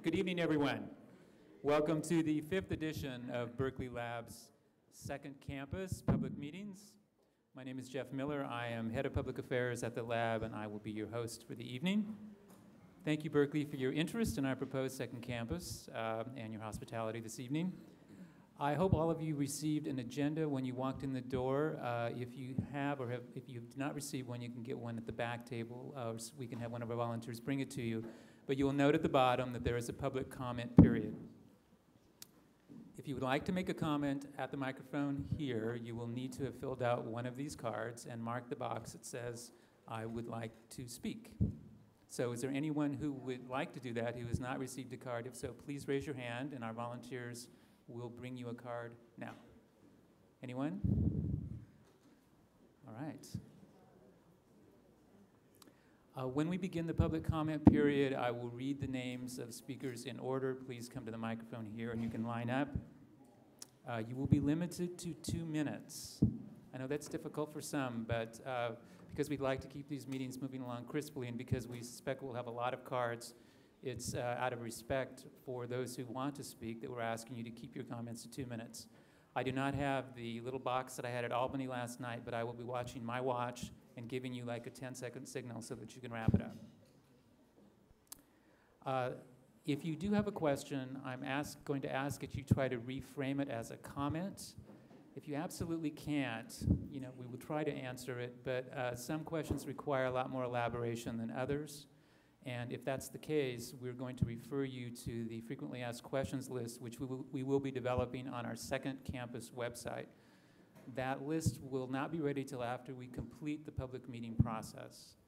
Good evening, everyone. Welcome to the 5th edition of Berkeley Lab's second campus public meetings. My name is Jeff Miller. I am Head of Public Affairs at the lab, and I will be your host for the evening. Thank you, Berkeley, for your interest in our proposed second campus and your hospitality this evening. I hope all of you received an agenda when you walked in the door. If you have, or if you did not receive one, you can get one at the back table, or we can have one of our volunteers bring it to you. But you will note at the bottom that there is a public comment period. If you would like to make a comment at the microphone here, you will need to have filled out one of these cards and mark the box that says, "I would like to speak." So is there anyone who would like to do that who has not received a card? If so, please raise your hand, and our volunteers will bring you a card now. Anyone? All right. When we begin the public comment period, I will read the names of speakers in order. Please come to the microphone here and you can line up. You will be limited to 2 minutes. I know that's difficult for some, but because we'd like to keep these meetings moving along crisply and because we suspect we'll have a lot of cards, it's out of respect for those who want to speak that we're asking you to keep your comments to 2 minutes. I do not have the little box that I had at Albany last night, but I will be watching my watch and giving you like a 10-second signal so that you can wrap it up. If you do have a question, I'm going to ask that you try to reframe it as a comment. If you absolutely can't, we will try to answer it, but some questions require a lot more elaboration than others. And if that's the case, we're going to refer you to the frequently asked questions list, which we will be developing on our second campus website. That list will not be ready till after we complete the public meeting process.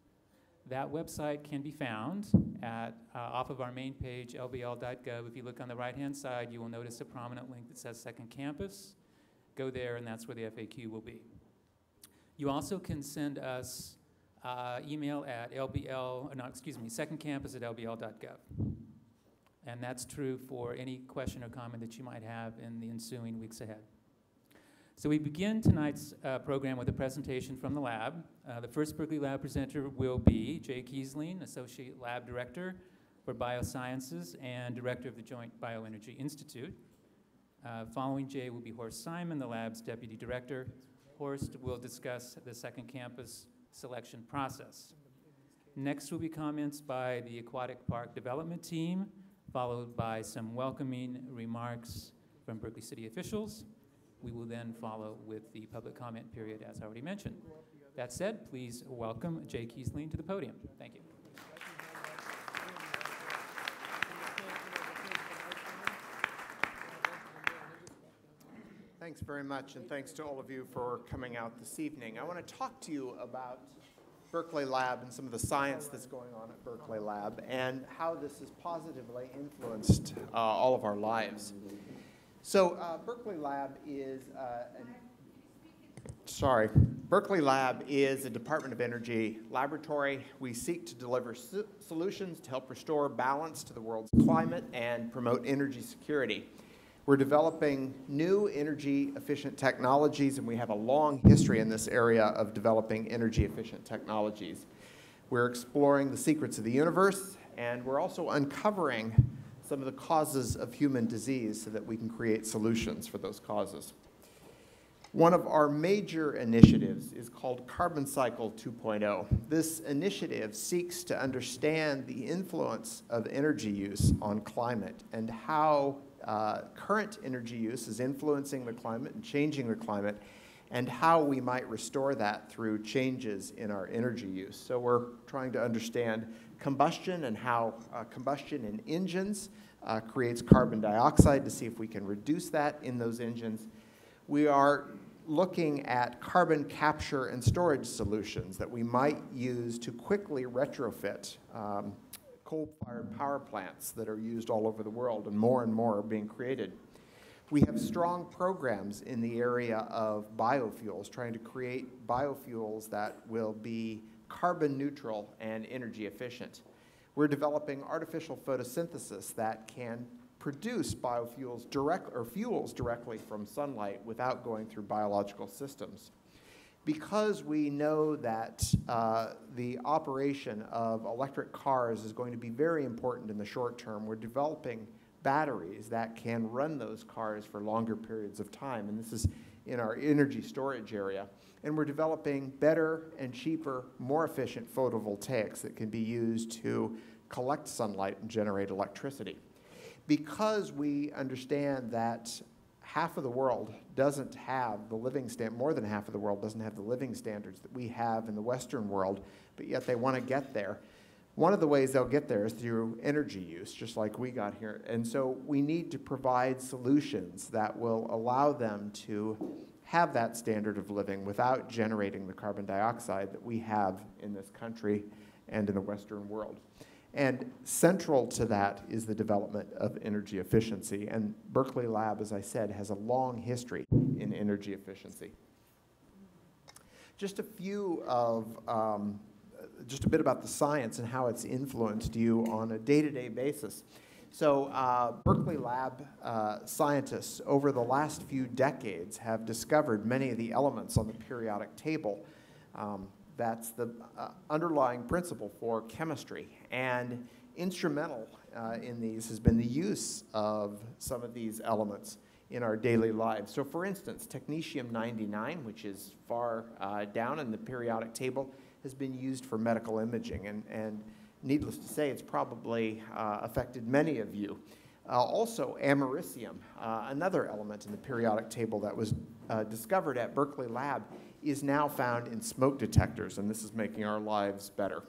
That website can be found at off of our main page, lbl.gov. If you look on the right-hand side, you will notice a prominent link that says Second Campus. Go there, and that's where the FAQ will be. You also can send us email at secondcampus@lbl.gov. And that's true for any question or comment that you might have in the ensuing weeks ahead. So we begin tonight's program with a presentation from the lab. The first Berkeley Lab presenter will be Jay Kiesling, Associate Lab Director for Biosciences and Director of the Joint Bioenergy Institute. Following Jay will be Horst Simon, the lab's Deputy Director. Horst will discuss the second campus selection process. Next will be comments by the Aquatic Park Development Team, followed by some welcoming remarks from Berkeley City officials. We will then follow with the public comment period, as already mentioned. That said, please welcome Jay Kiesling to the podium. Thank you. Thanks very much, and thanks to all of you for coming out this evening. I want to talk to you about Berkeley Lab and some of the science that's going on at Berkeley Lab and how this has positively influenced all of our lives. So Berkeley Lab is a Department of Energy laboratory. We seek to deliver solutions to help restore balance to the world's climate and promote energy security. We're developing new energy-efficient technologies, and we have a long history in this area of developing energy-efficient technologies. We're exploring the secrets of the universe, and we're also uncovering some of the causes of human disease so that we can create solutions for those causes. One of our major initiatives is called Carbon Cycle 2.0. This initiative seeks to understand the influence of energy use on climate and how current energy use is influencing the climate and changing the climate, and how we might restore that through changes in our energy use. So we're trying to understand combustion and how combustion in engines creates carbon dioxide to see if we can reduce that in those engines. We are looking at carbon capture and storage solutions that we might use to quickly retrofit coal-fired power plants that are used all over the world, and more are being created. We have strong programs in the area of biofuels, trying to create biofuels that will be carbon neutral and energy efficient. We're developing artificial photosynthesis that can produce biofuels fuels directly from sunlight without going through biological systems. Because we know that the operation of electric cars is going to be very important in the short term, we're developing batteries that can run those cars for longer periods of time, and this is in our energy storage area. And we're developing better and cheaper, more efficient photovoltaics that can be used to collect sunlight and generate electricity. Because we understand that half of the world doesn't have the living standard, more than half of the world doesn't have the living standards that we have in the Western world, but yet they want to get there. One of the ways they'll get there is through energy use, just like we got here. And so we need to provide solutions that will allow them to have that standard of living without generating the carbon dioxide that we have in this country and in the Western world. And central to that is the development of energy efficiency. And Berkeley Lab, as I said, has a long history in energy efficiency. Just a few of, just a bit about the science and how it's influenced you on a day-to-day basis. So Berkeley Lab scientists over the last few decades have discovered many of the elements on the periodic table. That's the underlying principle for chemistry. And instrumental in these has been the use of some of these elements in our daily lives. So for instance, technetium-99, which is far down in the periodic table, has been used for medical imaging. And needless to say, it's probably affected many of you. Also, americium, another element in the periodic table that was discovered at Berkeley Lab, is now found in smoke detectors, and this is making our lives better.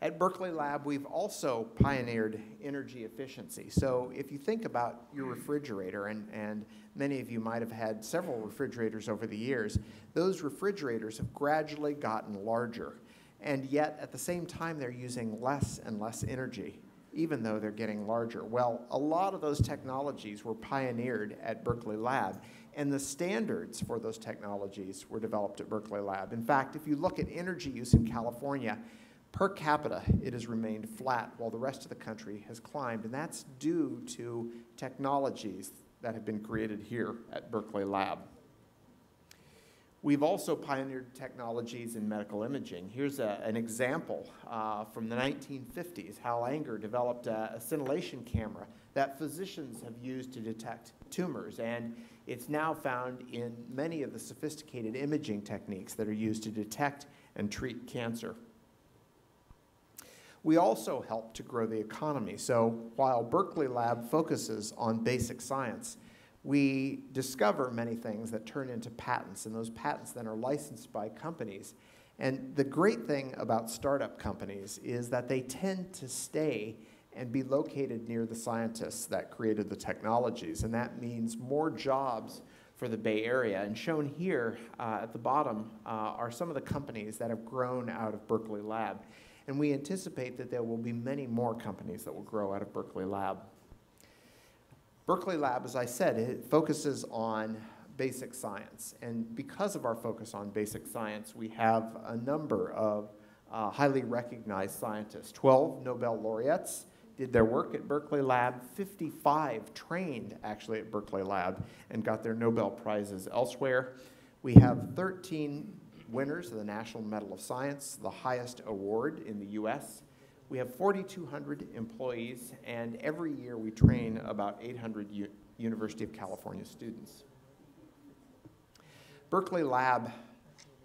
At Berkeley Lab, we've also pioneered energy efficiency. So if you think about your refrigerator, and many of you might have had several refrigerators over the years, those refrigerators have gradually gotten larger, and yet at the same time they're using less and less energy, even though they're getting larger. Well, a lot of those technologies were pioneered at Berkeley Lab, and the standards for those technologies were developed at Berkeley Lab. In fact, if you look at energy use in California, per capita, it has remained flat while the rest of the country has climbed, and that's due to technologies that have been created here at Berkeley Lab. We've also pioneered technologies in medical imaging. Here's an example from the 1950s. Hal Anger developed a scintillation camera that physicians have used to detect tumors, and it's now found in many of the sophisticated imaging techniques that are used to detect and treat cancer. We also help to grow the economy. So while Berkeley Lab focuses on basic science, we discover many things that turn into patents, and those patents then are licensed by companies. And the great thing about startup companies is that they tend to stay and be located near the scientists that created the technologies, and that means more jobs for the Bay Area. And shown here at the bottom are some of the companies that have grown out of Berkeley Lab. And we anticipate that there will be many more companies that will grow out of Berkeley Lab. Berkeley Lab, as I said, it focuses on basic science. And because of our focus on basic science, we have a number of highly recognized scientists. 12 Nobel laureates did their work at Berkeley Lab. 55 trained actually at Berkeley Lab and got their Nobel Prizes elsewhere. We have 13 winners of the National Medal of Science, the highest award in the US. We have 4,200 employees, and every year we train about 800 University of California students. Berkeley Lab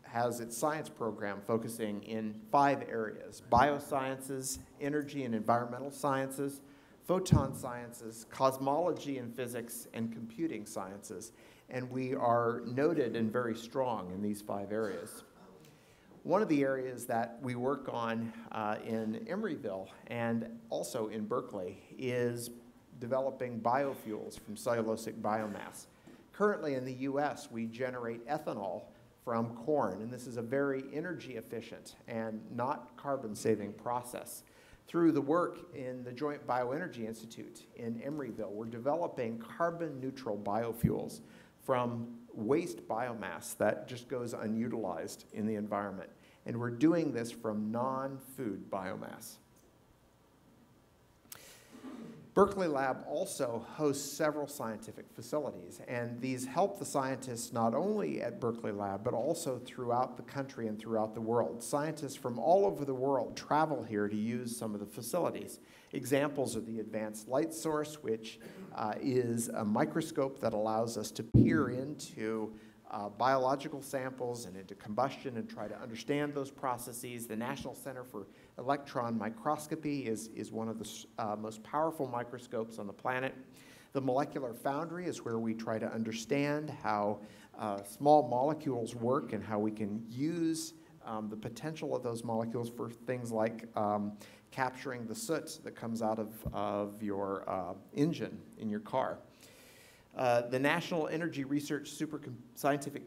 has its science program focusing in 5 areas: biosciences, energy and environmental sciences, photon sciences, cosmology and physics, and computing sciences. And we are noted and very strong in these 5 areas. One of the areas that we work on in Emeryville and also in Berkeley is developing biofuels from cellulosic biomass. Currently in the US, we generate ethanol from corn, and this is a very energy efficient and not carbon-saving process. Through the work in the Joint Bioenergy Institute in Emeryville, we're developing carbon-neutral biofuels from waste biomass that just goes unutilized in the environment. And we're doing this from non-food biomass. Berkeley Lab also hosts several scientific facilities, and these help the scientists not only at Berkeley Lab, but also throughout the country and throughout the world. Scientists from all over the world travel here to use some of the facilities. Examples are the Advanced Light Source, which is a microscope that allows us to peer into biological samples and into combustion and try to understand those processes. The National Center for Electron Microscopy is one of the most powerful microscopes on the planet. The Molecular Foundry is where we try to understand how small molecules work and how we can use the potential of those molecules for things like capturing the soot that comes out of your engine in your car. The National Energy Research Scientific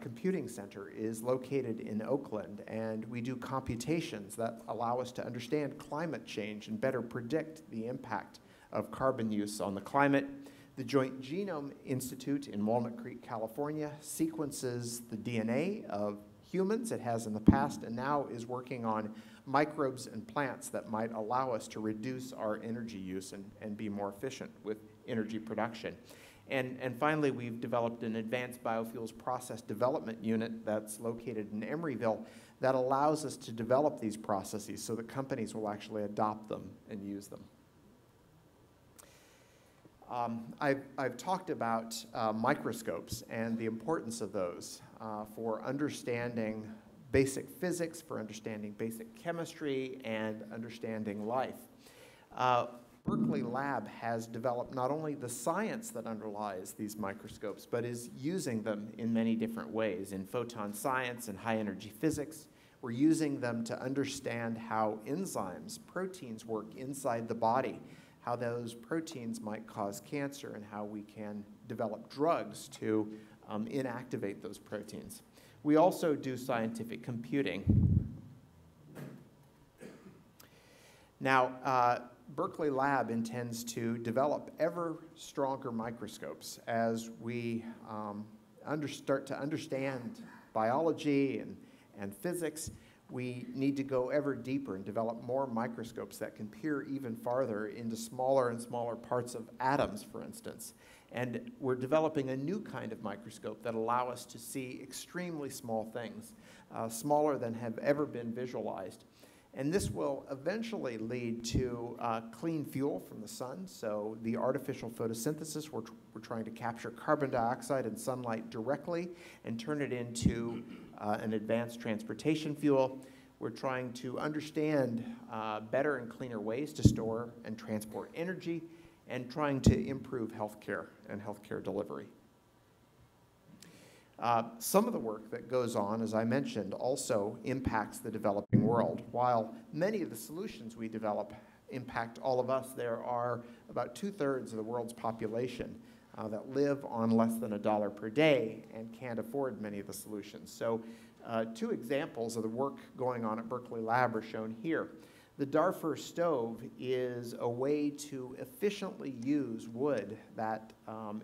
Computing Center is located in Oakland, and we do computations that allow us to understand climate change and better predict the impact of carbon use on the climate. The Joint Genome Institute in Walnut Creek, California, sequences the DNA of humans. It has in the past and now is working on microbes and plants that might allow us to reduce our energy use and be more efficient with energy production. And finally, we've developed an advanced biofuels process development unit that's located in Emeryville that allows us to develop these processes so that companies will actually adopt them and use them. I've talked about microscopes and the importance of those for understanding basic physics, for understanding basic chemistry, and understanding life. Berkeley Lab has developed not only the science that underlies these microscopes, but is using them in many different ways. In photon science and high energy physics, we're using them to understand how enzymes, proteins work inside the body, how those proteins might cause cancer, and how we can develop drugs to inactivate those proteins. We also do scientific computing. Now, Berkeley Lab intends to develop ever stronger microscopes as we start to understand biology and physics. We need to go ever deeper and develop more microscopes that can peer even farther into smaller and smaller parts of atoms, for instance. And we're developing a new kind of microscope that allow us to see extremely small things, smaller than have ever been visualized. And this will eventually lead to clean fuel from the sun. So the artificial photosynthesis, we're trying to capture carbon dioxide and sunlight directly and turn it into an advanced transportation fuel. We're trying to understand better and cleaner ways to store and transport energy, and trying to improve healthcare and healthcare delivery. Some of the work that goes on, as I mentioned, also impacts the developing world. While many of the solutions we develop impact all of us, there are about 2/3 of the world's population that live on less than $1 per day and can't afford many of the solutions. So two examples of the work going on at Berkeley Lab are shown here. The Darfur stove is a way to efficiently use wood that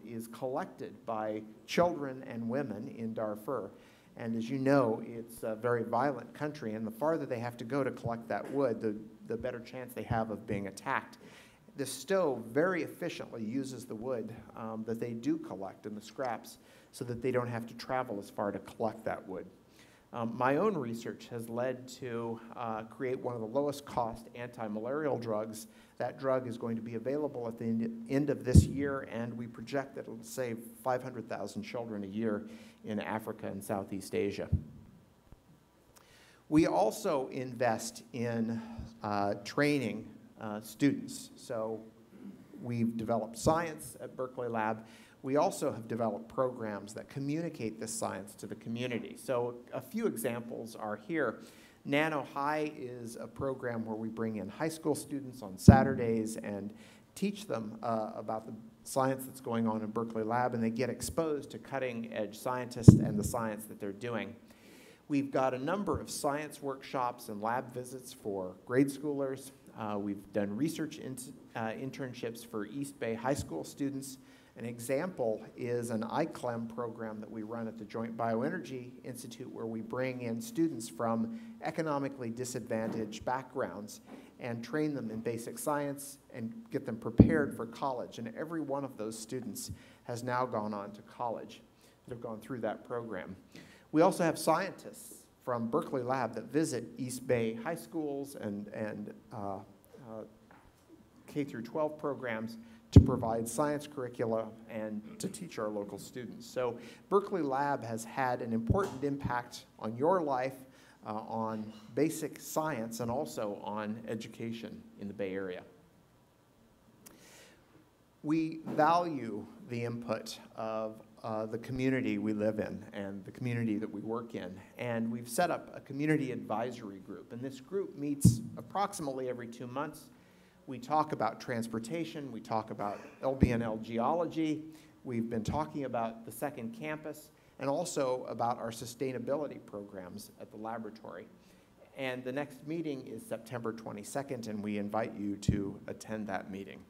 is collected by children and women in Darfur. And as you know, it's a very violent country, and the farther they have to go to collect that wood, the better chance they have of being attacked. The stove very efficiently uses the wood that they do collect and the scraps so that they don't have to travel as far to collect that wood. My own research has led to create one of the lowest cost anti-malarial drugs. That drug is going to be available at the end of this year, and we project that it will save 500,000 children a year in Africa and Southeast Asia. We also invest in training students. So we've developed science at Berkeley Lab. We also have developed programs that communicate this science to the community. So a few examples are here. Nano High is a program where we bring in high school students on Saturdays and teach them about the science that's going on in Berkeley Lab, and they get exposed to cutting-edge scientists and the science that they're doing. We've got a number of science workshops and lab visits for grade schoolers. We've done research internships for East Bay High School students. An example is an ICLEM program that we run at the Joint Bioenergy Institute, where we bring in students from economically disadvantaged backgrounds, and train them in basic science and get them prepared for college. And every one of those students has now gone on to college that have gone through that program. We also have scientists from Berkeley Lab that visit East Bay high schools and K through 12 programs to provide science curricula and to teach our local students. So Berkeley Lab has had an important impact on your life, on basic science, and also on education in the Bay Area. We value the input of the community we live in and the community that we work in. And we've set up a community advisory group. And this group meets approximately every 2 months. We talk about transportation. We talk about LBNL geology. We've been talking about the second campus and also about our sustainability programs at the laboratory. And the next meeting is September 22nd, and we invite you to attend that meeting.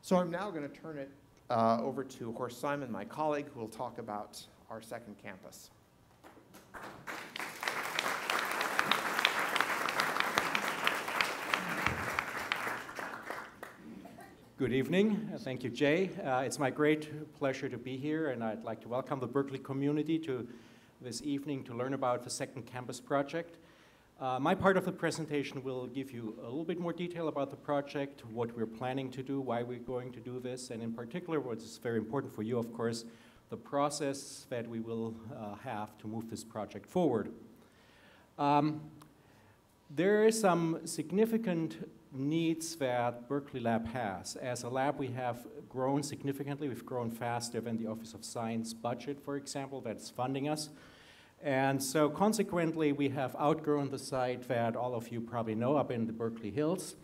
So I'm now going to turn it over to Horst Simon, my colleague, who will talk about our second campus. Good evening. Thank you, Jay. It's my great pleasure to be here, and I'd like to welcome the Berkeley community to this evening to learn about the second campus project. My part of the presentation will give you a little bit more detail about the project, what we're planning to do, why we're going to do this, and in particular, what is very important for you, of course, the process that we will have to move this project forward. There is some significant needs that Berkeley Lab has. As a lab, we have grown significantly. We've grown faster than the Office of Science budget, for example, that's funding us. And so consequently, we have outgrown the site that all of you probably know up in the Berkeley Hills,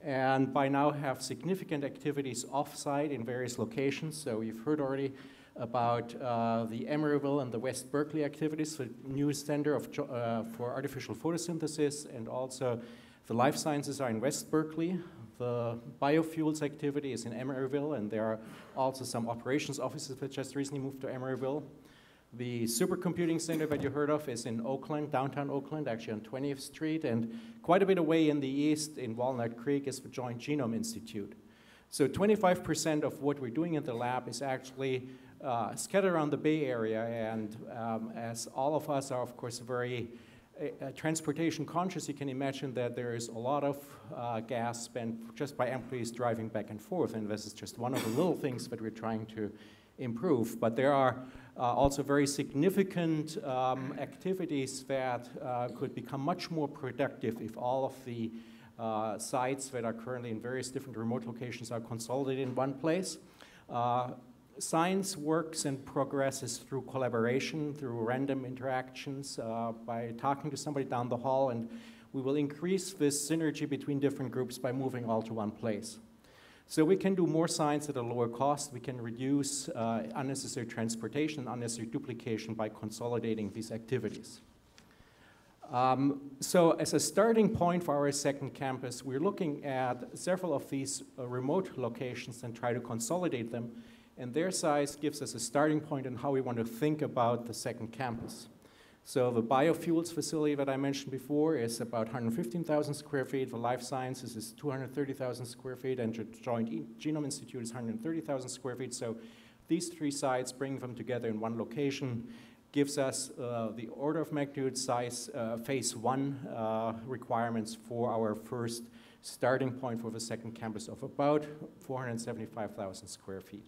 and by now have significant activities off-site in various locations. So you've heard already about the Emeryville and the West Berkeley activities, the new center for artificial photosynthesis, and also the life sciences are in West Berkeley. The biofuels activity is in Emeryville, and there are also some operations offices that just recently moved to Emeryville. The supercomputing center that you heard of is in Oakland, downtown Oakland, actually on 20th Street, and quite a bit away in the east in Walnut Creek is the Joint Genome Institute. So 25% of what we're doing in the lab is actually scattered around the Bay Area, and as all of us are, of course, very transportation conscious, you can imagine that there is a lot of gas spent just by employees driving back and forth, and this is just one of the little things that we're trying to improve. But there are also very significant activities that could become much more productive if all of the sites that are currently in various different remote locations are consolidated in one place. Science works and progresses through collaboration, through random interactions, by talking to somebody down the hall, and we will increase this synergy between different groups by moving all to one place. So we can do more science at a lower cost. We can reduce unnecessary transportation, unnecessary duplication by consolidating these activities. So as a starting point for our second campus, we're looking at several of these remote locations and try to consolidate them. And their size gives us a starting point on how we want to think about the second campus. So the biofuels facility that I mentioned before is about 115,000 square feet. The life sciences is 230,000 square feet, and the Joint Genome Institute is 130,000 square feet. So these three sites, bringing them together in one location, gives us the order of magnitude size phase one requirements for our first starting point for the second campus of about 475,000 square feet.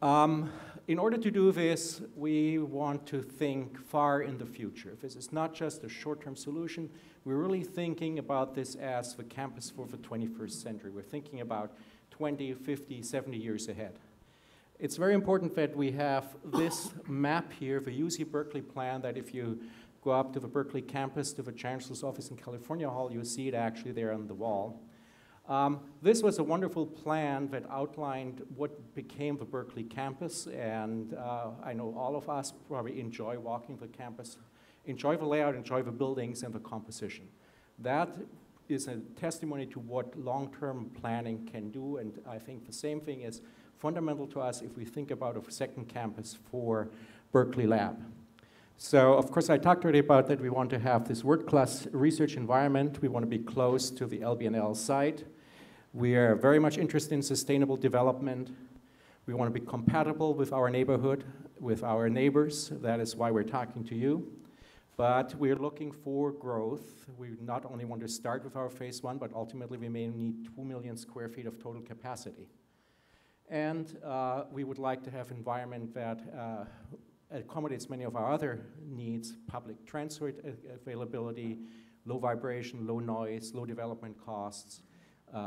In order to do this, we want to think far in the future. This is not just a short-term solution. We're really thinking about this as the campus for the 21st century. We're thinking about 20, 50, 70 years ahead. It's very important that we have this map here, the UC Berkeley plan, that if you go up to the Berkeley campus, to the Chancellor's office in California Hall, you'll see it actually there on the wall. This was a wonderful plan that outlined what became the Berkeley campus, and I know all of us probably enjoy walking the campus, enjoy the layout, enjoy the buildings and the composition. That is a testimony to what long-term planning can do, and I think the same thing is fundamental to us if we think about a second campus for Berkeley Lab. So, of course, I talked already about that we want to have this world-class research environment. We want to be close to the LBNL site. We are very much interested in sustainable development. We want to be compatible with our neighborhood, with our neighbors. That is why we're talking to you. But we're looking for growth. We not only want to start with our phase 1, but ultimately we may need 2 million square feet of total capacity. And we would like to have an environment that accommodates many of our other needs: public transport availability, low vibration, low noise, low development costs,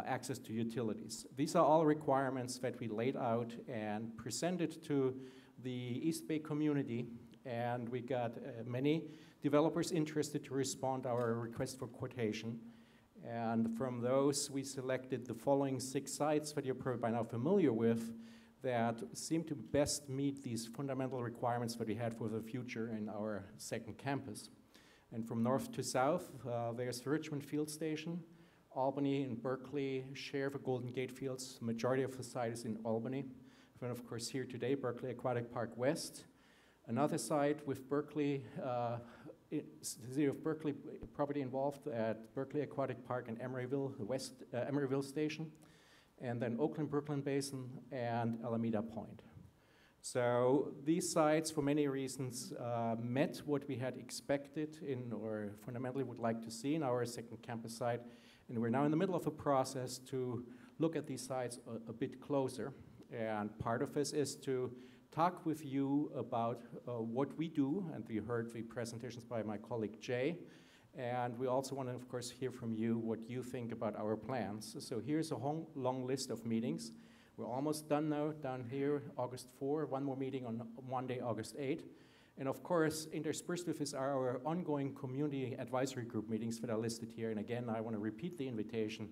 access to utilities. These are all requirements that we laid out and presented to the East Bay community, and we got many developers interested to respond to our request for quotation. And from those, we selected the following 6 sites that you're probably by now familiar with that seem to best meet these fundamental requirements that we had for the future in our second campus. And from north to south, there's the Richmond Field Station. Albany and Berkeley share the Golden Gate Fields. The majority of the site is in Albany. And of course here today, Berkeley Aquatic Park West. Another site with Berkeley, the City of Berkeley property involved at Berkeley Aquatic Park and Emeryville, the West Emeryville Station. And then Oakland, Brooklyn Basin, and Alameda Point. So these sites, for many reasons, met what we had expected or fundamentally would like to see in our second campus site. And we're now in the middle of a process to look at these sites a bit closer. And part of this is to talk with you about what we do, and we heard the presentations by my colleague Jay. And we also want to, of course, hear from you what you think about our plans. So here's a long list of meetings. We're almost done now, down here, August 4, one more meeting on Monday, August 8. And of course, interspersed with this are our ongoing community advisory group meetings that are listed here. And again, I want to repeat the invitation.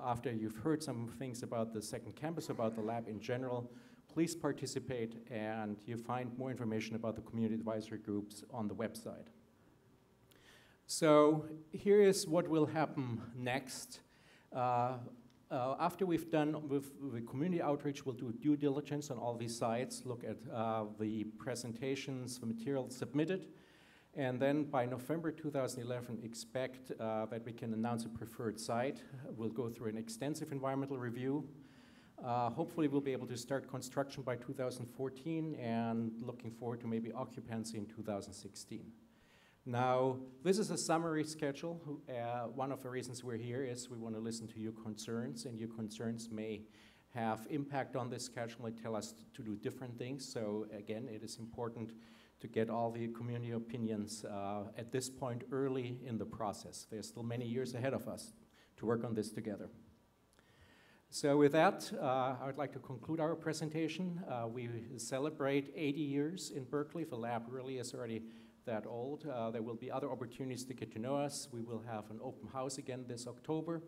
After you've heard some things about the second campus, about the lab in general, please participate, and you find more information about the community advisory groups on the website. So here is what will happen next. After we've done with the community outreach, we'll do due diligence on all these sites, look at the presentations, the material submitted, and then by November 2011, expect that we can announce a preferred site. We'll go through an extensive environmental review. Hopefully we'll be able to start construction by 2014, and looking forward to maybe occupancy in 2016. Now, this is a summary schedule. One of the reasons we're here is we want to listen to your concerns, and your concerns may have impact on this schedule and tell us to do different things. So again, it is important to get all the community opinions at this point early in the process. There's still many years ahead of us to work on this together. So with that, I would like to conclude our presentation. We celebrate 80 years in Berkeley. The lab really is already that old. There will be other opportunities to get to know us. We will have an open house again this October.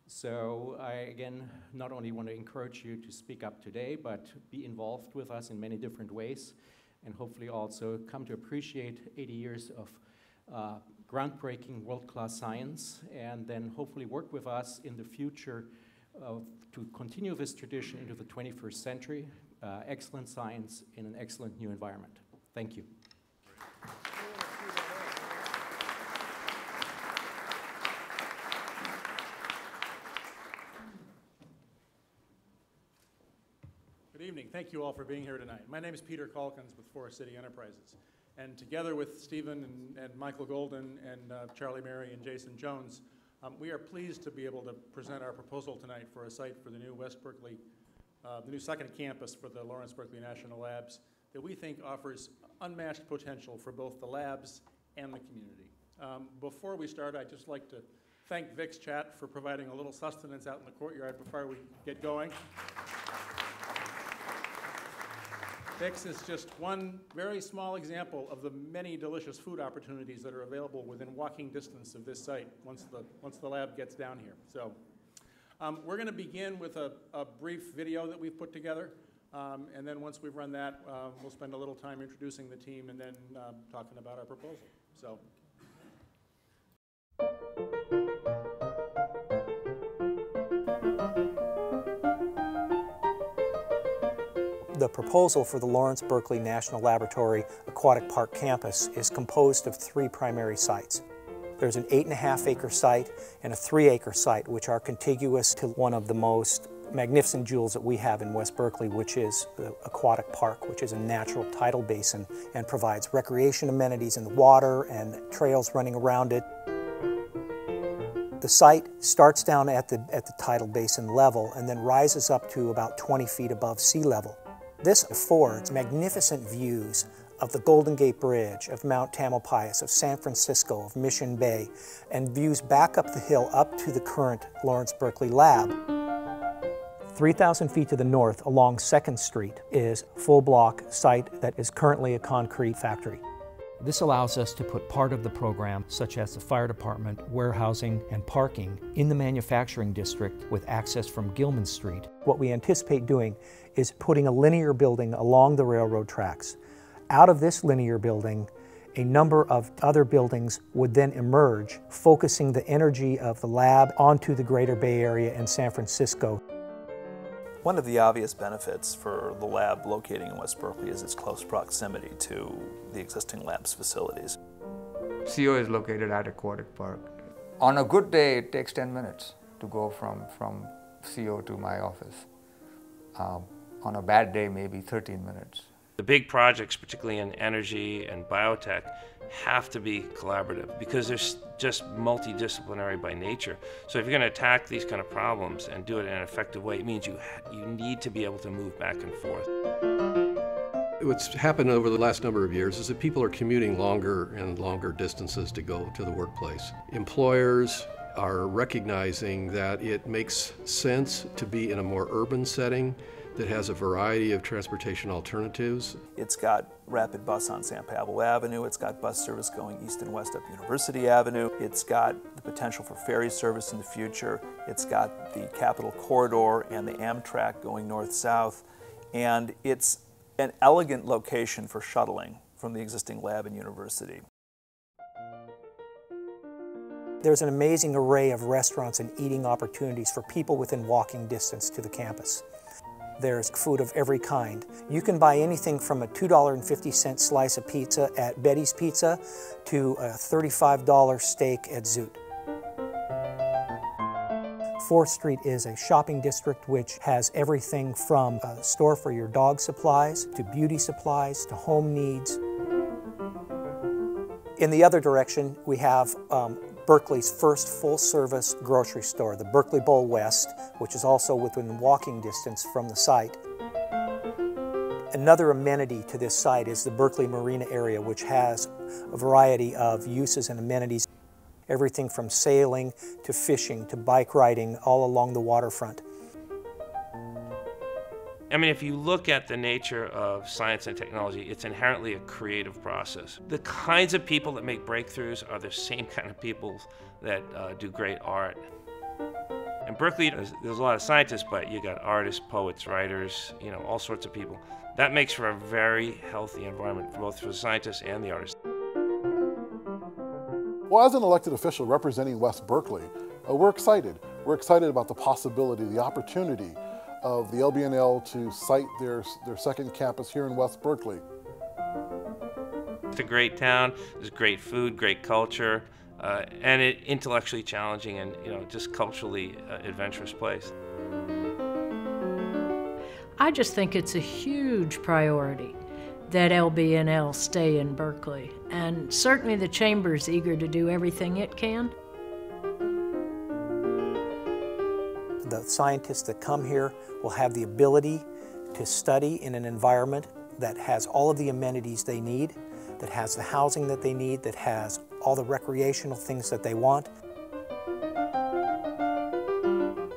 So I, again, not only want to encourage you to speak up today, but be involved with us in many different ways, and hopefully also come to appreciate 80 years of groundbreaking world-class science, and then hopefully work with us in the future to continue this tradition into the 21st century, excellent science in an excellent new environment. Thank you. Good evening. Thank you all for being here tonight. My name is Peter Calkins with Forest City Enterprises. And together with Stephen and Michael Golden and Charlie Mary and Jason Jones, we are pleased to be able to present our proposal tonight for a site for the new West Berkeley, the new second campus for the Lawrence Berkeley National Labs that we think offers unmatched potential for both the labs and the community. Before we start, I'd just like to thank Vic's Chat for providing a little sustenance out in the courtyard before we get going. Vic's is just one very small example of the many delicious food opportunities that are available within walking distance of this site once the lab gets down here. So we're going to begin with a brief video that we've put together. And then once we've run that, we'll spend a little time introducing the team and then talking about our proposal. So. The proposal for the Lawrence Berkeley National Laboratory Aquatic Park campus is composed of 3 primary sites. There's an 8.5 acre site and a 3 acre site, which are contiguous to one of the most magnificent jewels that we have in West Berkeley, which is the Aquatic Park, which is a natural tidal basin and provides recreation amenities in the water and trails running around it. The site starts down at the tidal basin level and then rises up to about 20 feet above sea level. This affords magnificent views of the Golden Gate Bridge, of Mount Tamalpais, of San Francisco, of Mission Bay, and views back up the hill up to the current Lawrence Berkeley Lab. 3,000 feet to the north along 2nd Street is a full block site that is currently a concrete factory. This allows us to put part of the program, such as the fire department, warehousing, and parking, in the manufacturing district with access from Gilman Street. What we anticipate doing is putting a linear building along the railroad tracks. Out of this linear building, a number of other buildings would then emerge, focusing the energy of the lab onto the Greater Bay Area and San Francisco. One of the obvious benefits for the lab locating in West Berkeley is its close proximity to the existing lab's facilities. CO is located at Aquatic Park. On a good day, it takes 10 minutes to go from CO to my office. On a bad day, maybe 13 minutes. The big projects, particularly in energy and biotech, have to be collaborative because they're just multidisciplinary by nature. So if you're going to attack these kind of problems and do it in an effective way, it means you need to be able to move back and forth. What's happened over the last number of years is that people are commuting longer and longer distances to go to the workplace. Employers are recognizing that it makes sense to be in a more urban setting that has a variety of transportation alternatives. It's got rapid bus on San Pablo Avenue, it's got bus service going east and west up University Avenue, it's got the potential for ferry service in the future, it's got the Capitol Corridor and the Amtrak going north-south, and it's an elegant location for shuttling from the existing lab and university. There's an amazing array of restaurants and eating opportunities for people within walking distance to the campus. There's food of every kind. You can buy anything from a $2.50 slice of pizza at Betty's Pizza to a $35 steak at Zoot. 4th Street is a shopping district which has everything from a store for your dog supplies, to beauty supplies, to home needs. In the other direction, we have Berkeley's first full-service grocery store, the Berkeley Bowl West, which is also within walking distance from the site. Another amenity to this site is the Berkeley Marina area, which has a variety of uses and amenities, everything from sailing to fishing to bike riding all along the waterfront. I mean, if you look at the nature of science and technology, it's inherently a creative process. The kinds of people that make breakthroughs are the same kind of people that do great art. In Berkeley, there's a lot of scientists, but you got artists, poets, writers, you know, all sorts of people. That makes for a very healthy environment, both for the scientists and the artists. Well, as an elected official representing West Berkeley, we're excited. We're excited about the possibility, the opportunity of the LBNL to site their second campus here in West Berkeley. It's a great town, there's great food, great culture, and it intellectually challenging and just culturally adventurous place. I just think it's a huge priority that LBNL stay in Berkeley, and certainly the Chamber's eager to do everything it can. The scientists that come here will have the ability to study in an environment that has all of the amenities they need, that has the housing that they need, that has all the recreational things that they want.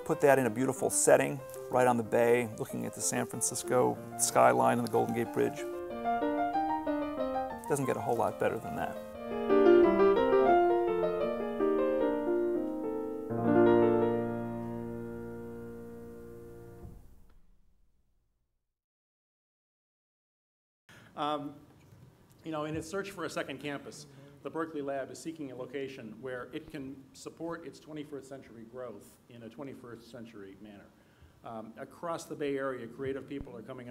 Put that in a beautiful setting, right on the bay, looking at the San Francisco skyline and the Golden Gate Bridge. Doesn't get a whole lot better than that. In its search for a second campus, the Berkeley Lab is seeking a location where it can support its 21st century growth in a 21st century manner. Across the Bay Area, creative people are coming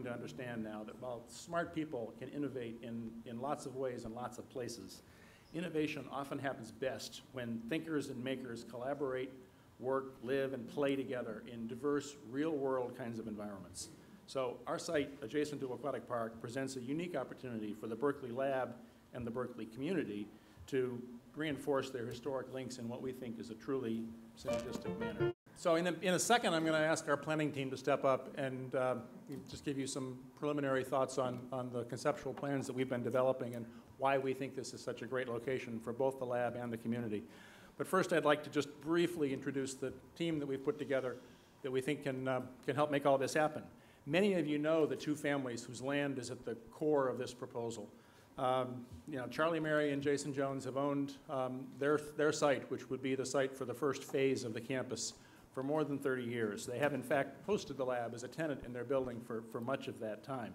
to understand now that while smart people can innovate in lots of ways and lots of places, innovation often happens best when thinkers and makers collaborate, work, live, and play together in diverse, real-world kinds of environments. So our site, adjacent to Aquatic Park, presents a unique opportunity for the Berkeley Lab and the Berkeley community to reinforce their historic links in what we think is a truly synergistic manner. So in a second, I'm going to ask our planning team to step up and just give you some preliminary thoughts on the conceptual plans that we've been developing and why we think this is such a great location for both the lab and the community. But first, I'd like to just briefly introduce the team that we've put together that we think can help make all this happen. Many of you know the two families whose land is at the core of this proposal. Charlie Mary and Jason Jones have owned their site, which would be the site for the first phase of the campus, for more than 30 years. They have, in fact, hosted the lab as a tenant in their building for much of that time.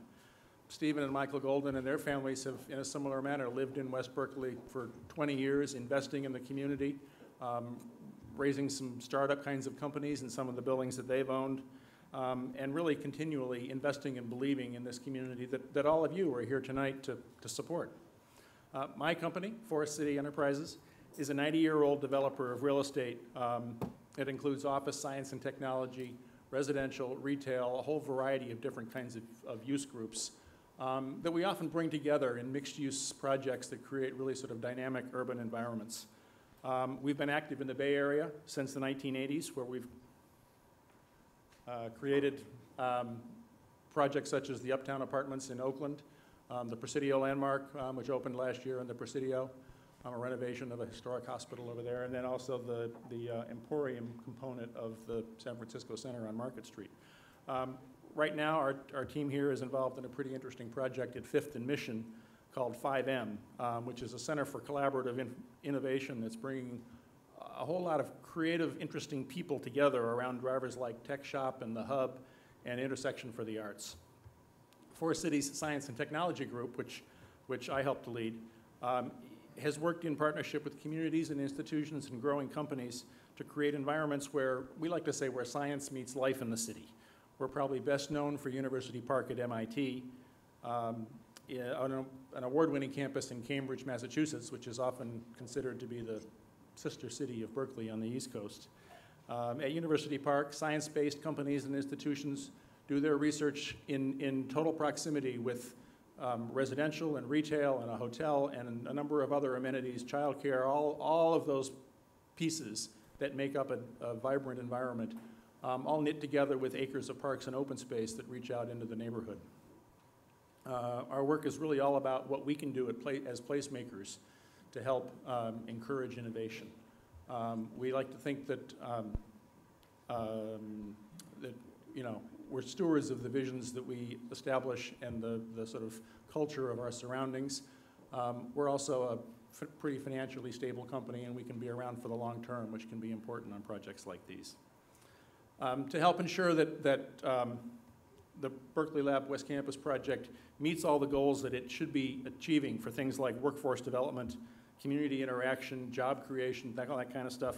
Stephen and Michael Golden and their families have, in a similar manner, lived in West Berkeley for 20 years, investing in the community, raising some startup kinds of companies in some of the buildings that they've owned, and really continually investing and believing in this community that all of you are here tonight to support. My company, Forest City Enterprises, is a 90-year-old developer of real estate. It includes office, science and technology, residential, retail, a whole variety of different kinds of use groups that we often bring together in mixed-use projects that create really sort of dynamic urban environments. We've been active in the Bay Area since the 1980s, where we've created projects such as the Uptown Apartments in Oakland, the Presidio Landmark, which opened last year in the Presidio, a renovation of a historic hospital over there, and then also the Emporium component of the San Francisco Center on Market Street. Right now, our team here is involved in a pretty interesting project at 5th and Mission called 5M, which is a center for collaborative innovation that's bringing a whole lot of creative, interesting people together around drivers like Tech Shop and the Hub and Intersection for the Arts. Forest City's Science and Technology Group, which I help to lead, has worked in partnership with communities and institutions and growing companies to create environments where, we like to say, where science meets life in the city. We're probably best known for University Park at MIT, an award-winning campus in Cambridge, Massachusetts, which is often considered to be the sister city of Berkeley on the East Coast. At University Park, science-based companies and institutions do their research in total proximity with residential and retail and a hotel and a number of other amenities, childcare, all of those pieces that make up a vibrant environment, all knit together with acres of parks and open space that reach out into the neighborhood. Our work is really all about what we can do as placemakers to help encourage innovation. We like to think that we're stewards of the visions that we establish and the sort of culture of our surroundings. We're also a pretty financially stable company, and we can be around for the long term, which can be important on projects like these. To help ensure that the Berkeley Lab West Campus project meets all the goals that it should be achieving for things like workforce development, community interaction, job creation, all that kind of stuff,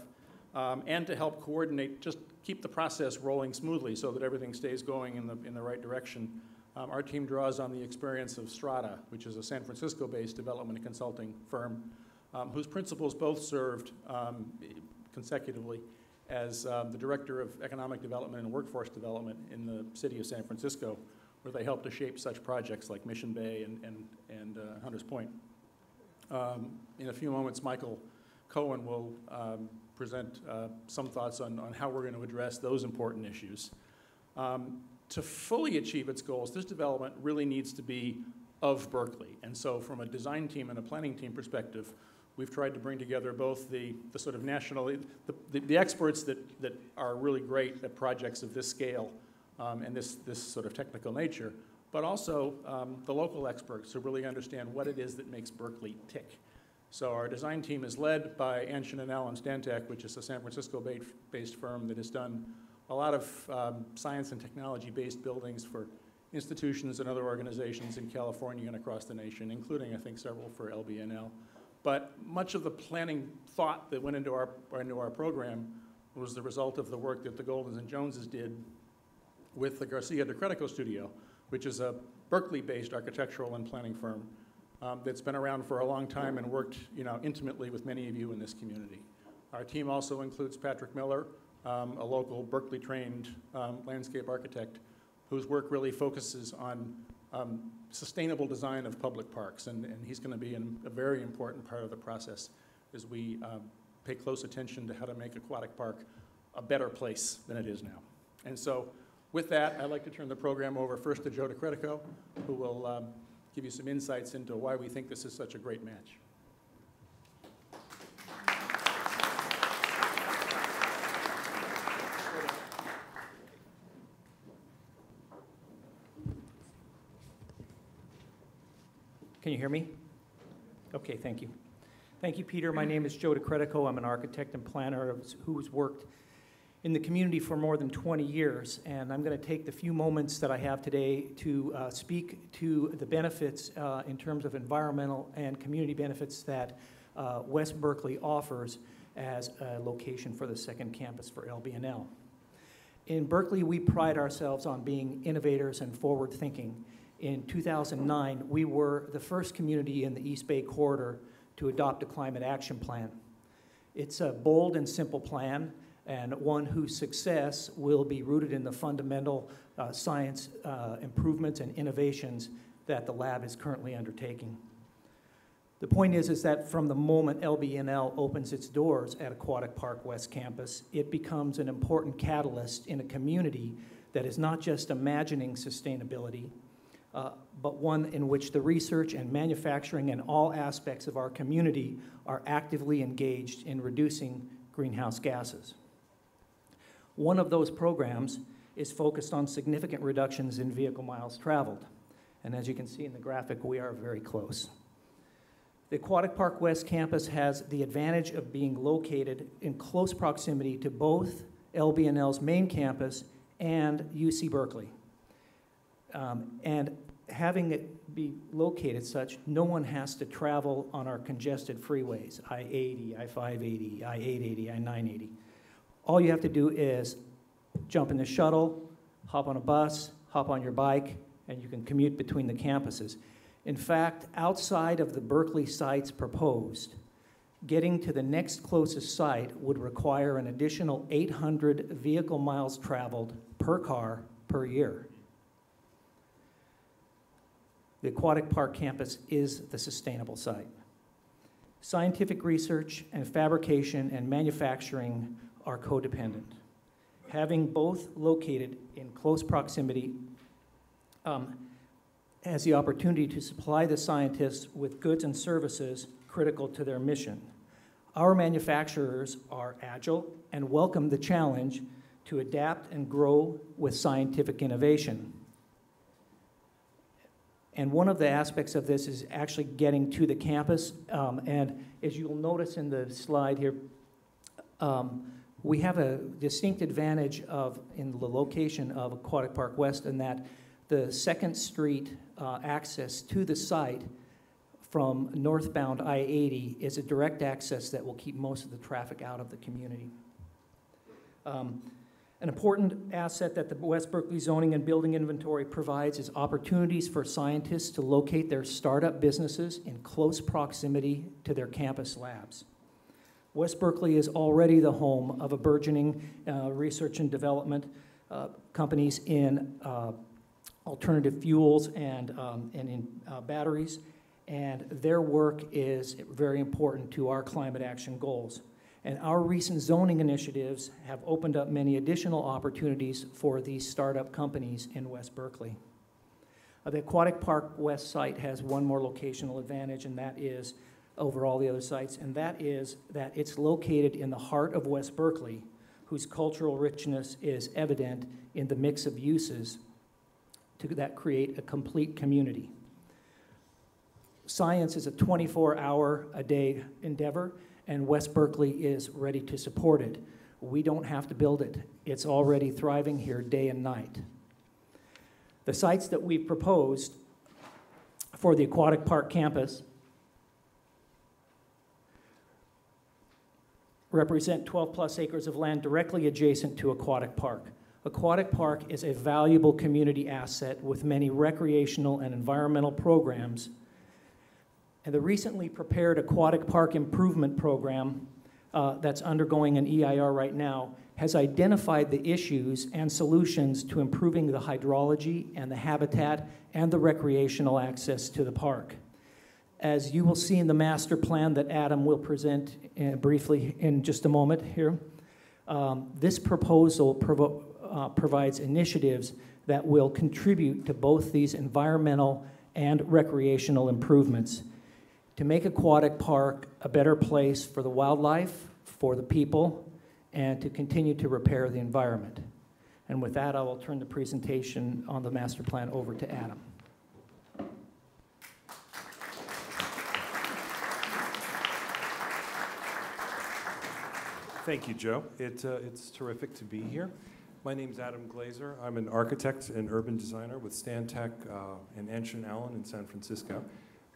and to help coordinate, just keep the process rolling smoothly so that everything stays going in the right direction. Our team draws on the experience of Strata, which is a San Francisco-based development and consulting firm, whose principals both served consecutively as the Director of Economic Development and Workforce Development in the city of San Francisco, where they helped to shape such projects like Mission Bay and Hunters Point. In a few moments, Michael Cohen will present some thoughts on how we're going to address those important issues. To fully achieve its goals, this development really needs to be of Berkeley. And so from a design team and a planning team perspective, we've tried to bring together both the sort of national, the experts that are really great at projects of this scale and this sort of technical nature, but also the local experts who really understand what it is that makes Berkeley tick. So our design team is led by Anshin and Alan Stantec, which is a San Francisco-based firm that has done a lot of science and technology-based buildings for institutions and other organizations in California and across the nation, including, I think, several for LBNL. But much of the planning thought that went into our program was the result of the work that the Goldens and Joneses did with the Garcia de Credico studio, which is a Berkeley-based architectural and planning firm that's been around for a long time and worked intimately with many of you in this community. Our team also includes Patrick Miller, a local Berkeley-trained landscape architect whose work really focuses on sustainable design of public parks, and he's going to be a very important part of the process as we pay close attention to how to make Aquatic Park a better place than it is now. And so with that, I'd like to turn the program over first to Joe de Credico, who will give you some insights into why we think this is such a great match. Can you hear me? Okay, thank you. Thank you, Peter. My name is Joe de Credico. I'm an architect and planner who's worked in the community for more than 20 years, and I'm going to take the few moments that I have today to speak to the benefits in terms of environmental and community benefits that West Berkeley offers as a location for the second campus for LBNL. In Berkeley, we pride ourselves on being innovators and forward-thinking. In 2009, we were the first community in the East Bay corridor to adopt a climate action plan. It's a bold and simple plan, and one whose success will be rooted in the fundamental science improvements and innovations that the lab is currently undertaking. The point is that from the moment LBNL opens its doors at Aquatic Park West Campus, it becomes an important catalyst in a community that is not just imagining sustainability, but one in which the research and manufacturing and all aspects of our community are actively engaged in reducing greenhouse gases. One of those programs is focused on significant reductions in vehicle miles traveled. And as you can see in the graphic, we are very close. The Aquatic Park West Campus has the advantage of being located in close proximity to both LBNL's main campus and UC Berkeley. And having it be located such, no one has to travel on our congested freeways, I-80, I-580, I-880, I-980. All you have to do is jump in the shuttle, hop on a bus, hop on your bike, and you can commute between the campuses. In fact, outside of the Berkeley sites proposed, getting to the next closest site would require an additional 800 vehicle miles traveled per car per year. The Aquatic Park campus is the sustainable site. Scientific research and fabrication and manufacturing are codependent. Having both located in close proximity has the opportunity to supply the scientists with goods and services critical to their mission. Our manufacturers are agile and welcome the challenge to adapt and grow with scientific innovation. And one of the aspects of this is actually getting to the campus. And as you'll notice in the slide here, we have a distinct advantage in the location of Aquatic Park West in that the 2nd Street access to the site from northbound I-80 is a direct access that will keep most of the traffic out of the community. An important asset that the West Berkeley Zoning and Building Inventory provides is opportunities for scientists to locate their startup businesses in close proximity to their campus labs. West Berkeley is already the home of a burgeoning research and development companies in alternative fuels and in batteries, and their work is very important to our climate action goals. And our recent zoning initiatives have opened up many additional opportunities for these startup companies in West Berkeley. The Aquatic Park West site has one more locational advantage, and that is over all the other sites, and that is that it's located in the heart of West Berkeley, whose cultural richness is evident in the mix of uses that create a complete community. Science is a 24-hour-a-day endeavor, and West Berkeley is ready to support it. We don't have to build it. It's already thriving here day and night. The sites that we've proposed for the Aquatic Park campus represent 12+ acres of land directly adjacent to Aquatic Park. Aquatic Park is a valuable community asset with many recreational and environmental programs, and the recently prepared Aquatic Park Improvement Program that's undergoing an EIR right now has identified the issues and solutions to improving the hydrology and the habitat and the recreational access to the park. As you will see in the master plan that Adam will present briefly in just a moment here, this proposal provides initiatives that will contribute to both these environmental and recreational improvements to make Aquatic Park a better place for the wildlife, for the people, and to continue to repair the environment. And with that, I will turn the presentation on the master plan over to Adam. Thank you, Joe. It's terrific to be here. My name's Adam Glazer. I'm an architect and urban designer with Stantec and Anshin Allen in San Francisco.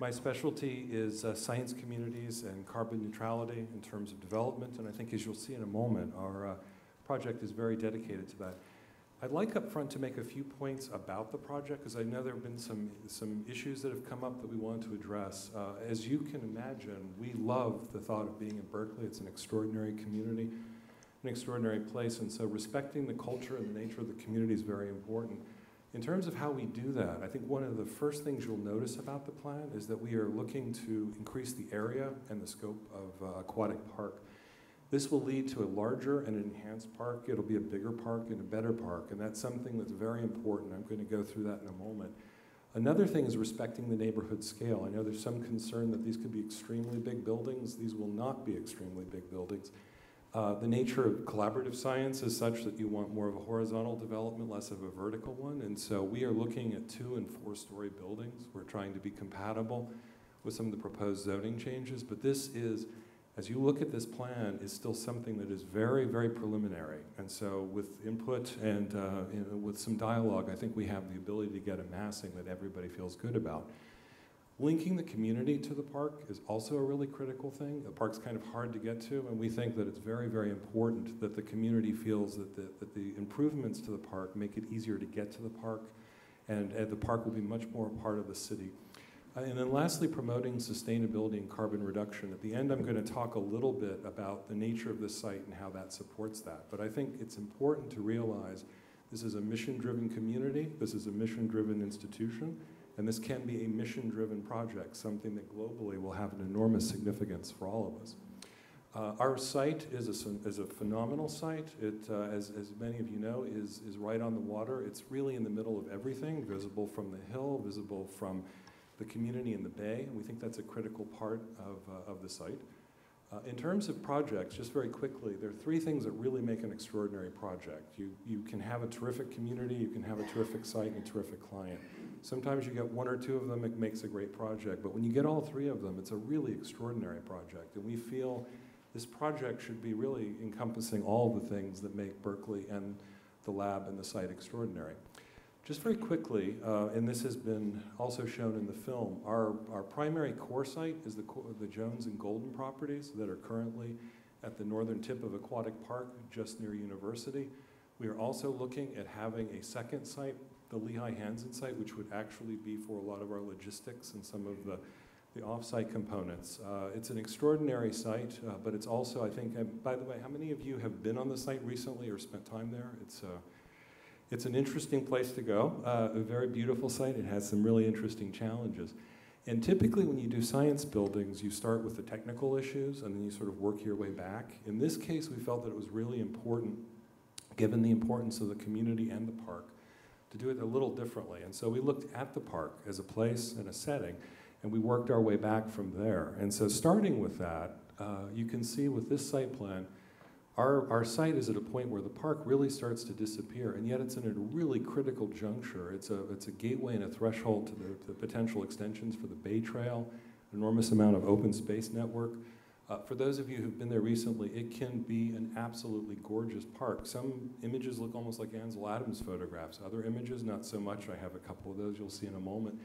My specialty is science communities and carbon neutrality in terms of development, and I think as you'll see in a moment, our project is very dedicated to that. I'd like up front to make a few points about the project, because I know there have been some issues that have come up that we wanted to address. As you can imagine, we love the thought of being in Berkeley. It's an extraordinary community, an extraordinary place, and so respecting the culture and the nature of the community is very important. In terms of how we do that, I think one of the first things you'll notice about the plan is that we are looking to increase the area and the scope of Aquatic Park. This will lead to a larger and enhanced park. It'll be a bigger park and a better park, and that's something that's very important. I'm going to go through that in a moment. Another thing is respecting the neighborhood scale. I know there's some concern that these could be extremely big buildings. These will not be extremely big buildings. The nature of collaborative science is such that you want more of a horizontal development, less of a vertical one, and so we are looking at 2- and 4-story buildings. We're trying to be compatible with some of the proposed zoning changes, but this is, as you look at this plan, is still something that is very, very preliminary, and so with input and with some dialogue, I think we have the ability to get a massing that everybody feels good about. Linking the community to the park is also a really critical thing. The park's kind of hard to get to, and we think that it's very, very important that the community feels that the improvements to the park make it easier to get to the park, and the park will be much more a part of the city. And then lastly, promoting sustainability and carbon reduction. At the end, I'm going to talk a little bit about the nature of this site and how that supports that. But I think it's important to realize this is a mission-driven community, this is a mission-driven institution, and this can be a mission-driven project, something that globally will have an enormous significance for all of us. Our site is a phenomenal site. It, as many of you know, is right on the water. It's really in the middle of everything, visible from the hill, visible from the community in the bay, and we think that's a critical part of the site. In terms of projects, just very quickly, there are 3 things that really make an extraordinary project. You can have a terrific community, you can have a terrific site, and a terrific client. Sometimes you get 1 or 2 of them, it makes a great project, but when you get all 3 of them, it's a really extraordinary project, and we feel this project should be really encompassing all the things that make Berkeley and the lab and the site extraordinary. Just very quickly, and this has been also shown in the film, our primary core site is the Jones and Golden properties that are currently at the northern tip of Aquatic Park, just near University. We are also looking at having a second site, the Lehigh-Hansen site, which would actually be for a lot of our logistics and some of the off-site components. It's an extraordinary site, but it's also, I think, by the way, how many of you have been on the site recently or spent time there? It's an interesting place to go, a very beautiful site. It has some really interesting challenges. And typically when you do science buildings, you start with the technical issues and then you sort of work your way back. In this case, we felt that it was really important, given the importance of the community and the park, to do it a little differently. And so we looked at the park as a place and a setting, and we worked our way back from there. And so starting with that, you can see with this site plan, our site is at a point where the park really starts to disappear, and yet it's in a really critical juncture. It's a gateway and a threshold to the potential extensions for the Bay Trail, an enormous amount of open space network. For those of you who've been there recently, it can be an absolutely gorgeous park. Some images look almost like Ansel Adams photographs. Other images, not so much. I have a couple of those you'll see in a moment.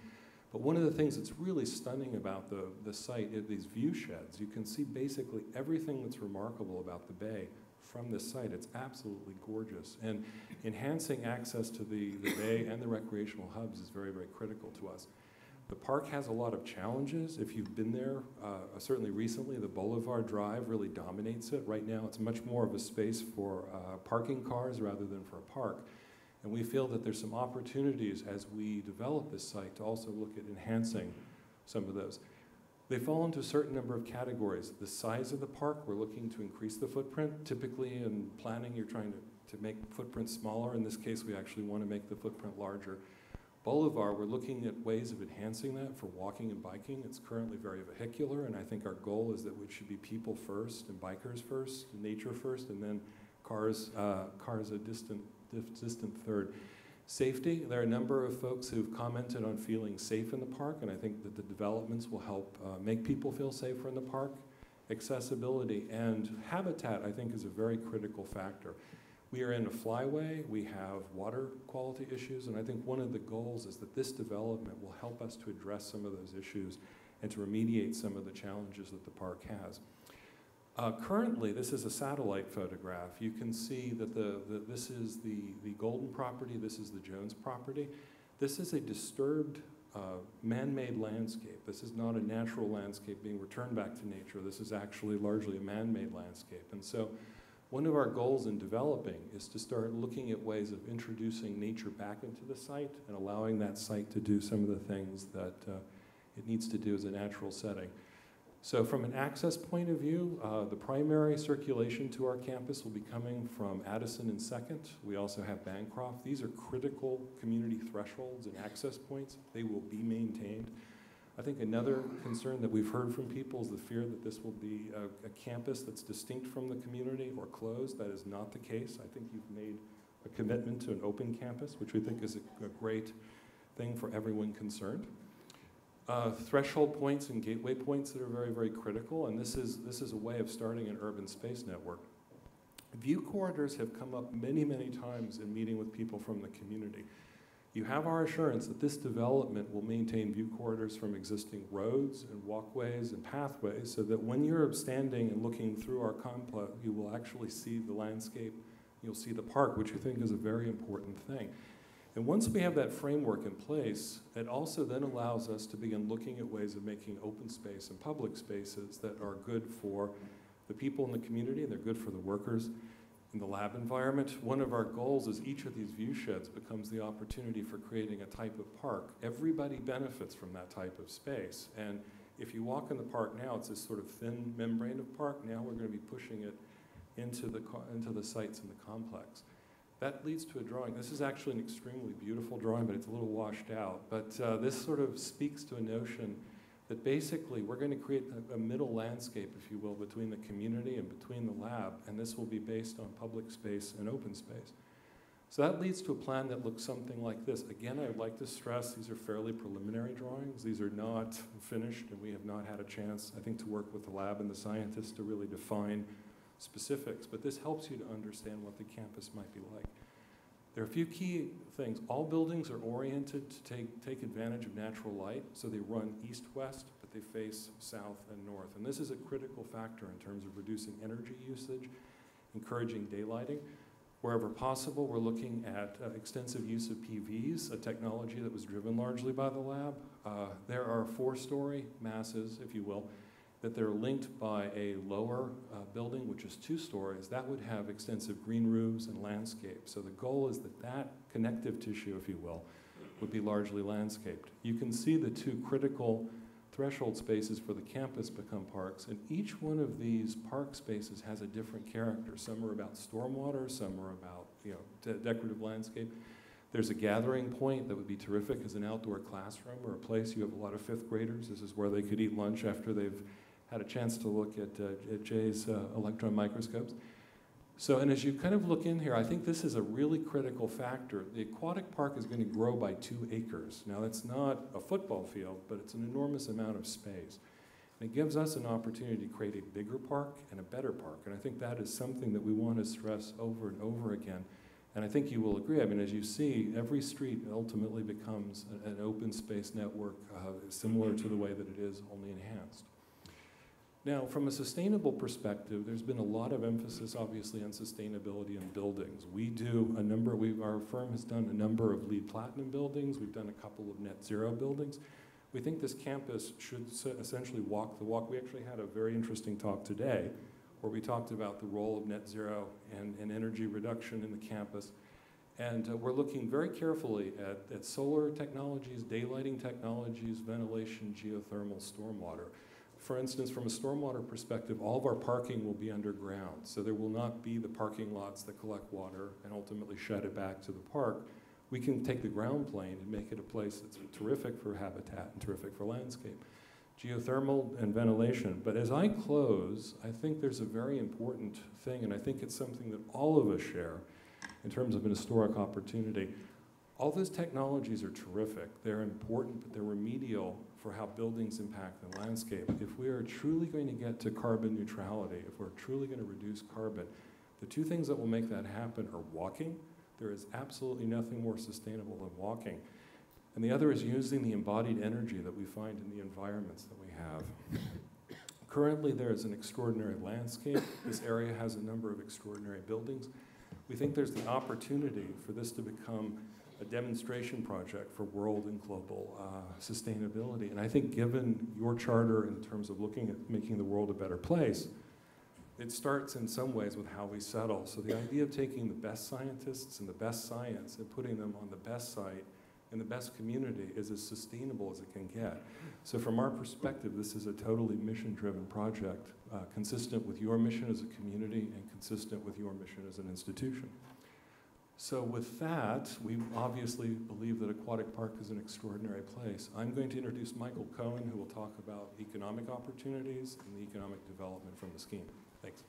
But one of the things that's really stunning about the site is these view sheds. You can see basically everything that's remarkable about the bay from this site. It's absolutely gorgeous. And enhancing access to the bay and the recreational hubs is very, very critical to us. The park has a lot of challenges. If you've been there, certainly recently, the Boulevard Drive really dominates it. Right now, it's much more of a space for parking cars rather than for a park. And we feel that there's some opportunities as we develop this site to also look at enhancing some of those. They fall into a certain number of categories. The size of the park, we're looking to increase the footprint. Typically in planning, you're trying to make footprint smaller. In this case, we actually want to make the footprint larger. Boulevard, we're looking at ways of enhancing that for walking and biking. It's currently very vehicular, and I think our goal is that we should be people first and bikers first, and nature first, and then cars a distant third. Safety, there are a number of folks who've commented on feeling safe in the park, and I think that the developments will help make people feel safer in the park. Accessibility and habitat, I think, is a very critical factor. We are in a flyway, we have water quality issues, and I think one of the goals is that this development will help us to address some of those issues and to remediate some of the challenges that the park has. Currently, this is a satellite photograph. You can see that this is the Golden property, this is the Jones property. This is a disturbed man-made landscape. This is not a natural landscape being returned back to nature. This is actually largely a man-made landscape. And so one of our goals in developing is to start looking at ways of introducing nature back into the site and allowing that site to do some of the things that it needs to do as a natural setting. So from an access point of view, the primary circulation to our campus will be coming from Addison and 2nd. We also have Bancroft. These are critical community thresholds and access points. They will be maintained. I think another concern that we've heard from people is the fear that this will be a campus that's distinct from the community or closed. That is not the case. I think you've made a commitment to an open campus, which we think is a great thing for everyone concerned. Threshold points and gateway points that are very, very critical, and this is a way of starting an urban space network. View corridors have come up many, many times in meeting with people from the community. You have our assurance that this development will maintain view corridors from existing roads and walkways and pathways so that when you're standing and looking through our complex, you will actually see the landscape, you'll see the park, which we think is a very important thing. And once we have that framework in place, it also then allows us to begin looking at ways of making open space and public spaces that are good for the people in the community, and they're good for the workers in the lab environment. One of our goals is each of these view sheds becomes the opportunity for creating a type of park. Everybody benefits from that type of space. And if you walk in the park now, it's this sort of thin membrane of park. Now we're going to be pushing it into the sites in the complex. That leads to a drawing. This is actually an extremely beautiful drawing, but it's a little washed out. But this sort of speaks to a notion that basically we're going to create a middle landscape, if you will, between the community and between the lab, and this will be based on public space and open space. So that leads to a plan that looks something like this. Again, I would like to stress these are fairly preliminary drawings. These are not finished, and we have not had a chance, I think, to work with the lab and the scientists to really define specifics, but this helps you to understand what the campus might be like. There are a few key things. All buildings are oriented to take advantage of natural light, so they run east-west, but they face south and north. And this is a critical factor in terms of reducing energy usage, encouraging daylighting. Wherever possible, we're looking at extensive use of PVs, a technology that was driven largely by the lab. There are 4-story masses, if you will, that they're linked by a lower building, which is 2 stories. That would have extensive green roofs and landscape. So the goal is that that connective tissue, if you will, would be largely landscaped. You can see the 2 critical threshold spaces for the campus become parks, and each one of these park spaces has a different character. Some are about stormwater, some are about decorative landscape. There's a gathering point that would be terrific as an outdoor classroom or a place you have a lot of 5th graders. This is where they could eat lunch after they've had a chance to look at Jay's electron microscopes. So, and as you kind of look in here, I think this is a really critical factor. The aquatic park is going to grow by 2 acres. Now, that's not a football field, but it's an enormous amount of space. And it gives us an opportunity to create a bigger park and a better park. And I think that is something that we want to stress over and over again. And I think you will agree. I mean, as you see, every street ultimately becomes an open space network similar to the way that it is, only enhanced. Now, from a sustainable perspective, there's been a lot of emphasis, obviously, on sustainability in buildings. Our firm has done a number of LEED Platinum buildings. We've done a couple of net zero buildings. We think this campus should essentially walk the walk. We actually had a very interesting talk today where we talked about the role of net zero and energy reduction in the campus. And we're looking very carefully at solar technologies, daylighting technologies, ventilation, geothermal, stormwater. For instance, from a stormwater perspective, all of our parking will be underground. So there will not be the parking lots that collect water and ultimately shed it back to the park. We can take the ground plane and make it a place that's terrific for habitat and terrific for landscape. Geothermal and ventilation. But as I close, I think there's a very important thing, and I think it's something that all of us share in terms of an historic opportunity. All those technologies are terrific. They're important, but they're remedial for how buildings impact the landscape. If we are truly going to get to carbon neutrality, if we're truly going to reduce carbon, the two things that will make that happen are walking. There is absolutely nothing more sustainable than walking. And the other is using the embodied energy that we find in the environments that we have. Currently, there is an extraordinary landscape. This area has a number of extraordinary buildings. We think there's the opportunity for this to become a demonstration project for world and global sustainability. And I think given your charter in terms of looking at making the world a better place, it starts in some ways with how we settle. So the idea of taking the best scientists and the best science and putting them on the best site in the best community is as sustainable as it can get. So from our perspective, this is a totally mission-driven project, consistent with your mission as a community and consistent with your mission as an institution. So with that, we obviously believe that Aquatic Park is an extraordinary place. I'm going to introduce Michael Cohen, who will talk about economic opportunities and the economic development from the scheme. Thanks.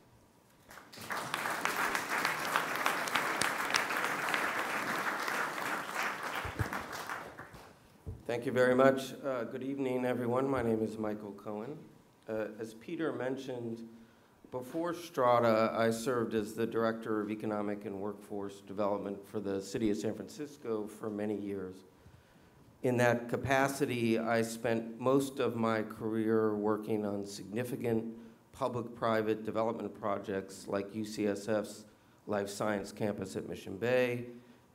Thank you very much. Good evening, everyone. My name is Michael Cohen. As Peter mentioned, before Strata, I served as the Director of Economic and Workforce Development for the City of San Francisco for many years. In that capacity, I spent most of my career working on significant public-private development projects like UCSF's Life Science Campus at Mission Bay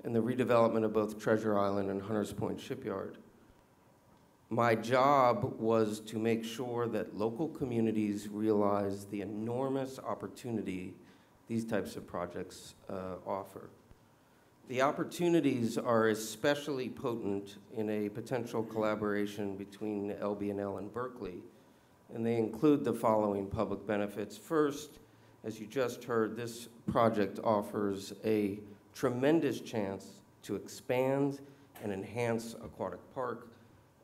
and the redevelopment of both Treasure Island and Hunters Point Shipyard. My job was to make sure that local communities realize the enormous opportunity these types of projects offer. The opportunities are especially potent in a potential collaboration between LB&L and Berkeley, and they include the following public benefits. First, as you just heard, this project offers a tremendous chance to expand and enhance Aquatic Park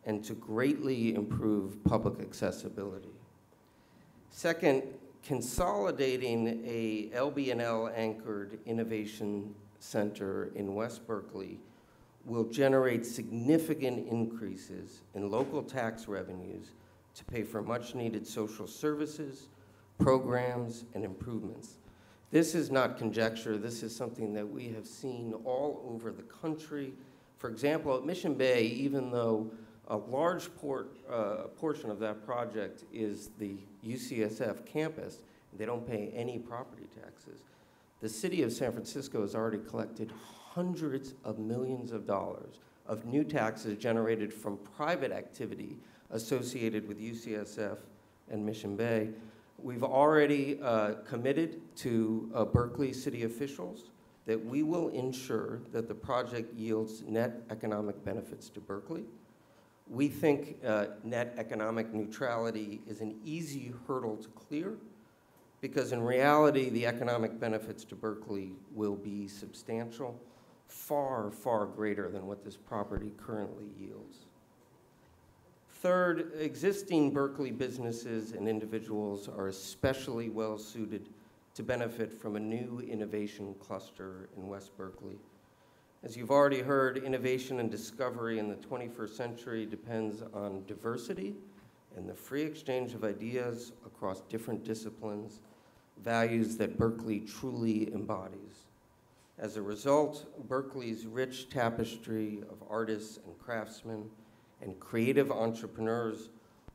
and to greatly improve public accessibility. Second, consolidating a LB&L anchored innovation center in West Berkeley will generate significant increases in local tax revenues to pay for much needed social services, programs, and improvements. This is not conjecture. This is something that we have seen all over the country. For example, at Mission Bay, even though a large portion of that project is the UCSF campus, they don't pay any property taxes. The city of San Francisco has already collected hundreds of millions of dollars of new taxes generated from private activity associated with UCSF and Mission Bay. We've already committed to Berkeley city officials that we will ensure that the project yields net economic benefits to Berkeley. We think net economic neutrality is an easy hurdle to clear because in reality, the economic benefits to Berkeley will be substantial, far, far greater than what this property currently yields. Third, existing Berkeley businesses and individuals are especially well suited to benefit from a new innovation cluster in West Berkeley. As you've already heard, innovation and discovery in the 21st century depends on diversity and the free exchange of ideas across different disciplines, values that Berkeley truly embodies. As a result, Berkeley's rich tapestry of artists and craftsmen and creative entrepreneurs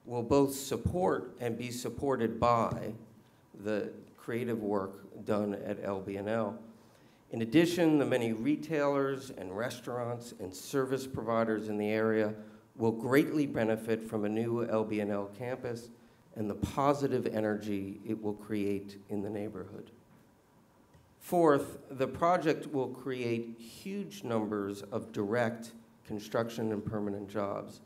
will both support and be supported by the creative work done at LB&L. In addition, the many retailers and restaurants and service providers in the area will greatly benefit from a new LB&L campus and the positive energy it will create in the neighborhood. Fourth, the project will create huge numbers of direct construction and permanent jobs,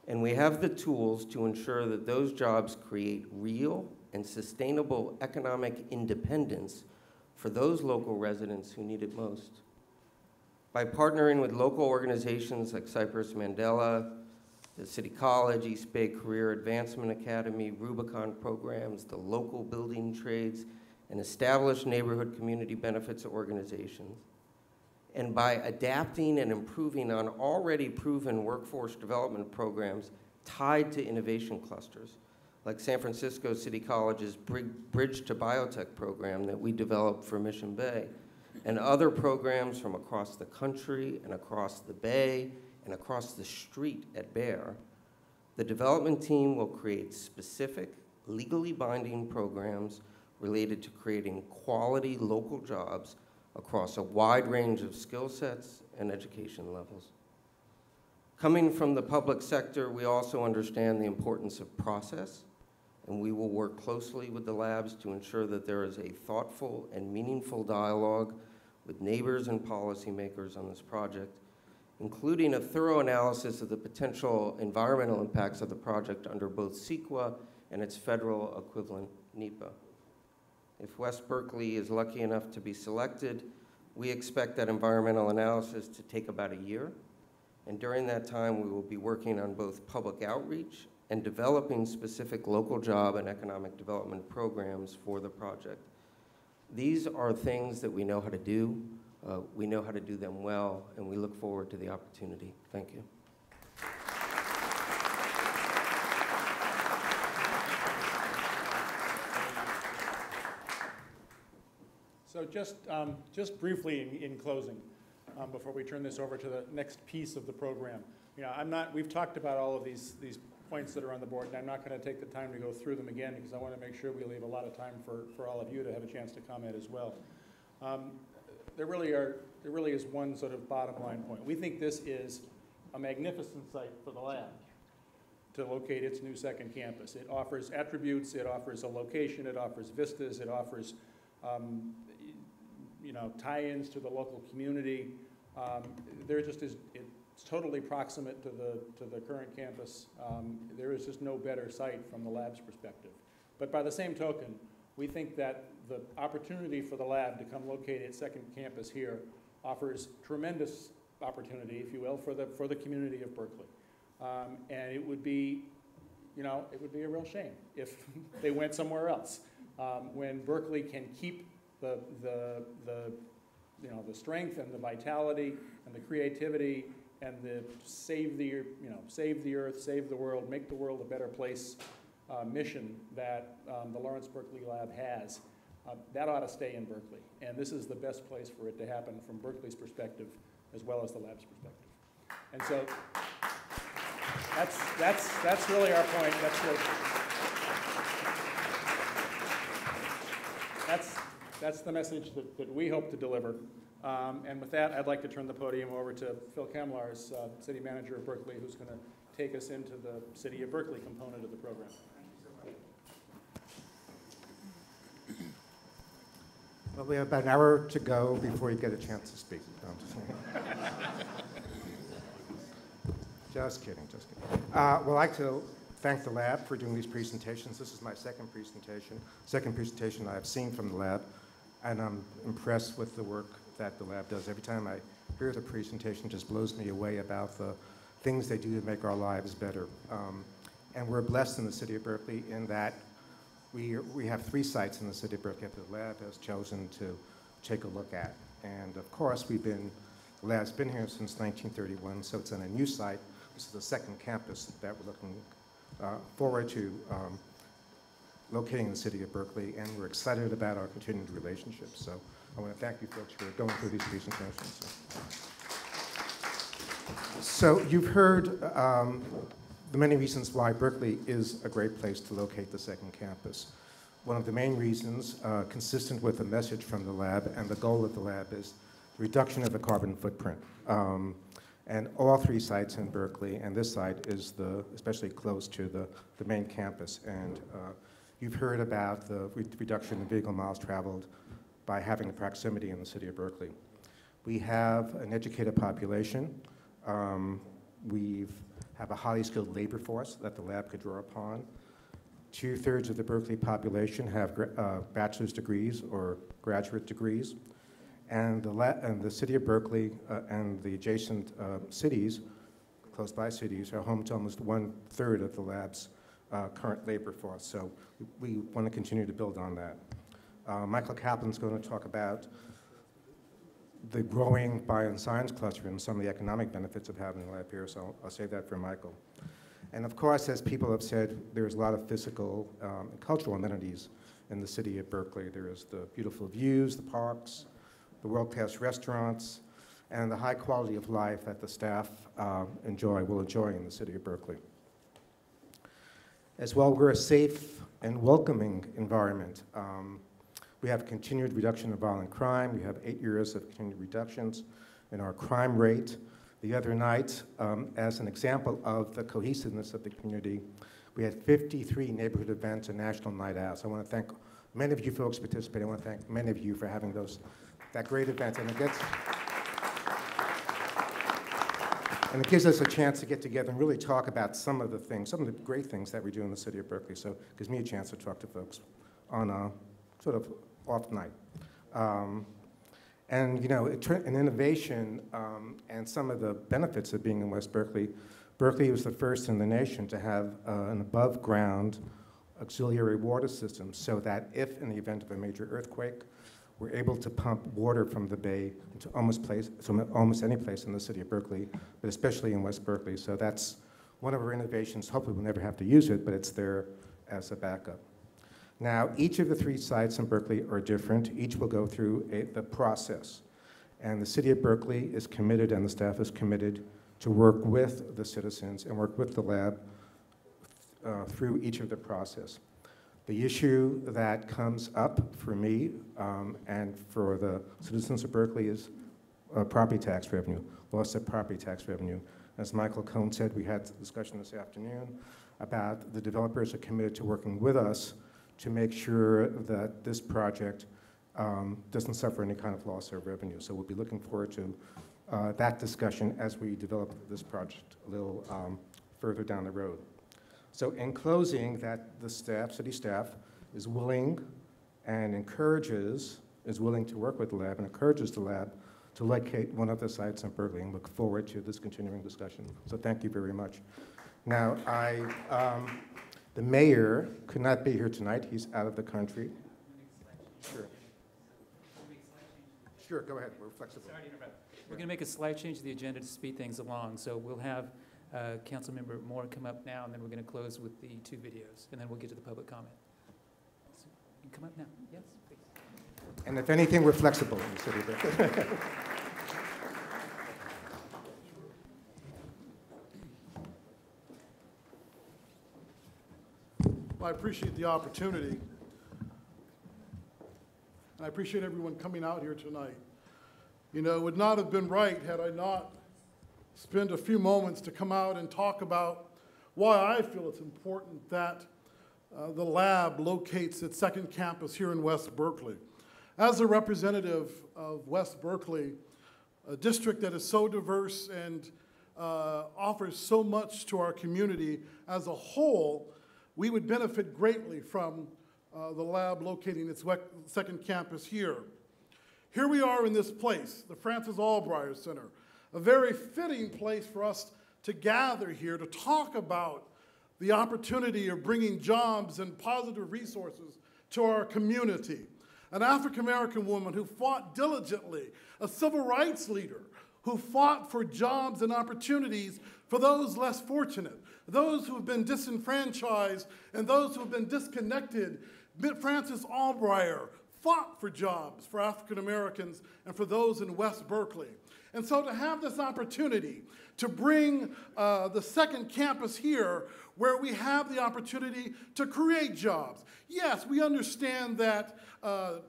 and we have the tools to ensure that those jobs create real and sustainable economic independence for those local residents who need it most. By partnering with local organizations like Cypress Mandela, the City College, East Bay Career Advancement Academy, Rubicon programs, the local building trades, and established neighborhood community benefits organizations, and by adapting and improving on already proven workforce development programs tied to innovation clusters, like San Francisco City College's Bridge to Biotech program that we developed for Mission Bay, and other programs from across the country and across the Bay and across the street at Bear, the development team will create specific, legally binding programs related to creating quality local jobs across a wide range of skill sets and education levels. Coming from the public sector, we also understand the importance of process, and we will work closely with the labs to ensure that there is a thoughtful and meaningful dialogue with neighbors and policymakers on this project, including a thorough analysis of the potential environmental impacts of the project under both CEQA and its federal equivalent, NEPA. If West Berkeley is lucky enough to be selected, we expect that environmental analysis to take about a year, and during that time we will be working on both public outreach and developing specific local job and economic development programs for the project. These are things that we know how to do. We know how to do them well, and we look forward to the opportunity. Thank you. So just briefly in closing, before we turn this over to the next piece of the program. We've talked about all of these points that are on the board, and I'm not going to take the time to go through them again because I want to make sure we leave a lot of time for all of you to have a chance to comment as well. There really is one sort of bottom line point. We think this is a magnificent site for the lab to locate its new second campus. It offers attributes, it offers a location, it offers vistas, it offers tie-ins to the local community. There just is, it's totally proximate to the current campus. There is just no better site from the lab's perspective. But by the same token, we think that the opportunity for the lab to come locate its second campus here offers tremendous opportunity, if you will, for the community of Berkeley. And it would be a real shame if they went somewhere else. When Berkeley can keep the strength and the vitality and the creativity and the save the earth, save the world, make the world a better place mission that the Lawrence Berkeley Lab has, that ought to stay in Berkeley. And this is the best place for it to happen from Berkeley's perspective as well as the lab's perspective. And so that's really our point. That's the message that we hope to deliver. And with that, I'd like to turn the podium over to Phil Kemlar's city manager of Berkeley, who's going to take us into the City of Berkeley component of the program. Well, we have about an hour to go before you get a chance to speak. No, just kidding. Well, I'd like to thank the lab for doing these presentations. This is my second presentation I've seen from the lab, and I'm impressed with the work that the lab does. Every time I hear the presentation, it just blows me away about the things they do to make our lives better. And we're blessed in the city of Berkeley in that we have 3 sites in the city of Berkeley that the lab has chosen to take a look at. And of course, the lab's been here since 1931, so it's on a new site. This is the second campus that we're looking forward to locating in the city of Berkeley, and we're excited about our continued relationship. So I want to thank you folks for going through these presentations. So you've heard the many reasons why Berkeley is a great place to locate the second campus. One of the main reasons, consistent with the message from the lab and the goal of the lab, is the reduction of the carbon footprint. And all three sites in Berkeley, and this site is especially close to the main campus. And you've heard about the reduction in vehicle miles traveled by having the proximity in the city of Berkeley. We have an educated population. We have a highly skilled labor force that the lab could draw upon. 2/3 of the Berkeley population have bachelor's degrees or graduate degrees. And the city of Berkeley and the adjacent cities, close by cities, are home to almost 1/3 of the lab's current labor force. So we want to continue to build on that. Michael Kaplan's going to talk about the growing bio and science cluster and some of the economic benefits of having a lab here, so I'll save that for Michael. And of course, as people have said, there's a lot of physical and cultural amenities in the city of Berkeley. There is the beautiful views, the parks, the world-class restaurants, and the high quality of life that the staff will enjoy in the city of Berkeley. As well, we're a safe and welcoming environment. We have continued reduction of violent crime. We have 8 years of continued reductions in our crime rate. The other night, as an example of the cohesiveness of the community, we had 53 neighborhood events and national night outs. I want to thank many of you folks participating. I want to thank many of you for having that great event. And it gives us a chance to get together and really talk about some of the great things that we do in the city of Berkeley. So it gives me a chance to talk to folks on a sort of off night. And you know, an innovation and some of the benefits of being in West Berkeley. Berkeley was the first in the nation to have an above-ground auxiliary water system, so that if in the event of a major earthquake, we're able to pump water from the bay to almost any place in the city of Berkeley, but especially in West Berkeley. So that's one of our innovations. Hopefully we'll never have to use it, but it's there as a backup. Now, each of the 3 sites in Berkeley are different. Each will go through the process. And the city of Berkeley is committed, and the staff is committed, to work with the citizens and work with the lab through each of the process. The issue that comes up for me and for the citizens of Berkeley is property tax revenue, loss of property tax revenue. As Michael Cohn said, we had a discussion this afternoon about the developers are committed to working with us to make sure that this project doesn't suffer any kind of loss of revenue. So we'll be looking forward to that discussion as we develop this project a little further down the road. So in closing, that the city staff is willing and is willing to work with the lab and encourages the lab to locate one of the sites in Berkeley, and look forward to this continuing discussion. So thank you very much. Now, the mayor could not be here tonight. He's out of the country. Sure. Sure, go ahead. We're flexible. Sorry to interrupt. We're going to make a slight change to the agenda to speed things along. So we'll have Councilmember Moore come up now, and then we're going to close with the 2 videos, and then we'll get to the public comment. So you can come up now. Yes, please. And if anything, we're flexible in the city of Berkeley. I appreciate the opportunity, and I appreciate everyone coming out here tonight. You know, it would not have been right had I not spent a few moments to come out and talk about why I feel it's important that the lab locates its second campus here in West Berkeley. As a representative of West Berkeley, a district that is so diverse and offers so much to our community as a whole, we would benefit greatly from the lab locating its second campus here. Here we are in this place, the Francis Allbrier Center, a very fitting place for us to gather here to talk about the opportunity of bringing jobs and positive resources to our community. An African-American woman who fought diligently, a civil rights leader who fought for jobs and opportunities for those less fortunate, those who have been disenfranchised and those who have been disconnected. Francis Allbrier fought for jobs for African Americans and for those in West Berkeley. And so to have this opportunity to bring the second campus here, where we have the opportunity to create jobs. Yes, we understand that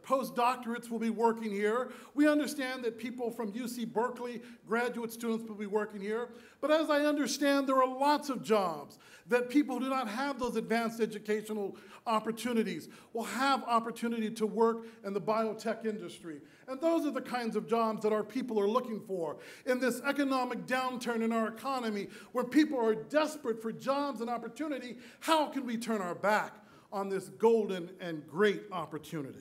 postdoctorates will be working here. We understand that people from UC Berkeley, graduate students, will be working here. But as I understand, there are lots of jobs that people who do not have those advanced educational opportunities will have opportunity to work in the biotech industry. And those are the kinds of jobs that our people are looking for. In this economic downturn in our economy, where people are desperate for jobs and opportunity, how can we turn our back on this golden and great opportunity?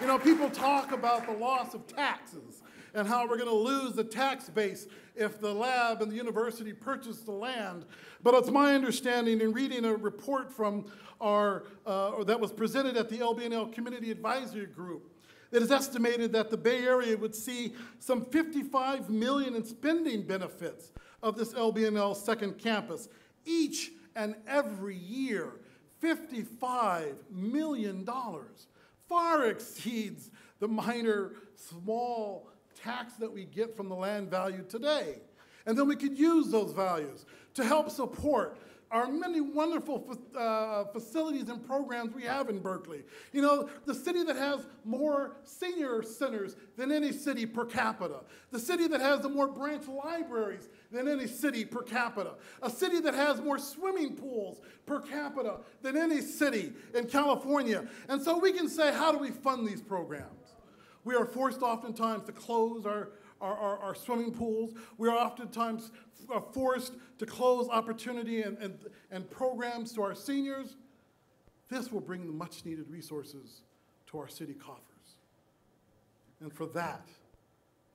You know, people talk about the loss of taxes and how we're going to lose the tax base if the lab and the university purchase the land. But it's my understanding in reading a report from that was presented at the LBNL Community Advisory Group, it is estimated that the Bay Area would see some $55 million in spending benefits of this LBNL second campus each and every year. $55 million far exceeds the minor, small tax that we get from the land value today. And then we could use those values to help support our many wonderful facilities and programs we have in Berkeley. You know, the city that has more senior centers than any city per capita. The city that has the more branch libraries than any city per capita. A city that has more swimming pools per capita than any city in California. And so we can say, how do we fund these programs? We are forced oftentimes to close our swimming pools. We are oftentimes forced to close opportunity and programs to our seniors. This will bring the much needed resources to our city coffers. And for that,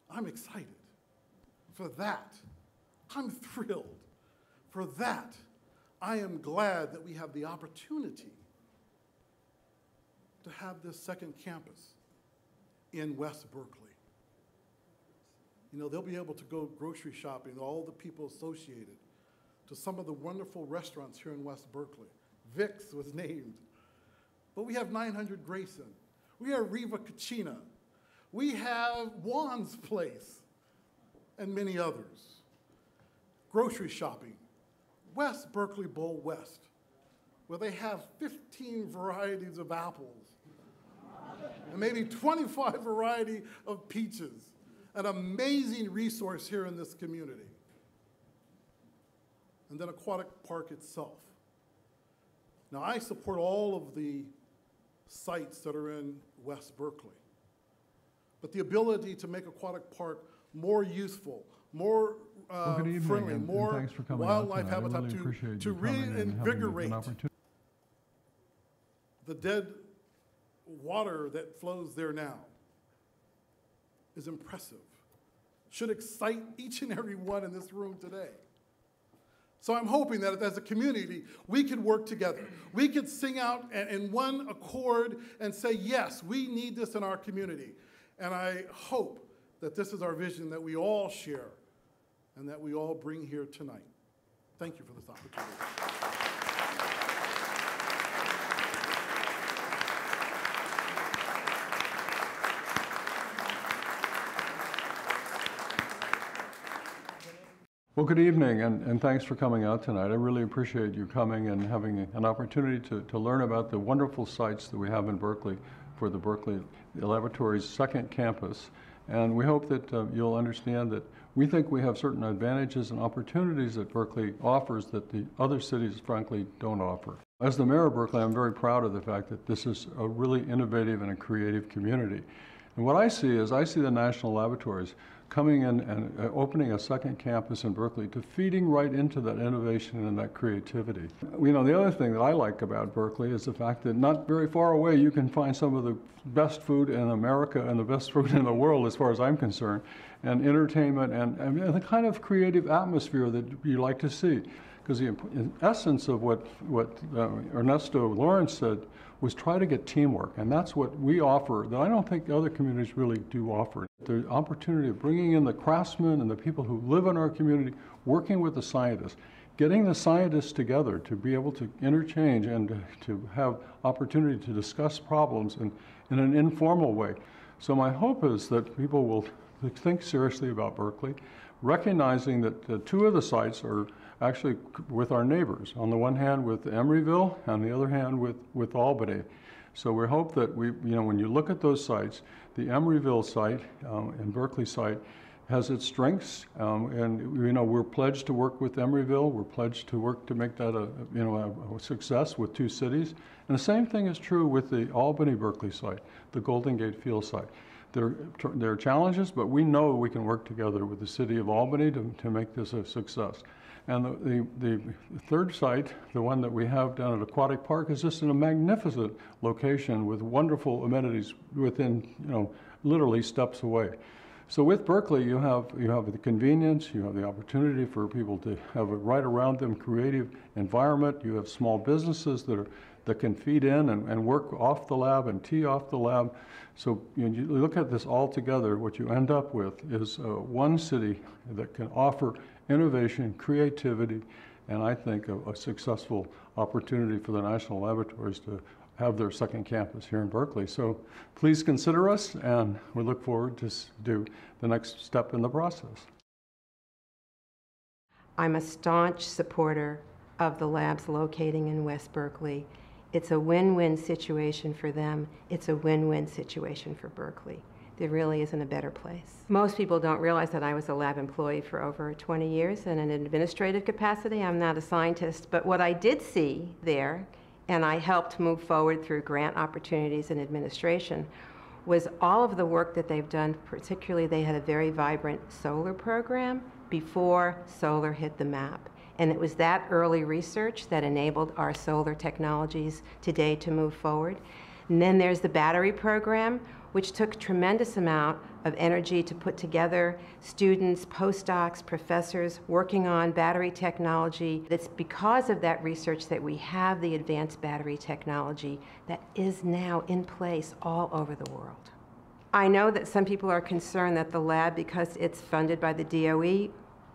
I'm excited. For that, I'm thrilled. For that, I am glad that we have the opportunity to have this second campus in West Berkeley. You know, they'll be able to go grocery shopping, all the people associated, to some of the wonderful restaurants here in West Berkeley. Vic's was named. But we have 900 Grayson. We have Riva Cucina. We have Juan's Place, and many others. Grocery shopping. West Berkeley Bowl West, where they have 15 varieties of apples, and maybe 25 varieties of peaches. An amazing resource here in this community. And then Aquatic Park itself. Now, I support all of the sites that are in West Berkeley. But the ability to make Aquatic Park more useful, more friendly, more wildlife habitat to reinvigorate the dead water that flows there now is impressive. Should excite each and every one in this room today. So I'm hoping that as a community, we could work together. We could sing out in one accord and say, yes, we need this in our community. And I hope that this is our vision that we all share and that we all bring here tonight. Thank you for this opportunity. Well, good evening, and thanks for coming out tonight. I really appreciate you coming and having an opportunity to learn about the wonderful sites that we have in Berkeley for the Berkeley Laboratory's second campus. And we hope that you'll understand that we think we have certain advantages and opportunities that Berkeley offers that the other cities, frankly, don't offer. As the mayor of Berkeley, I'm very proud of the fact that this is a really innovative and a creative community. And what I see is the national laboratories coming in and opening a second campus in Berkeley to feeding right into that innovation and that creativity. You know, the other thing that I like about Berkeley is the fact that not very far away you can find some of the best food in America and the best food in the world as far as I'm concerned, and entertainment and the kind of creative atmosphere that you like to see. Because the essence of what Ernesto Lawrence said was try to get teamwork, and that's what we offer that I don't think other communities really do offer. The opportunity of bringing in the craftsmen and the people who live in our community, working with the scientists, getting the scientists together to be able to interchange and to have opportunity to discuss problems in an informal way. So my hope is that people will think seriously about Berkeley, recognizing that two of the sites are actually with our neighbors. On the one hand with Emeryville, on the other hand with Albany. So we hope that when you look at those sites, the Emeryville site and Berkeley site has its strengths, and we're pledged to work with Emeryville. We're pledged to work to make that a success with two cities. And the same thing is true with the Albany-Berkeley site, the Golden Gate Field site. There are challenges, but we know we can work together with the city of Albany to make this a success. And the third site, the one that we have down at Aquatic Park, is just in a magnificent location with wonderful amenities within, literally steps away. So with Berkeley, you have the convenience, you have the opportunity for people to have a right around them creative environment. You have small businesses that can feed in and work off the lab and tee off the lab. So you look at this all together, what you end up with is one city that can offer innovation, creativity, and I think a successful opportunity for the national laboratories to have their second campus here in Berkeley. So please consider us, and we look forward to do the next step in the process. I'm a staunch supporter of the labs locating in West Berkeley. It's a win-win situation for them. It's a win-win situation for Berkeley. There really isn't a better place. Most people don't realize that I was a lab employee for over 20 years in an administrative capacity. I'm not a scientist, but what I did see there, and I helped move forward through grant opportunities and administration, was all of the work that they've done. Particularly, they had a very vibrant solar program before solar hit the map. And it was that early research that enabled our solar technologies today to move forward. And then there's the battery program, which took a tremendous amount of energy to put together students, postdocs, professors working on battery technology. It's because of that research that we have the advanced battery technology that is now in place all over the world. I know that some people are concerned that the lab, because it's funded by the DOE,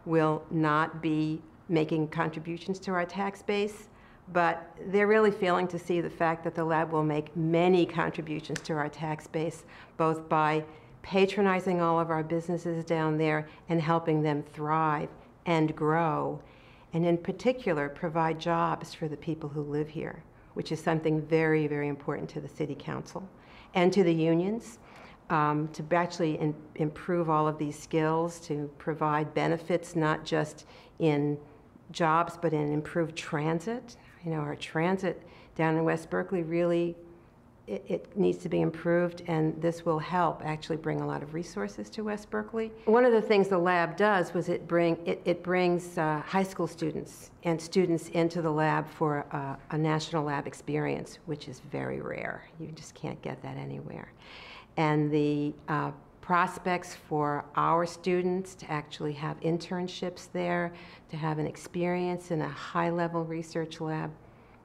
will not be making contributions to our tax base, but they're really failing to see the fact that the lab will make many contributions to our tax base, both by patronizing all of our businesses down there and helping them thrive and grow, and in particular provide jobs for the people who live here, which is something very, very important to the City Council and to the unions, to actually improve all of these skills, to provide benefits not just in jobs but in improved transit. Our transit down in West Berkeley really, it needs to be improved, and this will help actually bring a lot of resources to West Berkeley. One of the things the lab does was it brings high school students and students into the lab for a national lab experience, which is very rare. You just can't get that anywhere. And the prospects for our students to actually have internships there, to have an experience in a high-level research lab,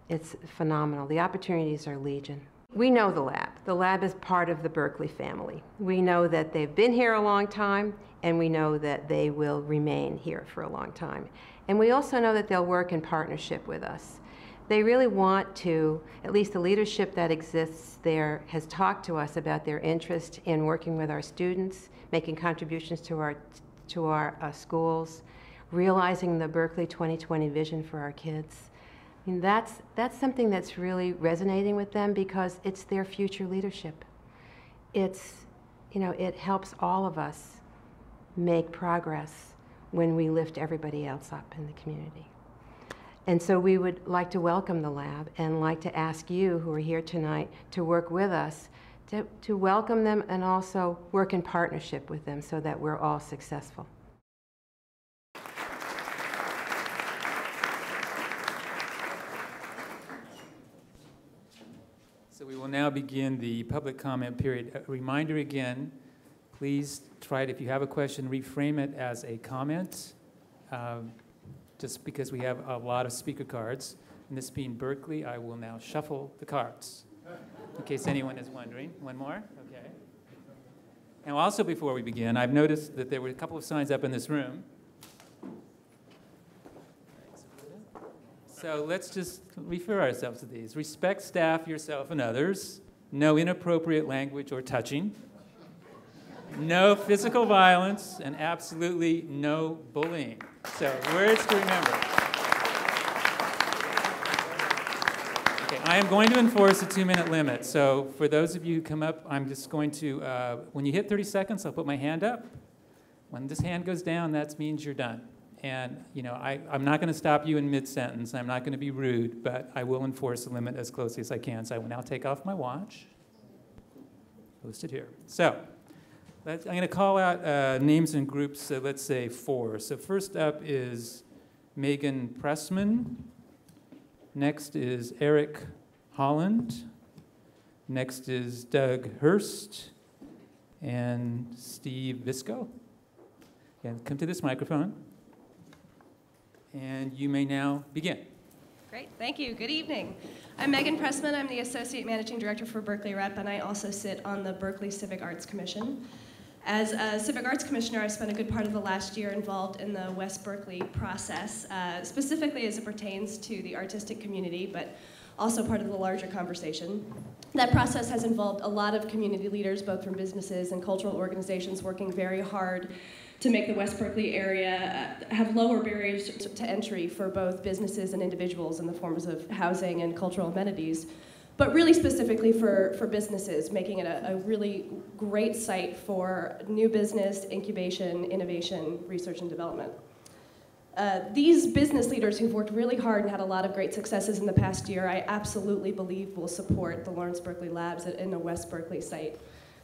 it's phenomenal. The opportunities are legion. We know the lab. The lab is part of the Berkeley family. We know that they've been here a long time, and we know that they will remain here for a long time. And we also know that they'll work in partnership with us. They really want to, at least the leadership that exists there has talked to us about their interest in working with our students, making contributions to our schools, realizing the Berkeley 2020 vision for our kids. I mean, that's something that's really resonating with them because it's their future leadership. It's, it helps all of us make progress when we lift everybody else up in the community. And so we would like to welcome the lab and like to ask you who are here tonight to work with us, to welcome them and also work in partnership with them so that we're all successful. So we will now begin the public comment period. A reminder again, please try it, if you have a question, reframe it as a comment. Just because we have a lot of speaker cards. And this being Berkeley, I will now shuffle the cards, in case anyone is wondering. One more? Okay. And also before we begin, I've noticed that there were a couple of signs up in this room. So let's just refer ourselves to these. Respect staff, yourself, and others. No inappropriate language or touching. No physical violence, and absolutely no bullying. So words to remember. Okay, I am going to enforce a 2-minute limit. So for those of you who come up, I'm just going to, when you hit 30 seconds, I'll put my hand up. When this hand goes down, that means you're done. And you know, I'm not going to stop you in mid-sentence. I'm not going to be rude, but I will enforce the limit as closely as I can. So I will now take off my watch. Post it here. So I'm going to call out names and groups, let's say 4. So first up is Megan Pressman. Next is Eric Holland. Next is Doug Hurst and Steve Visco. And come to this microphone. And you may now begin. Great, thank you. Good evening. I'm Megan Pressman. I'm the Associate Managing Director for Berkeley Rep, and I also sit on the Berkeley Civic Arts Commission. As a Civic Arts Commissioner, I spent a good part of the last year involved in the West Berkeley process, specifically as it pertains to the artistic community, but also part of the larger conversation. That process has involved a lot of community leaders, both from businesses and cultural organizations, working very hard to make the West Berkeley area have lower barriers to entry for both businesses and individuals in the forms of housing and cultural amenities, but really specifically for businesses, making it a really great site for new business, incubation, innovation, research, and development. These business leaders who've worked really hard and had a lot of great successes in the past year, I absolutely believe will support the Lawrence Berkeley Labs in the West Berkeley site.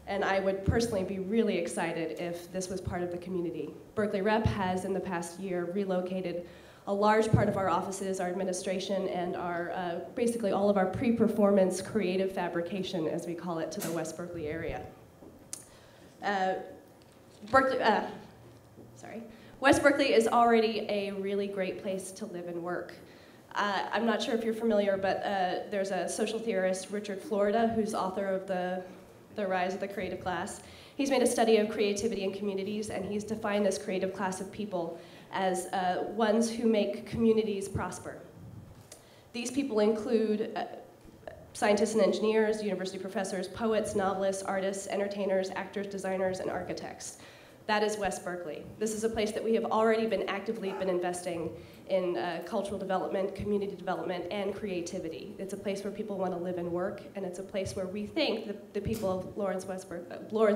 And I would personally be really excited if this was part of the community. Berkeley Rep has, in the past year, relocated a large part of our offices, our administration, and our basically all of our pre-performance creative fabrication, as we call it, to the West Berkeley area. West Berkeley is already a really great place to live and work. I'm not sure if you're familiar, but there's a social theorist, Richard Florida, who's author of the Rise of the Creative Class. He's made a study of creativity in communities, and he's defined this creative class of people as ones who make communities prosper. These people include scientists and engineers, university professors, poets, novelists, artists, entertainers, actors, designers, and architects. That is West Berkeley. This is a place that we have already been actively investing in cultural development, community development, and creativity. It's a place where people want to live and work, and it's a place where we think that the people of Lawrence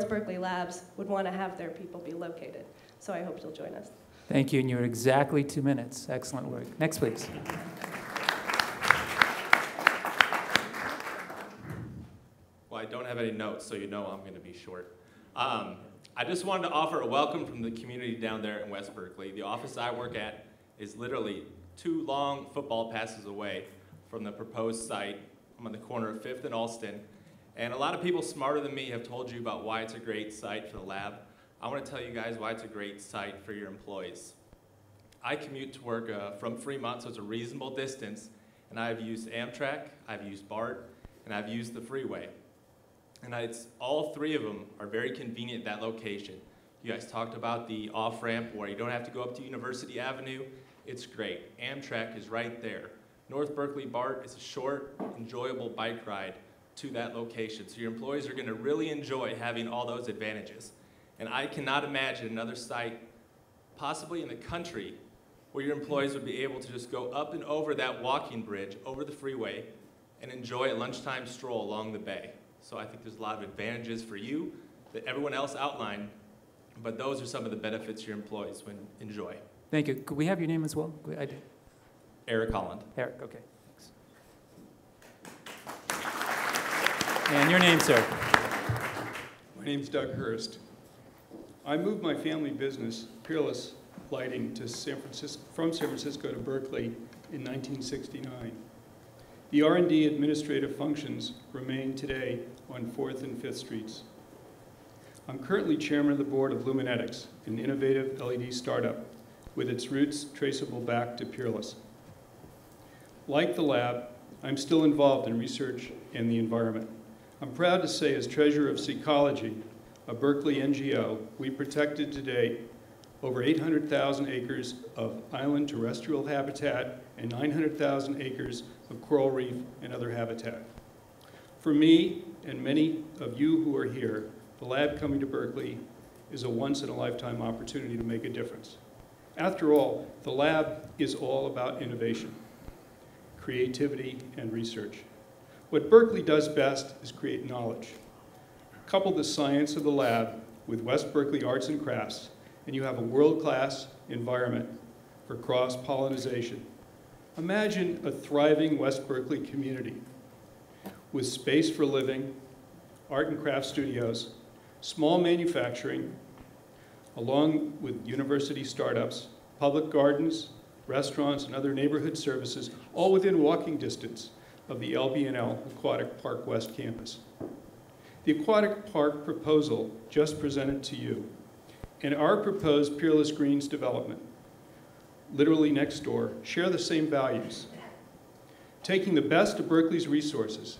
Berkeley Labs would want to have their people be located. So I hope you'll join us. Thank you, and you're exactly 2 minutes. Excellent work. Next, please. Well, I don't have any notes, so you know I'm going to be short. I just wanted to offer a welcome from the community down there in West Berkeley. The office I work at is literally 2 long football passes away from the proposed site. I'm on the corner of 5th and Alston. And a lot of people smarter than me have told you about why it's a great site for the lab. I want to tell you guys why it's a great site for your employees. I commute to work from Fremont, so it's a reasonable distance. And I've used Amtrak, I've used BART, and I've used the freeway. And all 3 of them are very convenient at that location. You guys talked about the off-ramp where you don't have to go up to University Avenue. It's great. Amtrak is right there. North Berkeley BART is a short, enjoyable bike ride to that location. So your employees are going to really enjoy having all those advantages. And I cannot imagine another site, possibly in the country, where your employees would be able to just go up and over that walking bridge, over the freeway, and enjoy a lunchtime stroll along the bay. So I think there's a lot of advantages for you that everyone else outlined, but those are some of the benefits your employees would enjoy. Thank you. Could we have your name as well? Eric Holland. Eric, okay. Thanks. And your name, sir? My name's Doug Hurst. I moved my family business, Peerless Lighting, to from San Francisco to Berkeley in 1969. The R&D administrative functions remain today on 4th and 5th Streets. I'm currently chairman of the board of Luminetics, an innovative LED startup with its roots traceable back to Peerless. Like the lab, I'm still involved in research and the environment. I'm proud to say, as treasurer of Secology, a Berkeley NGO, we protected to date over 800,000 acres of island terrestrial habitat, and 900,000 acres of coral reef and other habitat. For me and many of you who are here, the lab coming to Berkeley is a once-in-a-lifetime opportunity to make a difference. After all, the lab is all about innovation, creativity, and research. What Berkeley does best is create knowledge. Couple the science of the lab with West Berkeley arts and crafts, and you have a world-class environment for cross-pollination. Imagine a thriving West Berkeley community with space for living, art and craft studios, small manufacturing, along with university startups, public gardens, restaurants, and other neighborhood services, all within walking distance of the LB&L Aquatic Park West campus. The Aquatic Park proposal just presented to you and our proposed Peerless Greens development, literally next door, share the same values. Taking the best of Berkeley's resources,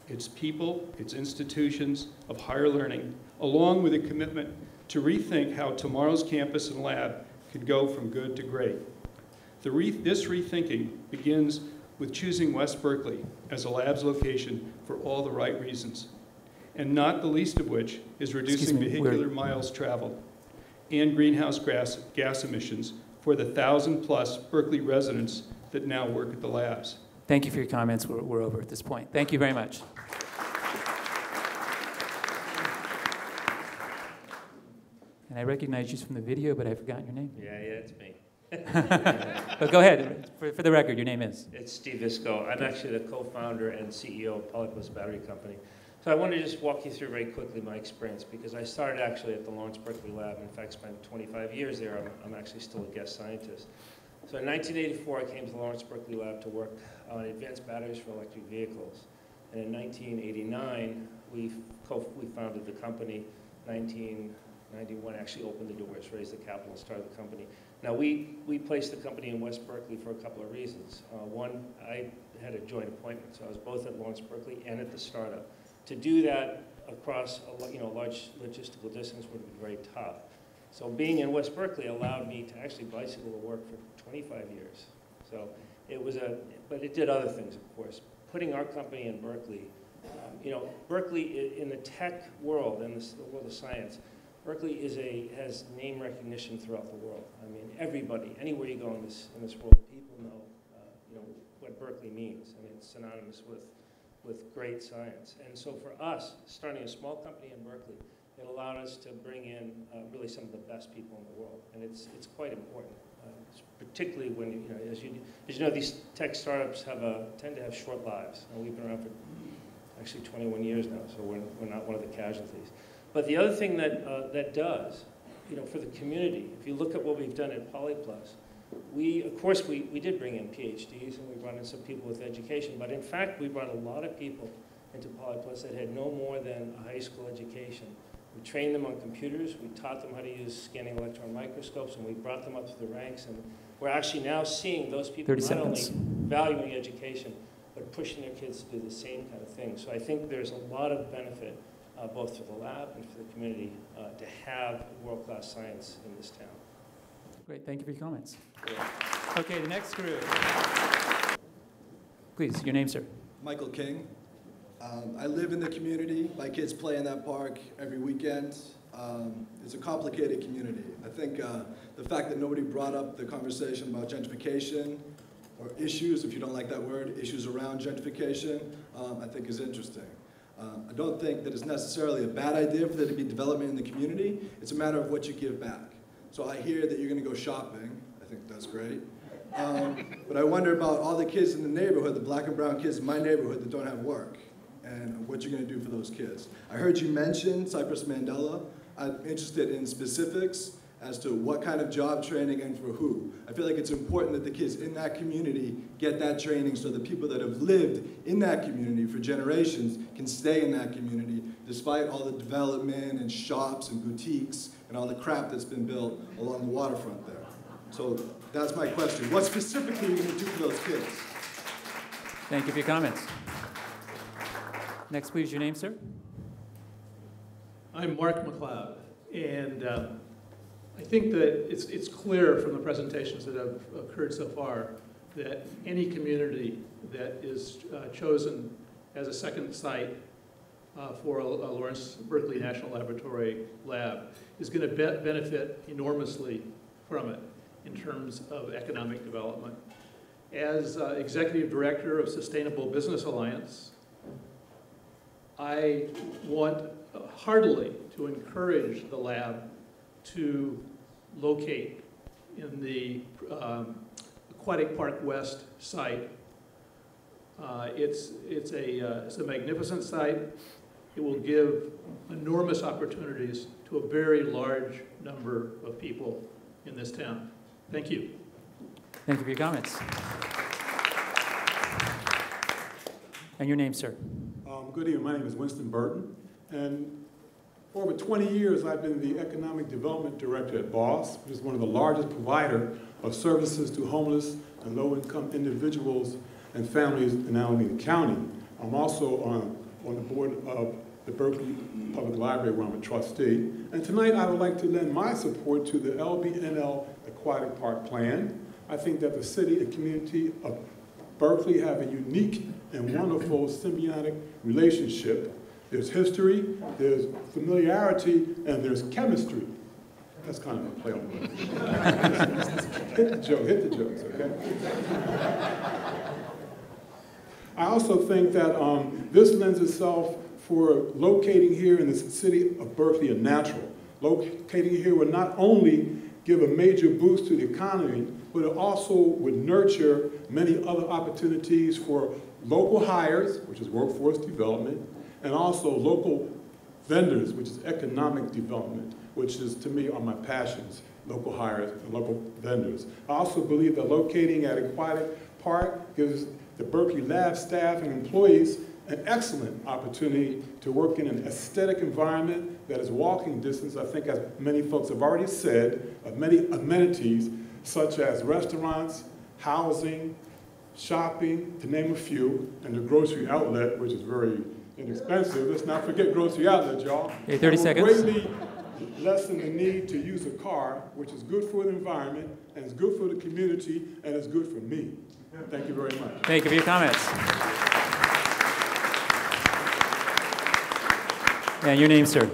its people, its institutions of higher learning, along with a commitment to rethink how tomorrow's campus and lab could go from good to great. This rethinking begins with choosing West Berkeley as a lab's location for all the right reasons, and not the least of which is reducing vehicular miles traveled and greenhouse gas emissions for the 1,000+ Berkeley residents that now work at the labs. Thank you for your comments. We're over at this point. Thank you very much. And I recognize you from the video, but I've forgotten your name. Yeah, it's me. But go ahead. For the record, your name is? It's Steve Visco. I'm actually the co-founder and CEO of Polyplus Battery Company. So I want to just walk you through very quickly my experience, because I started actually at the Lawrence Berkeley Lab. In fact, spent 25 years there. I'm actually still a guest scientist. So in 1984, I came to the Lawrence Berkeley Lab to work on advanced batteries for electric vehicles. And in 1989, we founded the company. 1991 actually opened the doors, raised the capital, and started the company. Now, we placed the company in West Berkeley for a couple of reasons. One, I had a joint appointment, so I was both at Lawrence Berkeley and at the startup. To do that across a large logistical distance would be very tough. So being in West Berkeley allowed me to actually bicycle to work for 25 years. So it was but it did other things, of course. Putting our company in Berkeley, Berkeley in the tech world and the world of science, Berkeley has name recognition throughout the world. I mean, everybody, anywhere you go in this world, people know, what Berkeley means. I mean, it's synonymous with great science. And so for us, starting a small company in Berkeley, it allowed us to bring in really some of the best people in the world, and it's quite important, particularly when as you know, these tech startups tend to have short lives, and we've been around for actually 21 years now, so we're not one of the casualties. But the other thing that does, for the community, if you look at what we've done at Polyplus, of course we did bring in PhDs and we brought in some people with education, but in fact we brought a lot of people into Polyplus that had no more than a high school education. We trained them on computers, we taught them how to use scanning electron microscopes, and we brought them up through the ranks, and we're actually now seeing those people not only valuing education, but pushing their kids to do the same kind of thing. So I think there's a lot of benefit both for the lab and for the community to have world-class science in this town. Great, thank you for your comments. Okay, the next group. Please, your name, sir. Michael King. I live in the community. My kids play in that park every weekend. It's a complicated community. I think the fact that nobody brought up the conversation about gentrification or issues, if you don't like that word, issues around gentrification, I think is interesting. I don't think that it's necessarily a bad idea for there to be development in the community. It's a matter of what you give back. So I hear that you're going to go shopping. I think that's great. But I wonder about all the kids in the neighborhood, the black and brown kids in my neighborhood that don't have work, and what you're going to do for those kids. I heard you mention Cypress Mandela. I'm interested in specifics as to what kind of job training and for who. I feel like it's important that the kids in that community get that training so the people that have lived in that community for generations can stay in that community despite all the development and shops and boutiques and all the crap that's been built along the waterfront there. So that's my question. What specifically are you going to do for those kids? Thank you for your comments. Next, please, your name, sir. I'm Mark McLeod, and I think that it's clear from the presentations that have occurred so far that any community that is chosen as a second site for a Lawrence Berkeley National Laboratory lab is going to benefit enormously from it in terms of economic development. As Executive Director of Sustainable Business Alliance, I want heartily to encourage the lab to locate in the Aquatic Park West site. It's a magnificent site. It will give enormous opportunities to a very large number of people in this town. Thank you. Thank you for your comments. And your name, sir? Good evening. My name is Winston Burton, and for over 20 years, I've been the Economic Development Director at BOSS, which is one of the largest providers of services to homeless and low-income individuals and families in Alameda County. I'm also on the board of the Berkeley Public Library, where I'm a trustee. And tonight, I would like to lend my support to the LBNL Aquatic Park Plan. I think that the city and community of Berkeley have a unique and wonderful symbiotic relationship. There's history, there's familiarity, and there's chemistry. That's kind of a play on words. Hit the jokes, okay? I also think that this lends itself for locating here in the city of Berkeley a natural. Locating here would not only give a major boost to the economy, but it also would nurture many other opportunities for local hires, which is workforce development, and also local vendors, which is economic development, which is, to me, are my passions, local hires and local vendors. I also believe that locating at Aquatic Park gives the Berkeley lab staff and employees an excellent opportunity to work in an aesthetic environment that is walking distance, I think, as many folks have already said, of many amenities such as restaurants, housing, shopping, to name a few, and the grocery outlet, which is very inexpensive. Let's not forget grocery outlet, y'all. Okay, 30 seconds. Greatly lessen the need to use a car, which is good for the environment, and it's good for the community, and it's good for me. Thank you very much. Thank you for your comments. And your name, sir?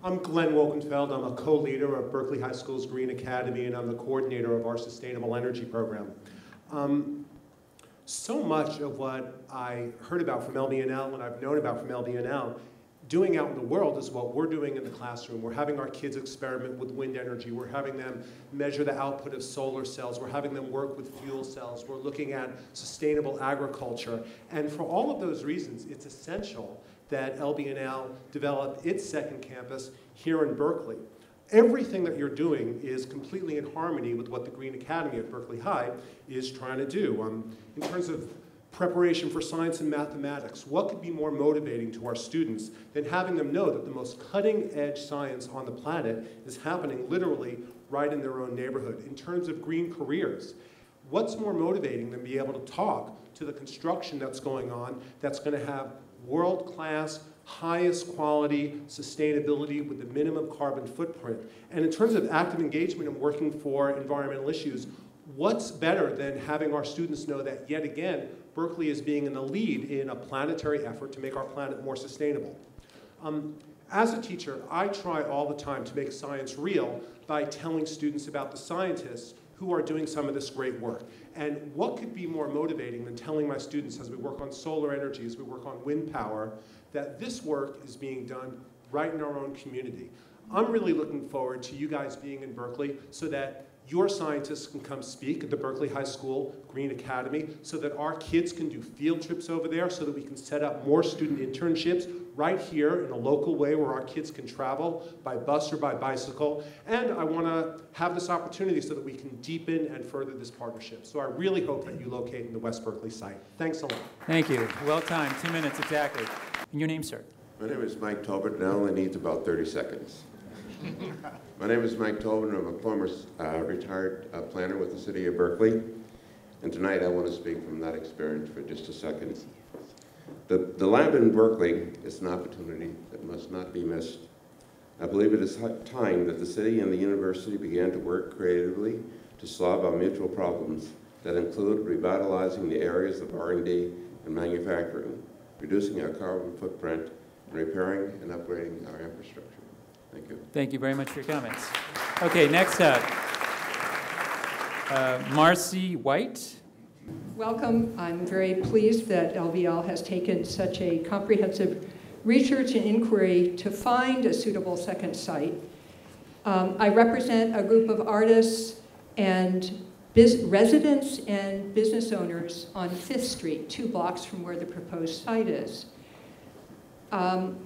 I'm Glenn Wolkenfeld. I'm a co-leader of Berkeley High School's Green Academy, and I'm the coordinator of our Sustainable Energy Program. So much of what I heard about from LBNL and I've known about from LBNL, doing out in the world is what we're doing in the classroom. We're having our kids experiment with wind energy. We're having them measure the output of solar cells. We're having them work with fuel cells. We're looking at sustainable agriculture. And for all of those reasons, it's essential that LBNL develop its second campus here in Berkeley. Everything that you're doing is completely in harmony with what the Green Academy at Berkeley High is trying to do. In terms of preparation for science and mathematics, what could be more motivating to our students than having them know that the most cutting-edge science on the planet is happening literally right in their own neighborhood? In terms of green careers, what's more motivating than be able to talk to the construction that's going on that's going to have world-class, highest quality sustainability with the minimum carbon footprint? And in terms of active engagement and working for environmental issues, what's better than having our students know that, yet again, Berkeley is being in the lead in a planetary effort to make our planet more sustainable? As a teacher, I try all the time to make science real by telling students about the scientists who are doing some of this great work. And what could be more motivating than telling my students, as we work on solar energy, as we work on wind power, that this work is being done right in our own community? I'm really looking forward to you guys being in Berkeley so that your scientists can come speak at the Berkeley High School Green Academy, so that our kids can do field trips over there, so that we can set up more student internships right here in a local way where our kids can travel by bus or by bicycle. And I want to have this opportunity so that we can deepen and further this partnership. So I really hope that you locate in the West Berkeley site. Thanks a lot. Thank you. Well timed, 2 minutes exactly. And your name, sir? My name is Mike Tobin, and I only need about 30 seconds. My name is Mike Tobin. I'm a former retired planner with the city of Berkeley. And tonight I want to speak from that experience for just a second. The lab in Berkeley is an opportunity that must not be missed. I believe it is time that the city and the university began to work creatively to solve our mutual problems that include revitalizing the areas of R&D and manufacturing, reducing our carbon footprint, and repairing and upgrading our infrastructure. Thank you. Thank you very much for your comments. Okay, next up, Marcy White. Welcome. I'm very pleased that LVL has taken such a comprehensive research and inquiry to find a suitable second site. I represent a group of artists and residents and business owners on 5th Street, 2 blocks from where the proposed site is. On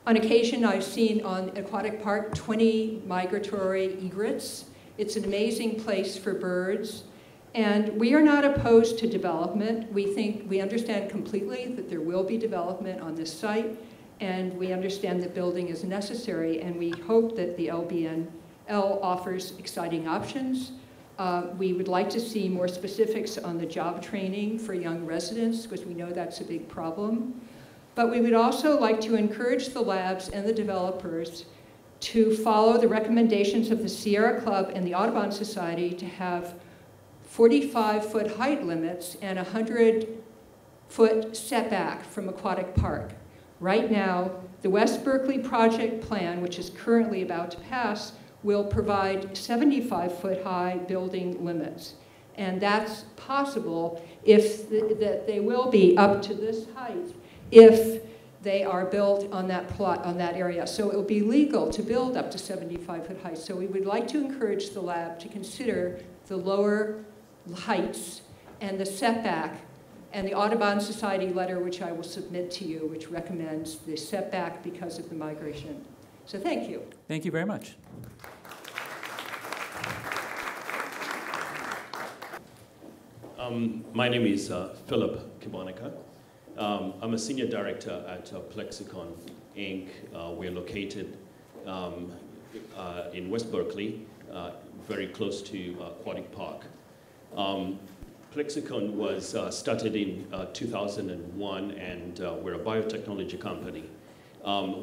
occasion, I've seen on Aquatic Park 20 migratory egrets. It's an amazing place for birds. And we are not opposed to development. We understand completely that there will be development on this site, and we understand that building is necessary, and we hope that the LBNL offers exciting options. We would like to see more specifics on the job training for young residents, because we know that's a big problem. But we would also like to encourage the labs and the developers to follow the recommendations of the Sierra Club and the Audubon Society to have 45-foot height limits and 100-foot setback from Aquatic Park. Right now, the West Berkeley project plan, which is currently about to pass, will provide 75-foot high building limits. And that's possible if that they will be up to this height if they are built on that plot, on that area. So it will be legal to build up to 75-foot height. So we would like to encourage the lab to consider the lower heights and the setback, and the Audubon Society letter, which I will submit to you, which recommends the setback because of the migration. So thank you. Thank you very much. My name is Philip Kibonica. I'm a senior director at Plexicon, Inc. We're located in West Berkeley, very close to Aquatic Park. Plexicon was started in 2001, and we're a biotechnology company.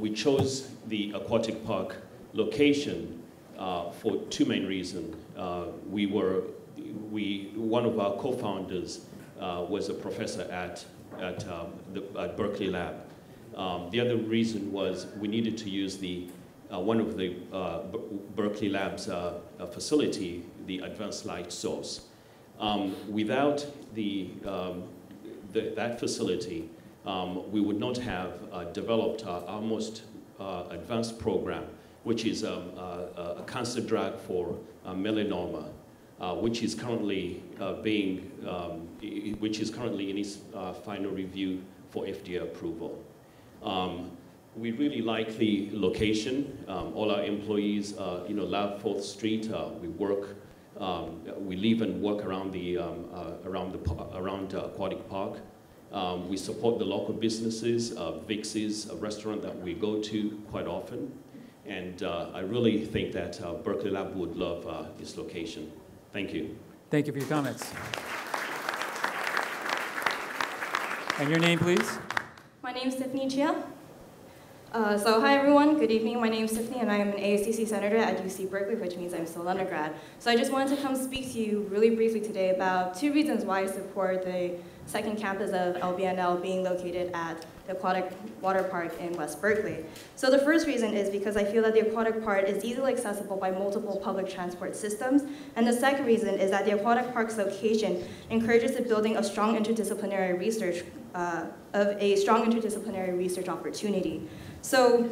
We chose the Aquatic Park location for 2 main reasons. One of our co-founders was a professor at Berkeley Lab. The other reason was we needed to use one of the Berkeley Lab's facility, the advanced light source. Without that facility, we would not have developed our most advanced program, which is a cancer drug for melanoma, which is currently in its final review for FDA approval. We really like the location. All our employees, love 4th Street. We live and work around Aquatic Park. We support the local businesses. Vix's, a restaurant that we go to quite often. And I really think that Berkeley Lab would love this location. Thank you. Thank you for your comments. And your name, please? My name is Tiffany Chia. Hi everyone, good evening. My name is Tiffany and I am an ASCC Senator at UC Berkeley, which means I'm still an undergrad. So I just wanted to come speak to you really briefly today about 2 reasons why I support the second campus of LBNL being located at the Aquatic Water Park in West Berkeley. So the first reason is because I feel that the Aquatic Park is easily accessible by multiple public transport systems. And the second reason is that the Aquatic Park's location encourages the building of strong interdisciplinary research, opportunity. So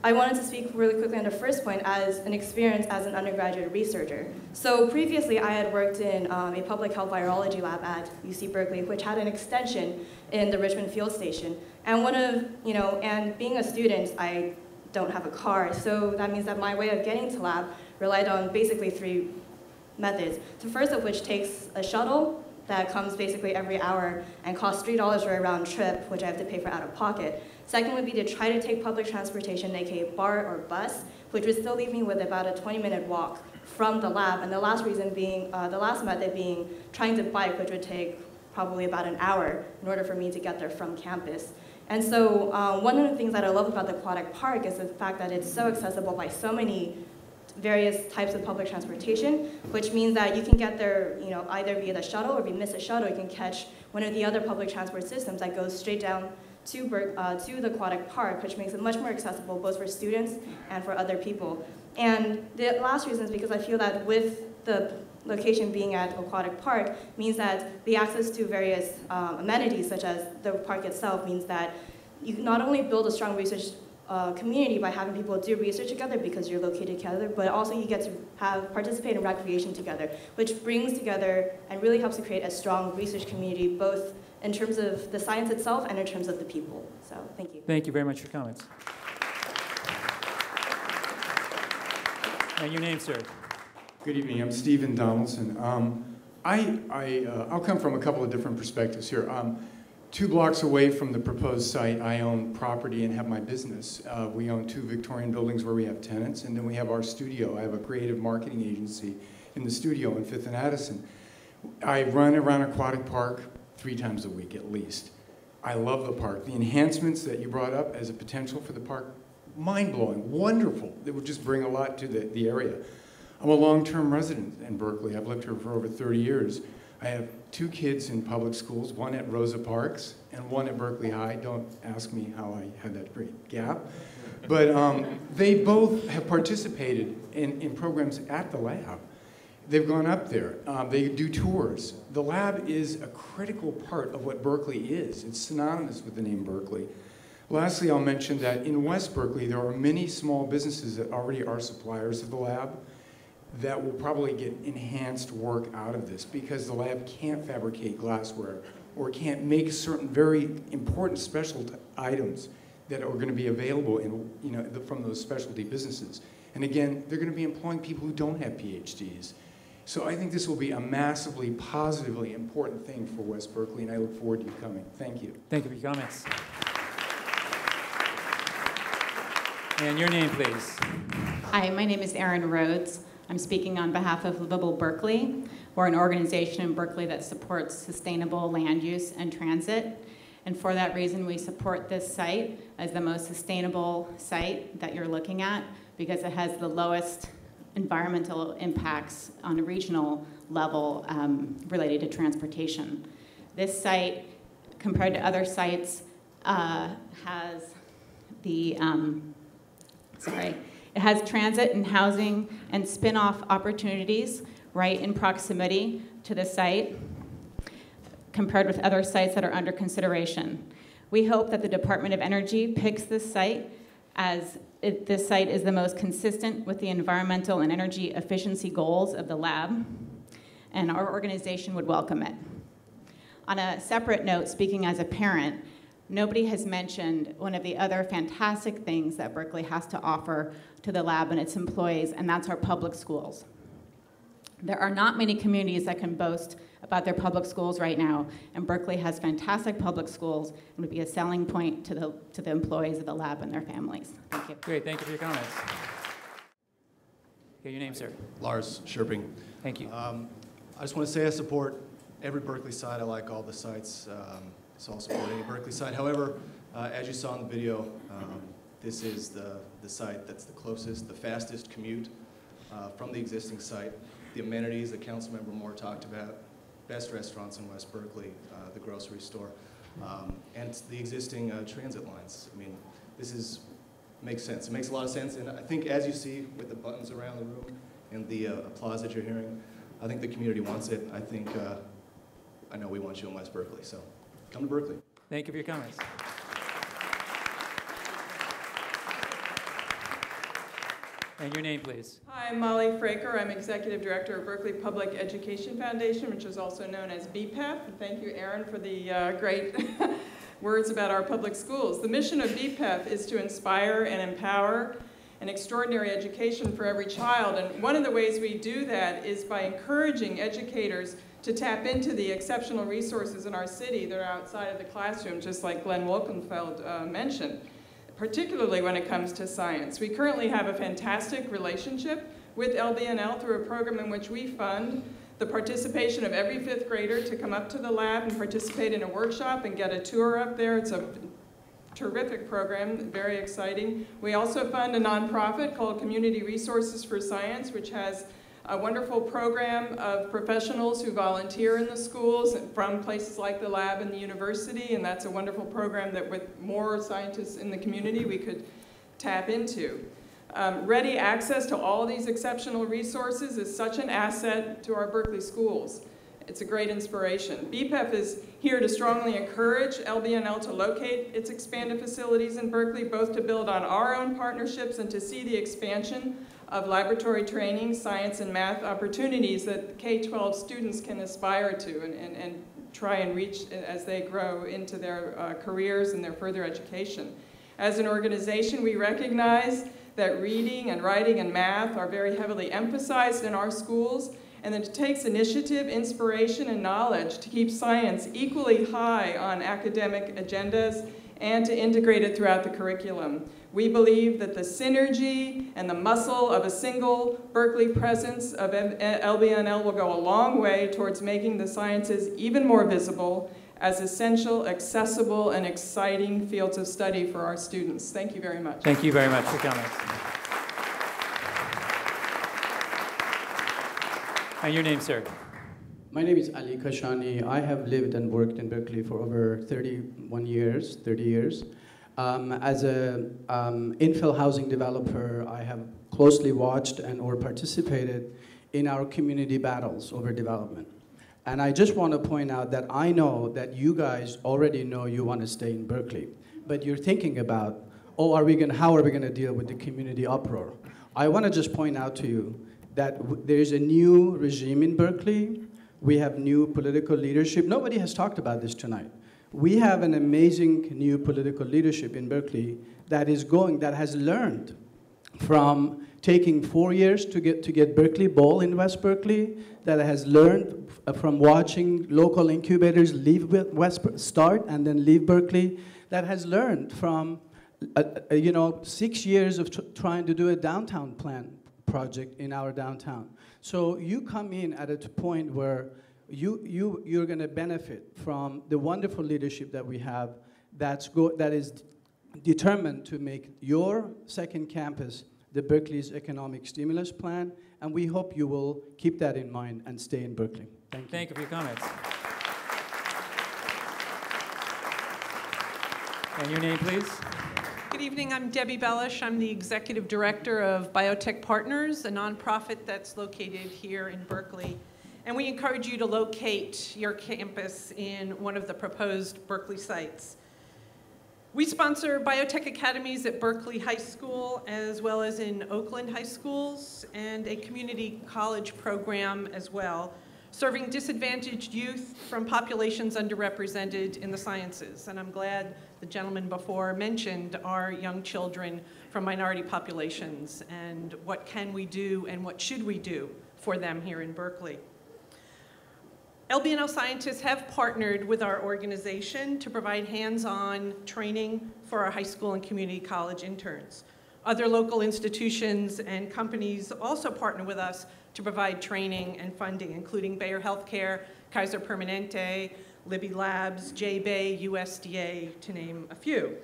I wanted to speak really quickly on the first point as an experience as an undergraduate researcher. So previously I had worked in a public health virology lab at UC Berkeley, which had an extension in the Richmond Field Station. And and being a student, I don't have a car, so that means that my way of getting to lab relied on basically 3 methods. The first of which takes a shuttle that comes basically every hour and costs $3 for a round trip, which I have to pay for out of pocket. Second would be to try to take public transportation, aka BART or bus, which would still leave me with about a 20-minute walk from the lab. And the last method being trying to bike, which would take probably about an hour in order for me to get there from campus. And so one of the things that I love about the Aquatic Park is the fact that it's so accessible by so many various types of public transportation, which means that you can get there, either via the shuttle, or if you miss a shuttle, you can catch one of the other public transport systems that goes straight down to the Aquatic Park, which makes it much more accessible both for students and for other people. And the last reason is because I feel that with the location being at Aquatic Park means that the access to various amenities, such as the park itself, means that you not only build a strong research community by having people do research together because you're located together, but also you get to participate in recreation together, which brings together and really helps to create a strong research community, both in terms of the science itself and in terms of the people. So thank you. Thank you very much for your comments. And your name, sir? Good evening. I'm Stephen Donaldson. I'll come from a couple of different perspectives here. 2 blocks away from the proposed site, I own property and have my business. We own 2 Victorian buildings where we have tenants, and then we have our studio. I have a creative marketing agency in the studio in 5th and Addison. I run around Aquatic Park 3 times a week at least. I love the park. The enhancements that you brought up as a potential for the park, mind-blowing, wonderful. It would just bring a lot to the area. I'm a long-term resident in Berkeley. I've lived here for over 30 years. I have 2 kids in public schools, one at Rosa Parks and one at Berkeley High. Don't ask me how I had that great gap. But they both have participated in programs at the lab. They've gone up there. They do tours. The lab is a critical part of what Berkeley is. It's synonymous with the name Berkeley. Lastly, I'll mention that in West Berkeley, there are many small businesses that already are suppliers of the lab that will probably get enhanced work out of this because the lab can't fabricate glassware or can't make certain very important special items that are going to be available from those specialty businesses. And again, they're going to be employing people who don't have PhDs. So I think this will be a massively, positively important thing for West Berkeley, and I look forward to you coming. Thank you. Thank you for your comments. And your name, please. Hi, my name is Erin Rhodes. I'm speaking on behalf of Livable Berkeley. We're an organization in Berkeley that supports sustainable land use and transit. And for that reason, we support this site as the most sustainable site that you're looking at because it has the lowest environmental impacts on a regional level related to transportation. This site, compared to other sites, has the, it has transit and housing and spin-off opportunities right in proximity to the site, compared with other sites that are under consideration. We hope that the Department of Energy picks this site as this site is the most consistent with the environmental and energy efficiency goals of the lab, and our organization would welcome it. On a separate note, speaking as a parent, nobody has mentioned one of the other fantastic things that Berkeley has to offer to the lab and its employees, and that's our public schools. There are not many communities that can boast about their public schools right now, and Berkeley has fantastic public schools and would be a selling point to the employees of the lab and their families. Thank you. Great, thank you for your comments. Okay, your name, sir. Lars Scherping. Thank you. I just want to say I support every Berkeley site. I like all the sites, so I'll support any Berkeley site. However, as you saw in the video, this is the site that's the closest, the fastest commute from the existing site. The amenities that Councilmember Moore talked about, best restaurants in West Berkeley, the grocery store, and the existing transit lines. I mean, this makes sense. It makes a lot of sense, and I think as you see with the buttons around the room and the applause that you're hearing, I think the community wants it. I know we want you in West Berkeley, so come to Berkeley. Thank you for your comments. And your name, please. Hi, I'm Molly Fraker. I'm Executive Director of Berkeley Public Education Foundation, which is also known as BPEF. And thank you, Aaron, for the great words about our public schools. The mission of BPEF is to inspire and empower an extraordinary education for every child. And one of the ways we do that is by encouraging educators to tap into the exceptional resources in our city that are outside of the classroom, just like Glenn Wolkenfeld mentioned, particularly when it comes to science. We currently have a fantastic relationship with LBNL through a program in which we fund the participation of every 5th grader to come up to the lab and participate in a workshop and get a tour up there. It's a terrific program, very exciting. We also fund a nonprofit called Community Resources for Science, which has a wonderful program of professionals who volunteer in the schools from places like the lab and the university, and that's a wonderful program that with more scientists in the community we could tap into. Ready access to all these exceptional resources is such an asset to our Berkeley schools. It's a great inspiration. BPEF is here to strongly encourage LBNL to locate its expanded facilities in Berkeley, both to build on our own partnerships and to see the expansion of laboratory training, science, and math opportunities that K-12 students can aspire to and try and reach as they grow into their careers and their further education. As an organization, we recognize that reading and writing and math are very heavily emphasized in our schools, and that it takes initiative, inspiration, and knowledge to keep science equally high on academic agendas and to integrate it throughout the curriculum. We believe that the synergy and the muscle of a single Berkeley presence of LBNL will go a long way towards making the sciences even more visible as essential, accessible, and exciting fields of study for our students. Thank you very much. Thank you very much for coming. And your name, sir? My name is Ali Kashani. I have lived and worked in Berkeley for over 30 years. As an infill housing developer, I have closely watched and or participated in our community battles over development. And I just want to point out that I know that you guys already know you want to stay in Berkeley, but you're thinking about, oh, how are we going to deal with the community uproar? I want to just point out to you that there's a new regime in Berkeley. We have new political leadership. Nobody has talked about this tonight. We have an amazing new political leadership in Berkeley that has learned from taking 4 years to get Berkeley Bowl in West Berkeley, that has learned from watching local incubators start and then leave Berkeley, that has learned from 6 years of trying to do a downtown plan project in our downtown. So you come in at a point where you're going to benefit from the wonderful leadership that we have that is determined to make your second campus the Berkeley's economic stimulus plan, and we hope you will keep that in mind and stay in Berkeley. Thank you. Thank you for your comments. And your name, please? Good evening, I'm Debbie Bellish. I'm the Executive Director of Biotech Partners, a nonprofit that's located here in Berkeley. And we encourage you to locate your campus in one of the proposed Berkeley sites. We sponsor biotech academies at Berkeley High School as well as in Oakland High Schools, and a community college program as well, serving disadvantaged youth from populations underrepresented in the sciences. And I'm glad the gentleman before mentioned our young children from minority populations and what can we do and what should we do for them here in Berkeley. LBNL scientists have partnered with our organization to provide hands-on training for our high school and community college interns. Other local institutions and companies also partner with us to provide training and funding, including Bayer Healthcare, Kaiser Permanente, Libby Labs, J-Bay, USDA, to name a few.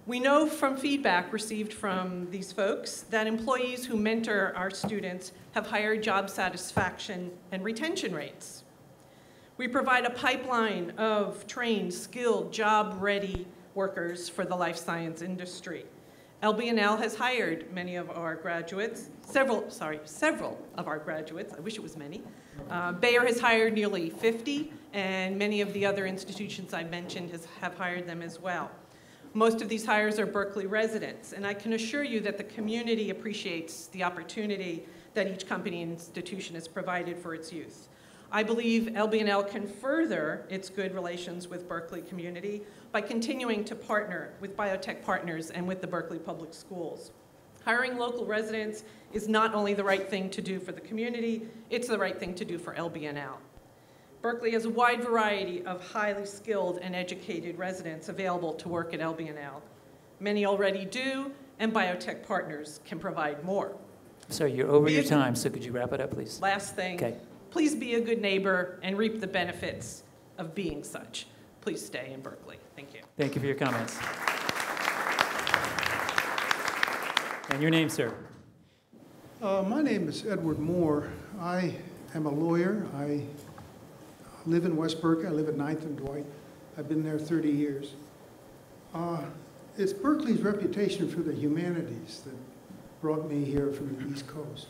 We know from feedback received from these folks that employees who mentor our students have higher job satisfaction and retention rates. We provide a pipeline of trained, skilled, job-ready workers for the life science industry. LBNL has hired many of our graduates, several of our graduates, I wish it was many. Bayer has hired nearly 50, and many of the other institutions I mentioned have hired them as well. Most of these hires are Berkeley residents, and I can assure you that the community appreciates the opportunity that each company and institution has provided for its youth. I believe LBNL can further its good relations with Berkeley community by continuing to partner with biotech partners and with the Berkeley Public Schools. Hiring local residents is not only the right thing to do for the community, it's the right thing to do for LBNL. Berkeley has a wide variety of highly skilled and educated residents available to work at LBNL. Many already do, and biotech partners can provide more. Sorry, you're over your time, so could you wrap it up, please? Last thing. Okay. Please be a good neighbor and reap the benefits of being such. Please stay in Berkeley. Thank you. Thank you for your comments. And your name, sir? My name is Edward Moore. I am a lawyer. I live in West Berkeley. I live at 9th and Dwight. I've been there 30 years. It's Berkeley's reputation for the humanities that brought me here from the East Coast.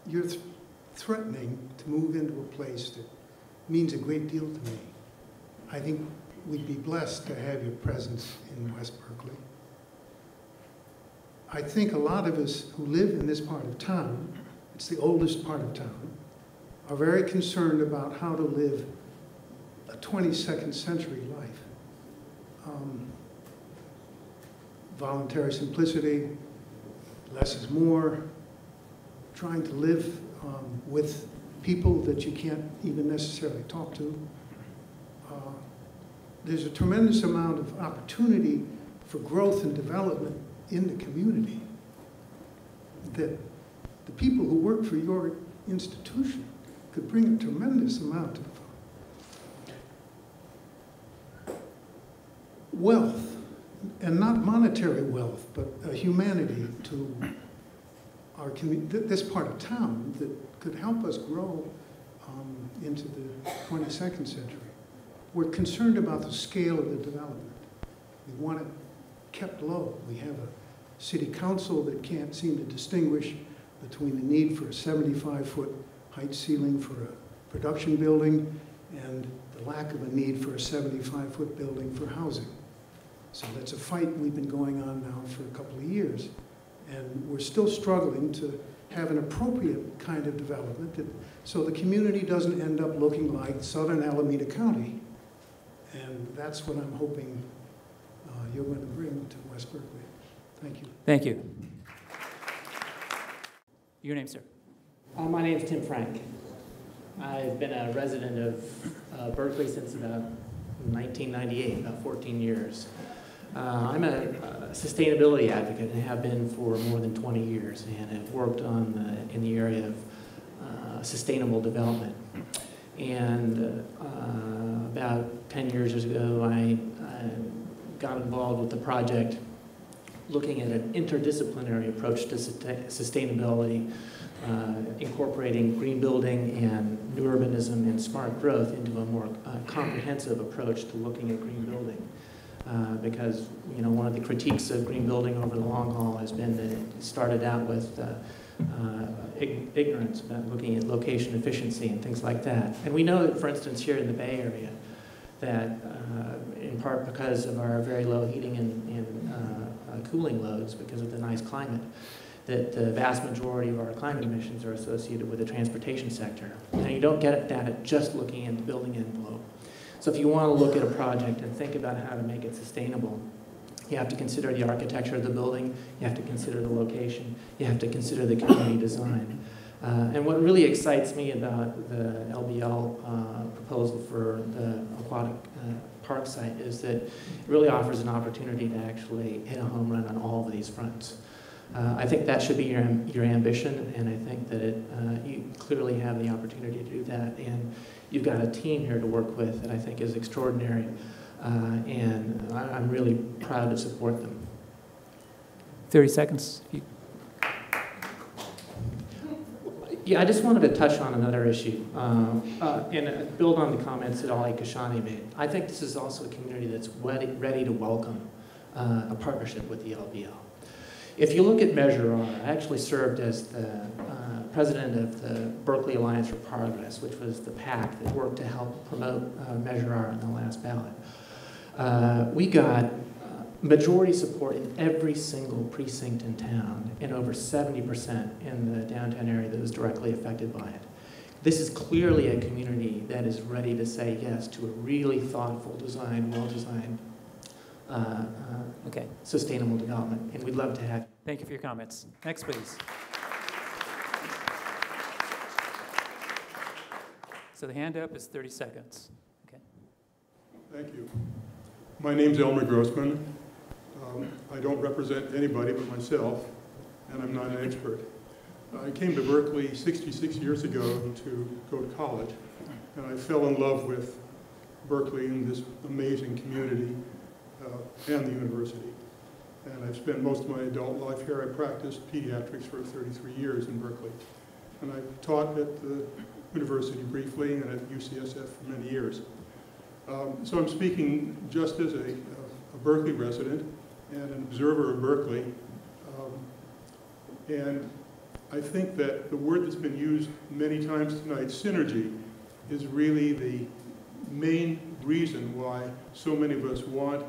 You're threatening to move into a place that means a great deal to me. I think we'd be blessed to have your presence in West Berkeley. I think a lot of us who live in this part of town, it's the oldest part of town, are very concerned about how to live a 22nd century life. Voluntary simplicity, less is more, trying to live with people that you can't even necessarily talk to. There's a tremendous amount of opportunity for growth and development in the community that the people who work for your institution could bring a tremendous amount of wealth, and not monetary wealth, but a humanity to our community, this part of town that could help us grow into the 22nd century. We're concerned about the scale of the development. We want it kept low. We have a city council that can't seem to distinguish between the need for a 75-foot height ceiling for a production building and the lack of a need for a 75-foot building for housing. So that's a fight we've been going on now for a couple of years. And we're still struggling to have an appropriate kind of development so the community doesn't end up looking like southern Alameda County. And that's what I'm hoping you're going to bring to West Berkeley. Thank you. Thank you. Your name, sir? My name is Tim Frank. I've been a resident of Berkeley since about 1998, about 14 years. I'm a sustainability advocate and have been for more than 20 years, and have worked in the area of sustainable development. And about 10 years ago, I got involved with the project looking at an interdisciplinary approach to sustainability, incorporating green building and new urbanism and smart growth into a more comprehensive approach to looking at green building. Because one of the critiques of green building over the long haul has been that it started out with ignorance about looking at location efficiency and things like that. And we know that, for instance, here in the Bay Area, that in part because of our very low heating and cooling loads, because of the nice climate, that the vast majority of our climate emissions are associated with the transportation sector. Now, you don't get that at just looking at the building envelope. So if you want to look at a project and think about how to make it sustainable, you have to consider the architecture of the building, you have to consider the location, you have to consider the community design. And what really excites me about the LBL proposal for the Aquatic Park site is that it really offers an opportunity to actually hit a home run on all of these fronts. I think that should be your ambition, and I think that you clearly have the opportunity to do that. And you've got a team here to work with that I think is extraordinary, and I'm really proud to support them. 30 seconds. Yeah, I just wanted to touch on another issue and build on the comments that Ali Kashani made. I think this is also a community that's ready to welcome a partnership with the LBL. If you look at Measure R, I actually served as the president of the Berkeley Alliance for Progress, which was the PAC that worked to help promote Measure R in the last ballot. We got majority support in every single precinct in town, and over 70% in the downtown area that was directly affected by it. This is clearly a community that is ready to say yes to a really thoughtful design, well-designed, sustainable development, and we'd love to have. Thank you for your comments. Next, please. So the hand up is 30 seconds. Okay. Thank you. My name's Elmer Grossman. I don't represent anybody but myself, and I'm not an expert. I came to Berkeley 66 years ago to go to college, and I fell in love with Berkeley and this amazing community and the university. And I've spent most of my adult life here. I practiced pediatrics for 33 years in Berkeley. And I taught at the university briefly and at UCSF for many years. So I'm speaking just as a Berkeley resident and an observer of Berkeley. And I think that the word that's been used many times tonight, synergy, is really the main reason why so many of us want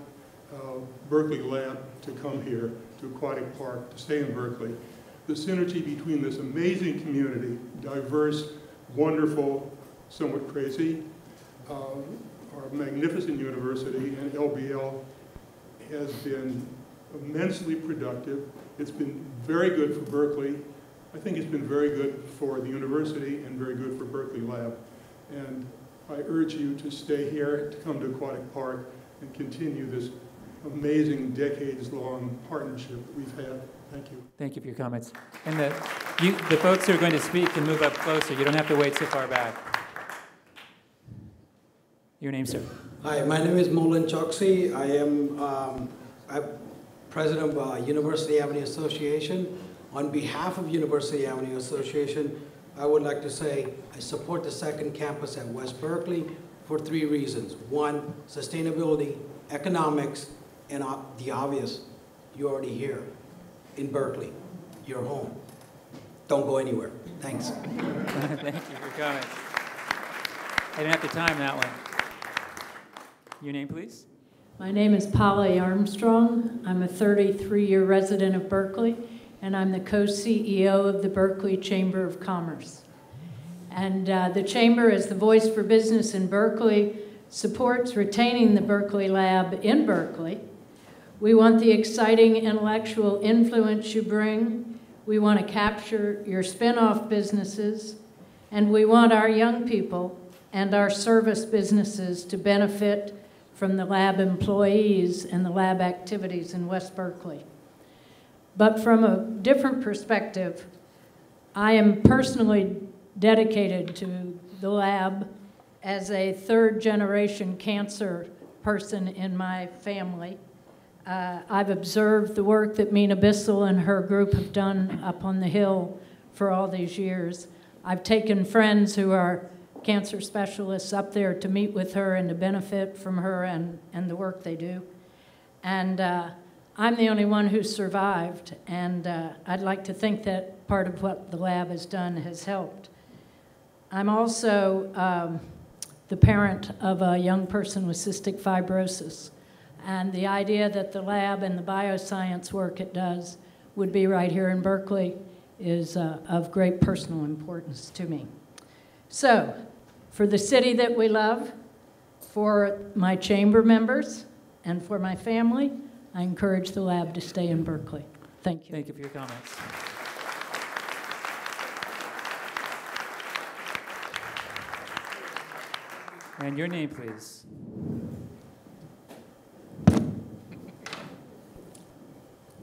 Berkeley Lab to come here, to Aquatic Park, to stay in Berkeley. The synergy between this amazing community, diverse, wonderful, somewhat crazy, our magnificent university, and LBL has been immensely productive. It's been very good for Berkeley. I think it's been very good for the university and very good for Berkeley Lab. And I urge you to stay here, to come to Aquatic Park, and continue this amazing decades-long partnership that we've had. Thank you. Thank you for your comments. And the folks who are going to speak can move up closer. You don't have to wait so far back. Your name, sir? Hi, my name is Molan Choksi. I am president of University Avenue Association. On behalf of University Avenue Association, I would like to say I support the second campus at West Berkeley for 3 reasons. 1, sustainability, economics, and the obvious, you're already here in Berkeley. You're home. Don't go anywhere. Thanks. Thank you for coming. I didn't have to time that one. Your name, please? My name is Polly Armstrong. I'm a 33-year resident of Berkeley, and I'm the co-CEO of the Berkeley Chamber of Commerce. And the Chamber, as the voice for business in Berkeley, supports retaining the Berkeley Lab in Berkeley. We want the exciting intellectual influence you bring. We want to capture your spin-off businesses. And we want our young people and our service businesses to benefit from the lab employees and the lab activities in West Berkeley. But from a different perspective, I am personally dedicated to the lab as a 3rd-generation cancer person in my family. I've observed the work that Mina Bissell and her group have done up on the Hill for all these years. I've taken friends who are cancer specialists up there to meet with her and to benefit from her and the work they do. And I'm the only one who's survived, and I'd like to think that part of what the lab has done has helped. I'm also the parent of a young person with cystic fibrosis. And the idea that the lab and the bioscience work it does would be right here in Berkeley is of great personal importance to me. So, for the city that we love, for my chamber members, and for my family, I encourage the lab to stay in Berkeley. Thank you. Thank you for your comments. And your name, please.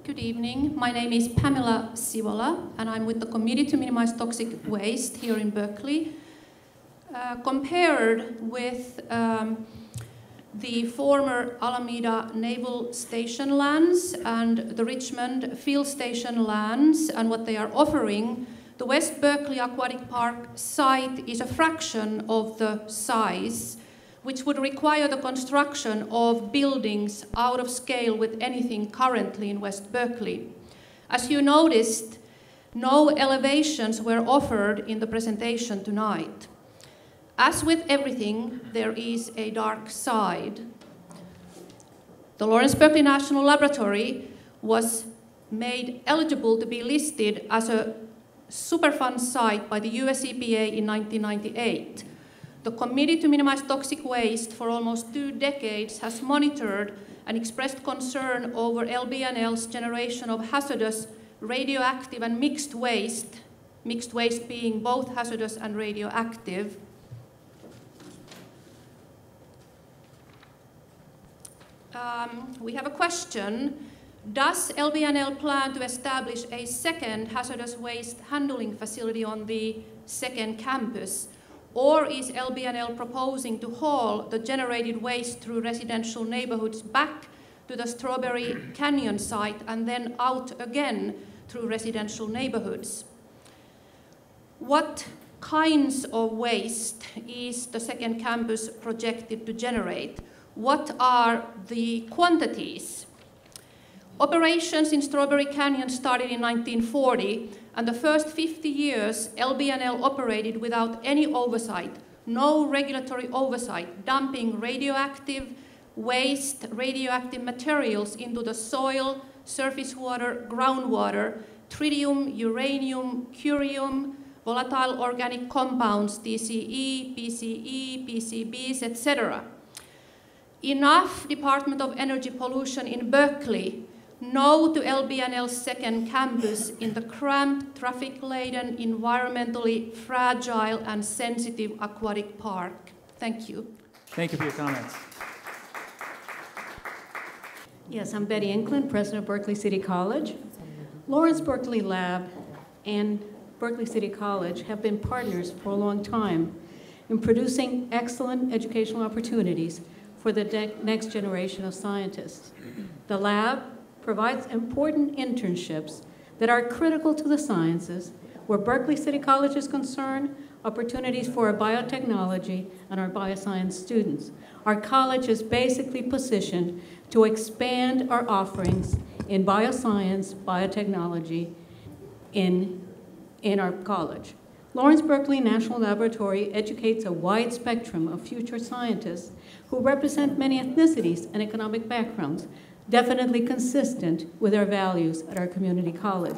Good evening. My name is Pamela Sivola, and I'm with the Committee to Minimize Toxic Waste here in Berkeley. Compared with the former Alameda Naval Station lands and the Richmond Field Station lands and what they are offering, the West Berkeley Aquatic Park site is a fraction of the size, which would require the construction of buildings out of scale with anything currently in West Berkeley. As you noticed, no elevations were offered in the presentation tonight. As with everything, there is a dark side. The Lawrence Berkeley National Laboratory was made eligible to be listed as a Superfund site by the US EPA in 1998. The Committee to Minimize Toxic Waste for almost 2 decades has monitored and expressed concern over LBNL's generation of hazardous, radioactive and mixed waste being both hazardous and radioactive. We have a question. Does LBNL plan to establish a second hazardous waste handling facility on the second campus? Or is LBNL proposing to haul the generated waste through residential neighborhoods back to the Strawberry Canyon site and then out again through residential neighborhoods? What kinds of waste is the second campus projected to generate? What are the quantities? Operations in Strawberry Canyon started in 1940, and the first 50 years, LBNL operated without any oversight, no regulatory oversight, dumping radioactive waste, radioactive materials into the soil, surface water, groundwater, tritium, uranium, curium, volatile organic compounds, TCE, PCE, PCBs, etc. Enough Department of Energy pollution in Berkeley. No to LBNL's second campus in the cramped, traffic-laden, environmentally fragile and sensitive aquatic park. Thank you. Thank you for your comments. Yes, I'm Betty Enklin, president of Berkeley City College. Lawrence Berkeley Lab and Berkeley City College have been partners for a long time in producing excellent educational opportunities for the next generation of scientists. The lab provides important internships that are critical to the sciences. Where Berkeley City College is concerned, opportunities for our biotechnology and our bioscience students. Our college is basically positioned to expand our offerings in bioscience, biotechnology in our college. Lawrence Berkeley National Laboratory educates a wide spectrum of future scientists who represent many ethnicities and economic backgrounds, definitely consistent with our values at our community college.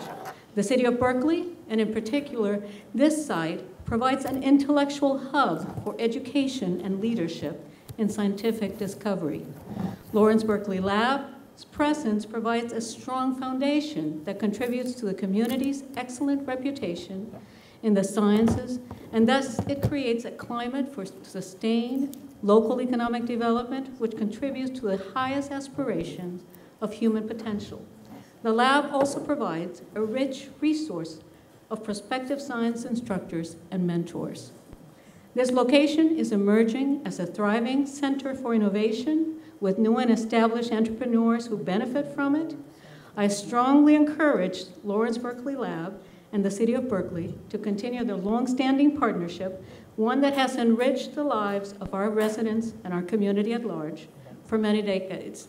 The city of Berkeley, and in particular, this site, provides an intellectual hub for education and leadership in scientific discovery. Lawrence Berkeley Lab's presence provides a strong foundation that contributes to the community's excellent reputation in the sciences, and thus it creates a climate for sustained local economic development, which contributes to the highest aspirations of human potential. The lab also provides a rich resource of prospective science instructors and mentors. This location is emerging as a thriving center for innovation with new and established entrepreneurs who benefit from it. I strongly encourage Lawrence Berkeley Lab and the City of Berkeley to continue their long-standing partnership, one that has enriched the lives of our residents and our community at large for many decades.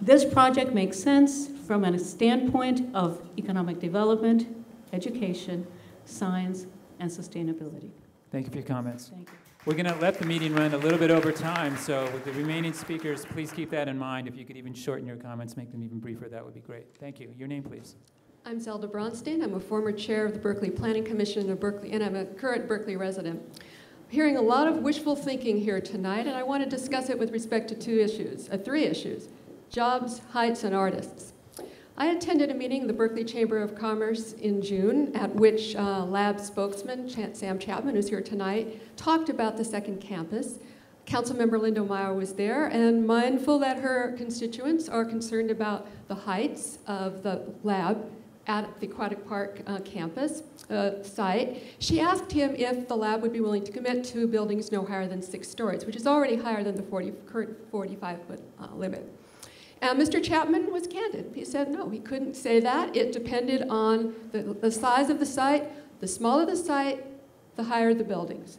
This project makes sense from a standpoint of economic development, education, science, and sustainability. Thank you for your comments. Thank you. We're going to let the meeting run a little bit over time, so with the remaining speakers, please keep that in mind. If you could even shorten your comments, make them even briefer, that would be great. Thank you. Your name, please. I'm Zelda Bronstein. I'm a former chair of the Berkeley Planning Commission of Berkeley, and I'm a current Berkeley resident. I'm hearing a lot of wishful thinking here tonight, and I want to discuss it with respect to three issues: jobs, heights, and artists. I attended a meeting of the Berkeley Chamber of Commerce in June at which lab spokesman Sam Chapman, who's here tonight, talked about the second campus. Councilmember Linda Meyer was there, and mindful that her constituents are concerned about the heights of the lab at the Aquatic Park campus site, she asked him if the lab would be willing to commit to buildings no higher than 6 stories, which is already higher than the current 45-foot limit. And Mr. Chapman was candid. He said no, he couldn't say that. It depended on the size of the site. The smaller the site, the higher the buildings.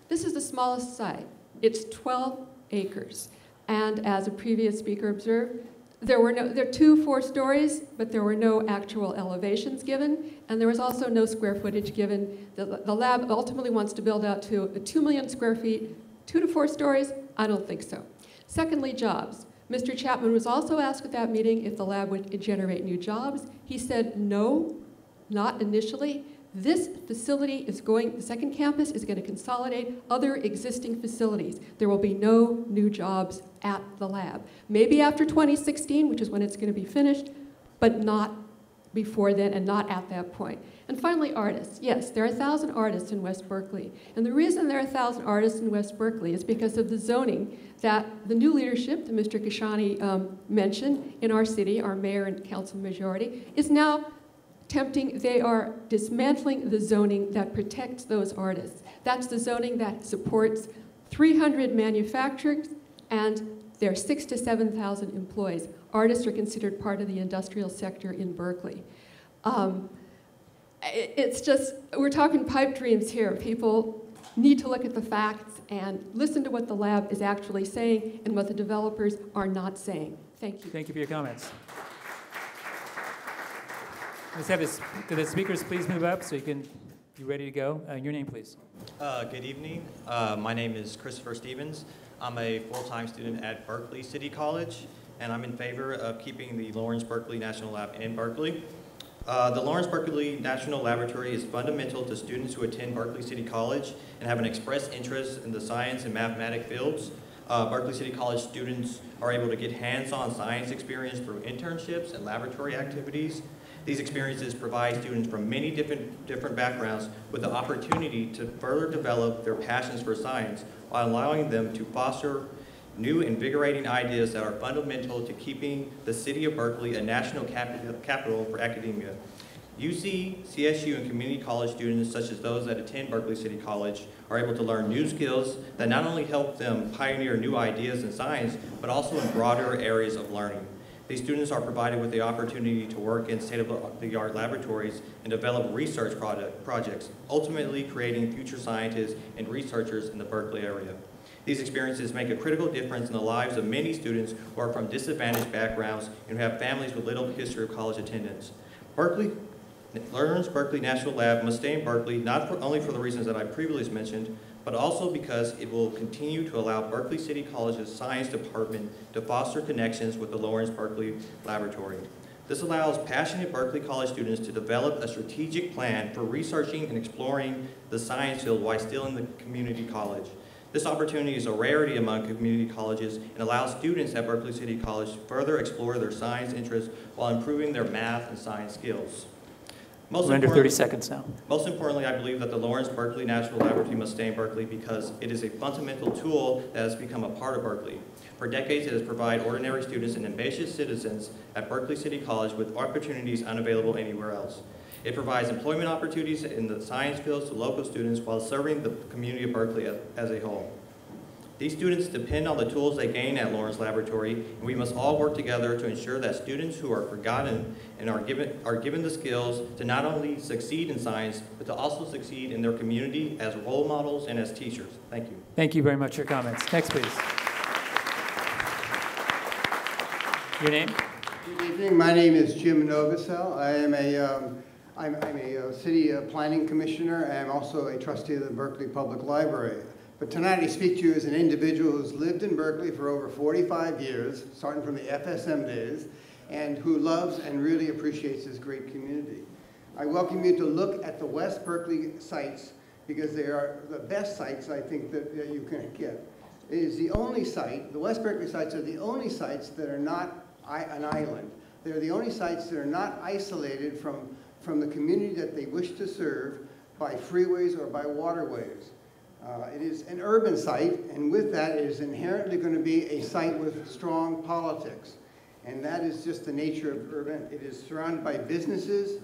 This is the smallest site. It's 12 acres. And as a previous speaker observed, there are 2 4 stories, but there were no actual elevations given, and there was also no square footage given. The lab ultimately wants to build out to 2 million square feet, 2 to 4 stories. I don't think so. Secondly, jobs. Mr. Chapman was also asked at that meeting if the lab would generate new jobs. He said no, not initially. This facility the second campus is going to consolidate other existing facilities. There will be no new jobs at the lab. Maybe after 2016, which is when it's going to be finished, but not before then and not at that point. And finally, artists. Yes, there are 1,000 artists in West Berkeley. And the reason there are 1,000 artists in West Berkeley is because of the zoning that the new leadership that Mr. Kashani mentioned in our city, our mayor and council majority, is now they are dismantling the zoning that protects those artists. That's the zoning that supports 300 manufacturers and their 6,000 to 7,000 employees. Artists are considered part of the industrial sector in Berkeley. It's just, we're talking pipe dreams here. People need to look at the facts and listen to what the lab is actually saying and what the developers are not saying. Thank you. Thank you for your comments. Let's have the speakers please move up so you can be ready to go. Your name, please. Good evening. My name is Christopher Stevens. I'm a full-time student at Berkeley City College, and I'm in favor of keeping the Lawrence Berkeley National Lab in Berkeley. The Lawrence Berkeley National Laboratory is fundamental to students who attend Berkeley City College and have an expressed interest in the science and mathematic fields. Berkeley City College students are able to get hands-on science experience through internships and laboratory activities. These experiences provide students from many different backgrounds with the opportunity to further develop their passions for science while allowing them to foster new invigorating ideas that are fundamental to keeping the city of Berkeley a national capital for academia. UC, CSU, and community college students, such as those that attend Berkeley City College, are able to learn new skills that not only help them pioneer new ideas in science, but also in broader areas of learning. These students are provided with the opportunity to work in state-of-the-art laboratories and develop research projects, ultimately creating future scientists and researchers in the Berkeley area. These experiences make a critical difference in the lives of many students who are from disadvantaged backgrounds and who have families with little history of college attendance. Lawrence Berkeley National Lab must stay in Berkeley not only for the reasons that I previously mentioned, but also because it will continue to allow Berkeley City College's science department to foster connections with the Lawrence Berkeley Laboratory. This allows passionate Berkeley College students to develop a strategic plan for researching and exploring the science field while still in the community college. This opportunity is a rarity among community colleges and allows students at Berkeley City College to further explore their science interests while improving their math and science skills. We're under 30 seconds now. Most importantly, I believe that the Lawrence Berkeley National Laboratory must stay in Berkeley because it is a fundamental tool that has become a part of Berkeley. For decades, it has provided ordinary students and ambitious citizens at Berkeley City College with opportunities unavailable anywhere else. It provides employment opportunities in the science fields to local students while serving the community of Berkeley as a whole. These students depend on the tools they gain at Lawrence Laboratory, and we must all work together to ensure that students who are forgotten and are given the skills to not only succeed in science, but to also succeed in their community as role models and as teachers. Thank you. Thank you very much for your comments. Next, please. Your name? Good evening. My name is Jim Novosel. I am I'm a city planning commissioner, and I'm also a trustee of the Berkeley Public Library. But tonight I speak to you as an individual who's lived in Berkeley for over 45 years, starting from the FSM days, and who loves and really appreciates this great community. I welcome you to look at the West Berkeley sites because they are the best sites I think that you can get. It is the only site, the West Berkeley sites are the only sites that are not an island. They're the only sites that are not isolated from the community that they wish to serve by freeways or by waterways. It is an urban site, and with that, it is inherently going to be a site with strong politics. And that is just the nature of urban. It is surrounded by businesses,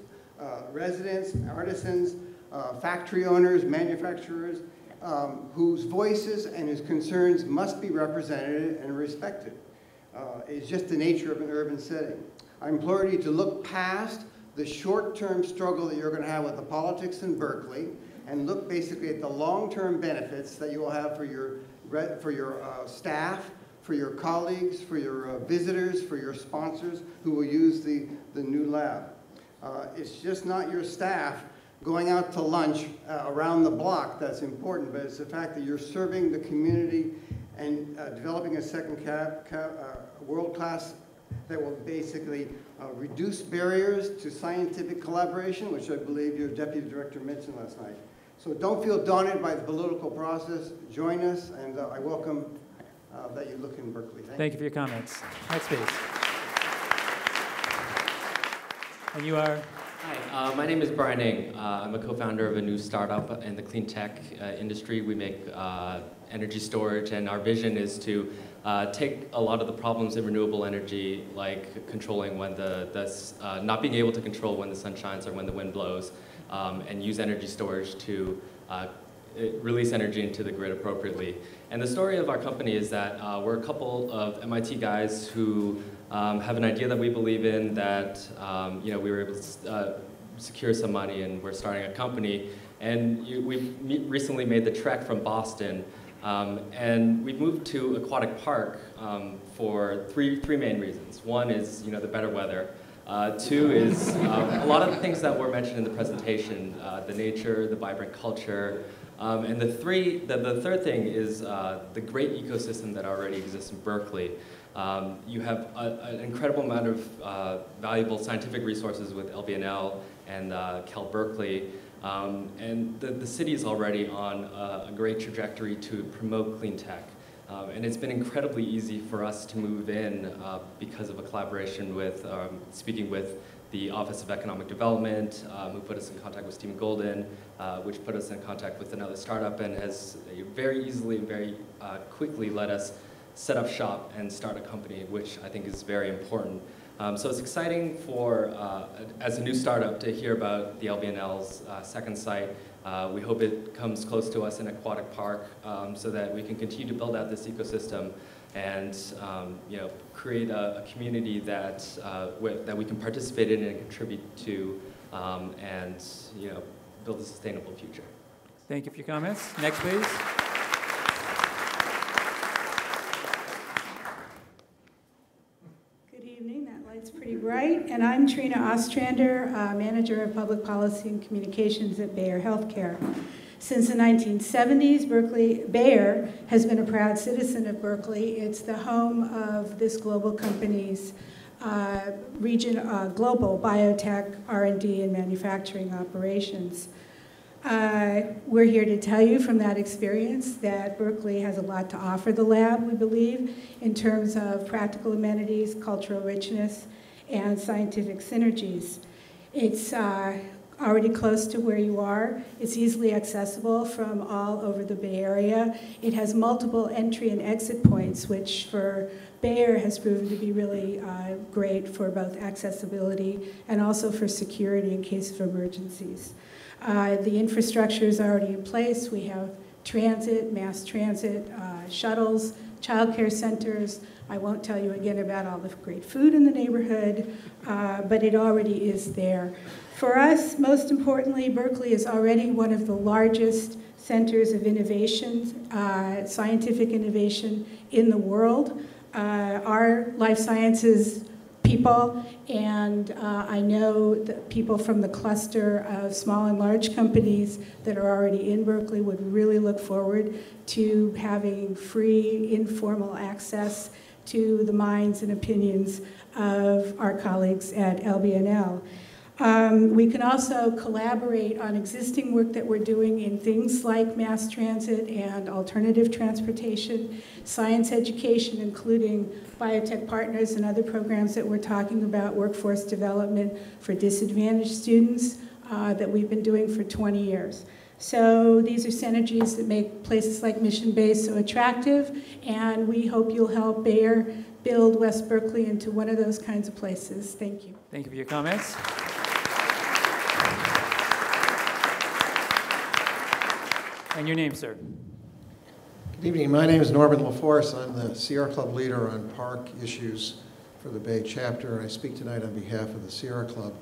residents, artisans, factory owners, manufacturers, whose voices and whose concerns must be represented and respected. It's just the nature of an urban setting. I implore you to look past the short-term struggle that you're going to have with the politics in Berkeley and look basically at the long-term benefits that you will have for your staff, for your colleagues, for your visitors, for your sponsors who will use the new lab. It's just not your staff going out to lunch around the block that's important, but it's the fact that you're serving the community and developing a second world-class that will basically reduce barriers to scientific collaboration, which I believe your deputy director mentioned last night. So don't feel daunted by the political process. Join us, and I welcome that you look in Berkeley. Thank you for your comments. Next, please. And you are? Hi, my name is Brian Ng. I'm a co-founder of a new startup in the clean tech industry. We make energy storage, and our vision is to take a lot of the problems in renewable energy, like controlling when not being able to control when the sun shines or when the wind blows, and use energy storage to release energy into the grid appropriately. And the story of our company is that we're a couple of MIT guys who have an idea that we believe in, that we were able to secure some money, and we're starting a company. And we've recently made the trek from Boston, and we moved to Aquatic Park for three main reasons. One is the better weather. Two is a lot of the things that were mentioned in the presentation, the nature, the vibrant culture. And the third thing is the great ecosystem that already exists in Berkeley. You have an incredible amount of valuable scientific resources with LBNL and Cal Berkeley. And the city is already on a great trajectory to promote clean tech. And it's been incredibly easy for us to move in because of a collaboration with, speaking with the Office of Economic Development, who put us in contact with Stephen Golden, which put us in contact with another startup, and has very easily and very quickly let us set up shop and start a company, which I think is very important. So it's exciting for, as a new startup, to hear about the LBNL's second site. We hope it comes close to us in Aquatic Park so that we can continue to build out this ecosystem and create a community that we can participate in and contribute to, and build a sustainable future. Thank you for your comments. Next, please. Good evening. That light's pretty bright. And I'm Trina Ostrander, Manager of Public Policy and Communications at Bayer Healthcare. Since the 1970s, Bayer has been a proud citizen of Berkeley. It's the home of this global company's global biotech R&D and manufacturing operations. We're here to tell you from that experience that Berkeley has a lot to offer the lab, we believe, in terms of practical amenities, cultural richness, and scientific synergies. It's already close to where you are. It's easily accessible from all over the Bay Area. It has multiple entry and exit points, which for Bayer has proven to be really great for both accessibility and also for security in case of emergencies. The infrastructure is already in place. We have transit, mass transit, shuttles, childcare centers. I won't tell you again about all the great food in the neighborhood, but it already is there. For us, most importantly, Berkeley is already one of the largest centers of innovation, scientific innovation in the world. Our life sciences people, and I know that people from the cluster of small and large companies that are already in Berkeley would really look forward to having free, informal access to the minds and opinions of our colleagues at LBNL. We can also collaborate on existing work that we're doing in things like mass transit and alternative transportation, science education, including biotech partners and other programs that we're talking about, workforce development for disadvantaged students that we've been doing for 20 years. So these are synergies that make places like Mission Bay so attractive, and we hope you'll help Bayer build West Berkeley into one of those kinds of places. Thank you. Thank you for your comments. And your name, sir? Good evening. My name is Norman LaForce. I'm the Sierra Club leader on park issues for the Bay chapter, and I speak tonight on behalf of the Sierra Club.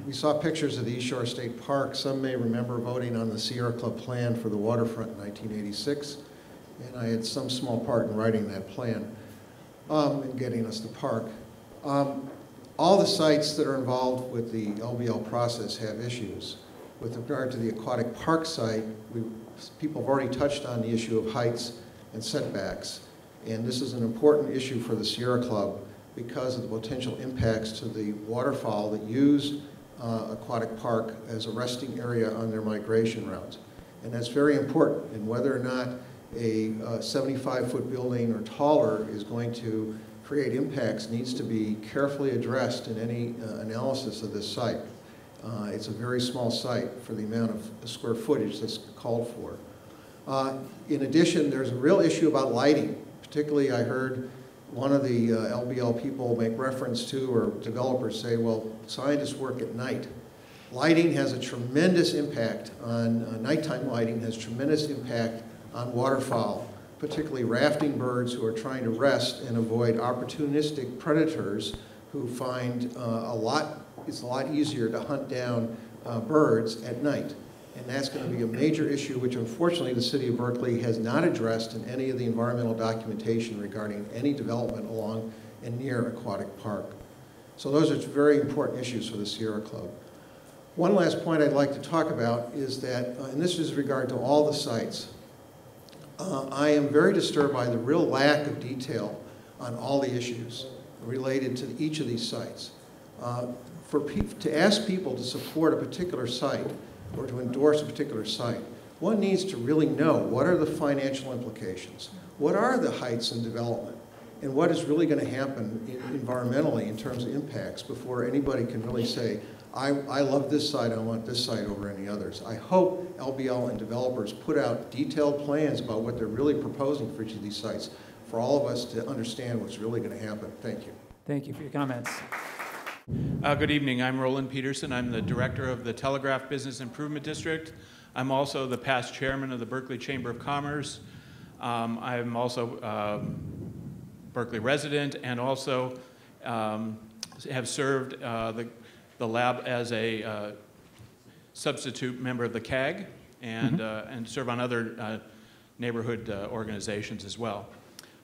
We saw pictures of the East Shore State Park. Some may remember voting on the Sierra Club plan for the waterfront in 1986, and I had some small part in writing that plan and getting us the park. All the sites that are involved with the LBL process have issues. With regard to the Aquatic Park site, people have already touched on the issue of heights and setbacks, and this is an important issue for the Sierra Club because of the potential impacts to the waterfowl that use Aquatic Park as a resting area on their migration routes. And that's very important, and whether or not a 75-foot building or taller is going to create impacts needs to be carefully addressed in any analysis of this site. It's a very small site for the amount of square footage that's called for. In addition, there's a real issue about lighting. Particularly, I heard one of the LBL people make reference to, or developers say, well, scientists work at night. Lighting has a tremendous impact on, nighttime lighting has tremendous impact on waterfowl, particularly rafting birds who are trying to rest and avoid opportunistic predators who find it's a lot easier to hunt down birds at night. And that's going to be a major issue which unfortunately the city of Berkeley has not addressed in any of the environmental documentation regarding any development along and near Aquatic Park. So those are very important issues for the Sierra Club. One last point I'd like to talk about is that, and this is regard to all the sites, I am very disturbed by the real lack of detail on all the issues related to each of these sites. To ask people to support a particular site or to endorse a particular site, one needs to really know what are the financial implications, what are the heights in development, and what is really going to happen environmentally in terms of impacts before anybody can really say, I love this site, I want this site over any others. I hope LBL and developers put out detailed plans about what they're really proposing for each of these sites for all of us to understand what's really going to happen. Thank you. Thank you for your comments. Good evening. I'm Roland Peterson. I'm the director of the Telegraph Business Improvement District. I'm also the past chairman of the Berkeley Chamber of Commerce. I'm also Berkeley resident and also have served the lab as a substitute member of the CAG and serve on other neighborhood organizations as well.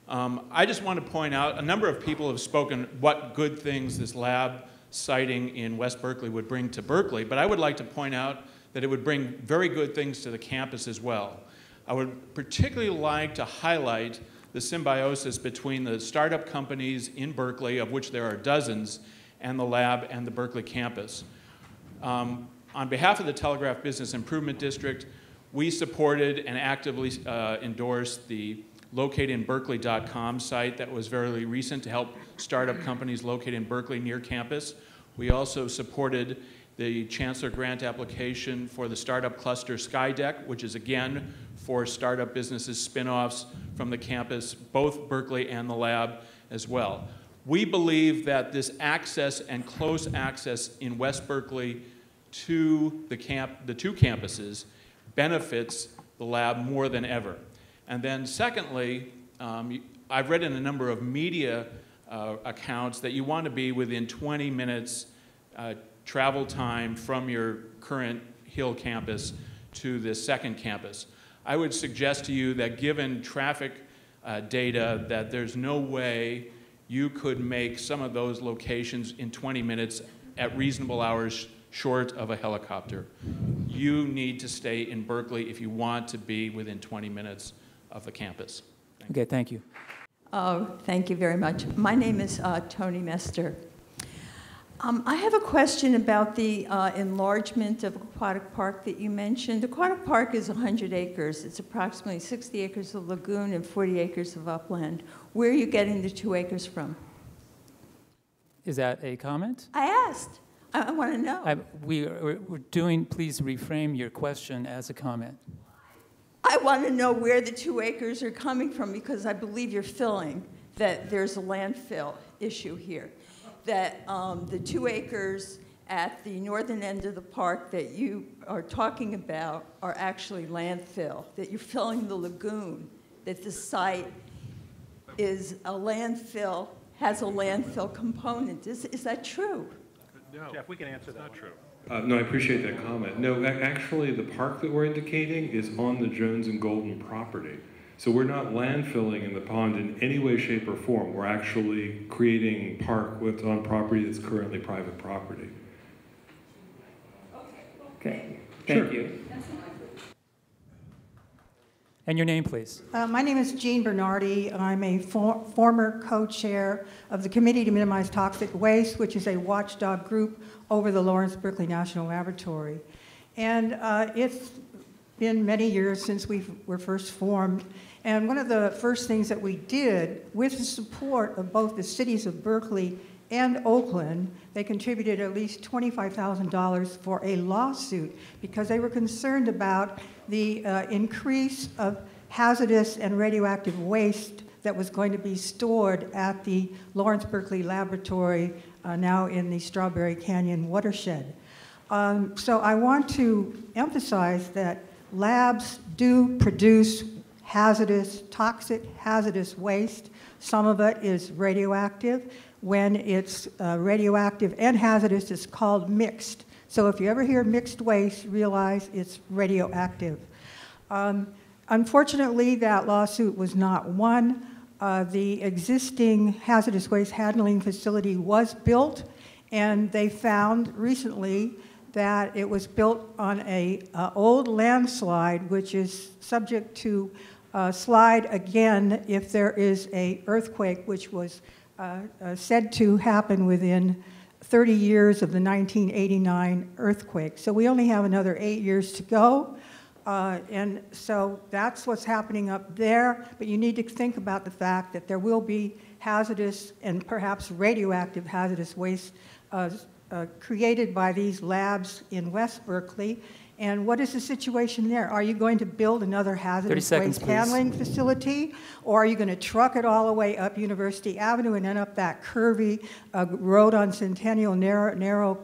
I just want to point out, a number of people have spoken what good things this lab siting in West Berkeley would bring to Berkeley, but I would like to point out that it would bring very good things to the campus as well. I would particularly like to highlight the symbiosis between the startup companies in Berkeley, of which there are dozens, and the lab and the Berkeley campus. On behalf of the Telegraph Business Improvement District, we supported and actively endorsed the locateinberkeley.com site that was very recent to help startup companies locate in Berkeley near campus. We also supported the Chancellor Grant application for the Startup Cluster Skydeck, which is again for startup businesses spin-offs from the campus, both Berkeley and the lab as well. We believe that this access and close access in West Berkeley to the two campuses benefits the lab more than ever. And then secondly, I've read in a number of media accounts that you want to be within 20 minutes travel time from your current Hill campus to this second campus. I would suggest to you that given traffic data that there's no way you could make some of those locations in 20 minutes at reasonable hours short of a helicopter. You need to stay in Berkeley if you want to be within 20 minutes of the campus. Okay, thank you. Thank you very much. My name is Tony Mester. I have a question about the enlargement of Aquatic Park that you mentioned. Aquatic Park is 100 acres. It's approximately 60 acres of lagoon and 40 acres of upland. Where are you getting the 2 acres from? Is that a comment? I asked. I want to know. We're doing, please reframe your question as a comment. I want to know where the 2 acres are coming from because I believe you're filling that there's a landfill issue here. That the 2 acres at the northern end of the park that you are talking about are actually landfill, that you're filling the lagoon, that the site is a landfill, has a landfill component. Is that true? No. Jeff, we can answer that. Not true. No, I appreciate that comment. No, actually, the park that we're indicating is on the Jones and Golden property. So we're not landfilling in the pond in any way, shape, or form. We're actually creating park on property that's currently private property. Okay, thank you. And your name, please. My name is Jean Bernardi. I'm a former co-chair of the Committee to Minimize Toxic Waste, which is a watchdog group over the Lawrence Berkeley National Laboratory. And it's been many years since we were first formed. And one of the first things that we did, with the support of both the cities of Berkeley and Oakland, they contributed at least $25,000 for a lawsuit because they were concerned about the increase of hazardous and radioactive waste that was going to be stored at the Lawrence Berkeley Laboratory, now in the Strawberry Canyon watershed. So I want to emphasize that labs do produce toxic hazardous waste. Some of it is radioactive. When it's radioactive and hazardous, it's called mixed. So if you ever hear mixed waste, realize it's radioactive. Unfortunately, that lawsuit was not won. The existing hazardous waste handling facility was built, and they found recently that it was built on an old landslide, which is subject to slide again if there is an earthquake, which was said to happen within 30 years of the 1989 earthquake. So we only have another 8 years to go. And so that's what's happening up there. But you need to think about the fact that there will be hazardous and perhaps radioactive hazardous waste created by these labs in West Berkeley. And what is the situation there? Are you going to build another hazardous waste handling facility? Or are you going to truck it all the way up University Avenue and end up that curvy road on Centennial, narrow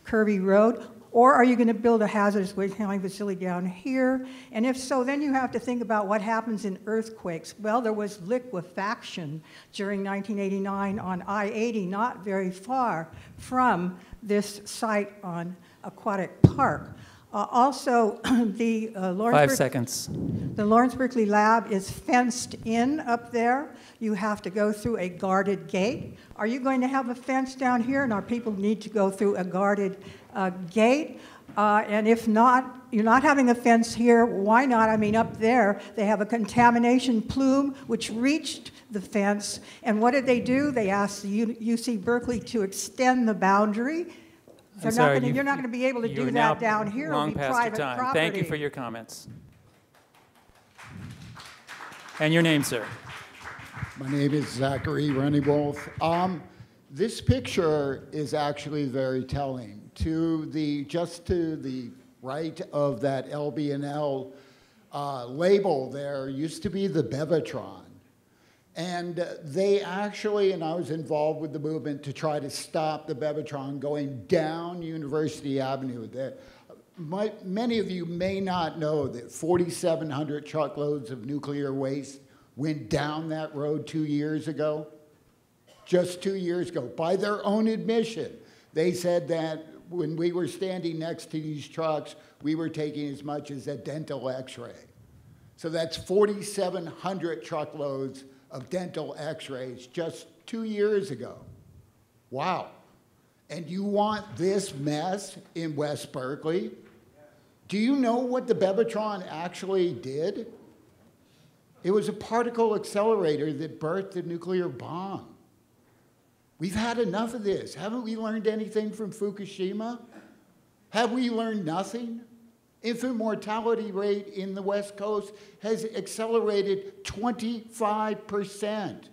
curvy road? Or are you going to build a hazardous waste handling facility down here? And if so, then you have to think about what happens in earthquakes. Well, there was liquefaction during 1989 on I-80, not very far from this site on Aquatic Park. Also, the the Lawrence Berkeley Lab is fenced in up there. You have to go through a guarded gate. Are you going to have a fence down here, and our people need to go through a guarded gate? And if not, you're not having a fence here, why not? I mean, up there, they have a contamination plume which reached the fence. And what did they do? They asked the UC Berkeley to extend the boundary. You're not going to be able to do that down here. It'll be private property. Thank you for your comments. And your name, sir? My name is Zachary Renniewolf. This picture is actually very telling. Just to the right of that LB&L label there used to be the Bevatron. And they actually, and I was involved with the movement to try to stop the Bevatron going down University Avenue. Many of you may not know that 4,700 truckloads of nuclear waste went down that road 2 years ago. Just 2 years ago, by their own admission. They said that when we were standing next to these trucks, we were taking as much as a dental x-ray. So that's 4,700 truckloads of dental x-rays just 2 years ago. Wow. And you want this mess in West Berkeley? Do you know what the Bevatron actually did? It was a particle accelerator that birthed the nuclear bomb. We've had enough of this. Haven't we learned anything from Fukushima? Have we learned nothing? Infant mortality rate in the West Coast has accelerated 25%.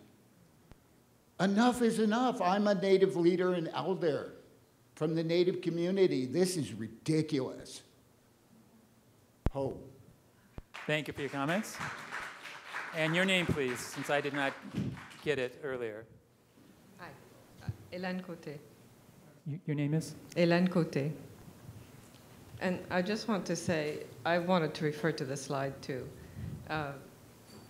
Enough is enough. I'm a Native leader and elder from the Native community. This is ridiculous. Hope. Thank you for your comments. And your name, please, since I did not get it earlier. Hi, Hélène Côté. Your name is? Hélène Côté. And I just want to say, I wanted to refer to the slide too.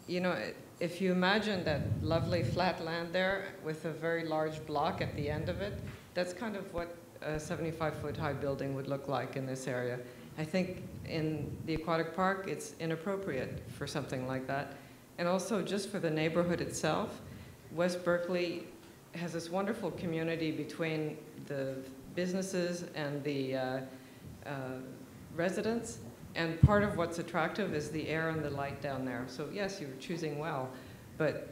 You know, if you imagine that lovely flat land there with a very large block at the end of it, that's kind of what a 75-foot high building would look like in this area. I think in the aquatic park, it's inappropriate for something like that. And also just for the neighborhood itself, West Berkeley has this wonderful community between the businesses and the residents, and part of what's attractive is the air and the light down there. So yes, you're choosing well, but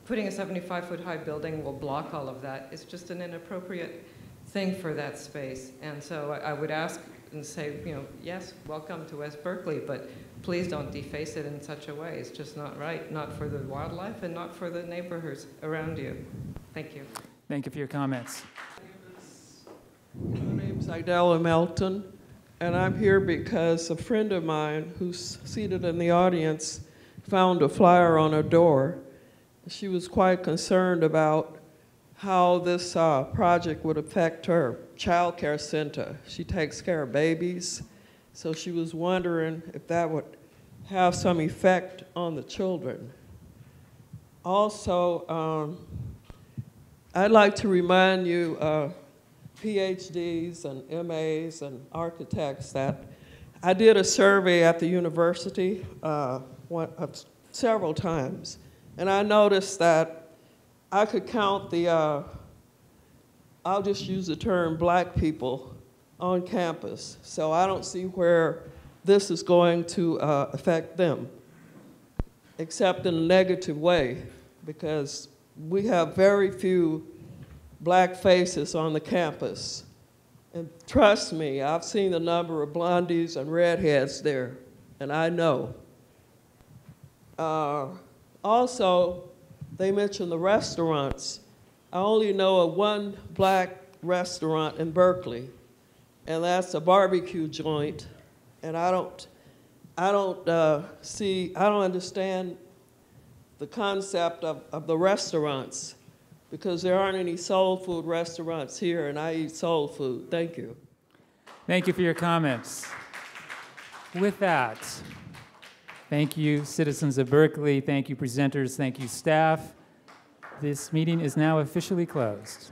putting a 75-foot high building will block all of that. It's just an inappropriate thing for that space. And so I would ask and say, you know, yes, welcome to West Berkeley, but please don't deface it in such a way. It's just not right, not for the wildlife and not for the neighborhoods around you. Thank you. Thank you for your comments. My name's Idella Melton, and I'm here because a friend of mine who's seated in the audience found a flyer on her door. She was quite concerned about how this project would affect her child care center. She takes care of babies, so she was wondering if that would have some effect on the children. Also, I'd like to remind you, PhDs and MAs and architects, that I did a survey at the university several times, and I noticed that I could count the, I'll just use the term black people on campus, so I don't see where this is going to affect them, except in a negative way, because we have very few black faces on the campus. And trust me, I've seen the number of blondies and redheads there, and I know. Also, they mentioned the restaurants. I only know of one black restaurant in Berkeley, and that's a barbecue joint. And I don't understand the concept of the restaurants, because there aren't any soul food restaurants here, and I eat soul food. Thank you. Thank you for your comments. With that, thank you, citizens of Berkeley. Thank you, presenters. Thank you, staff. This meeting is now officially closed.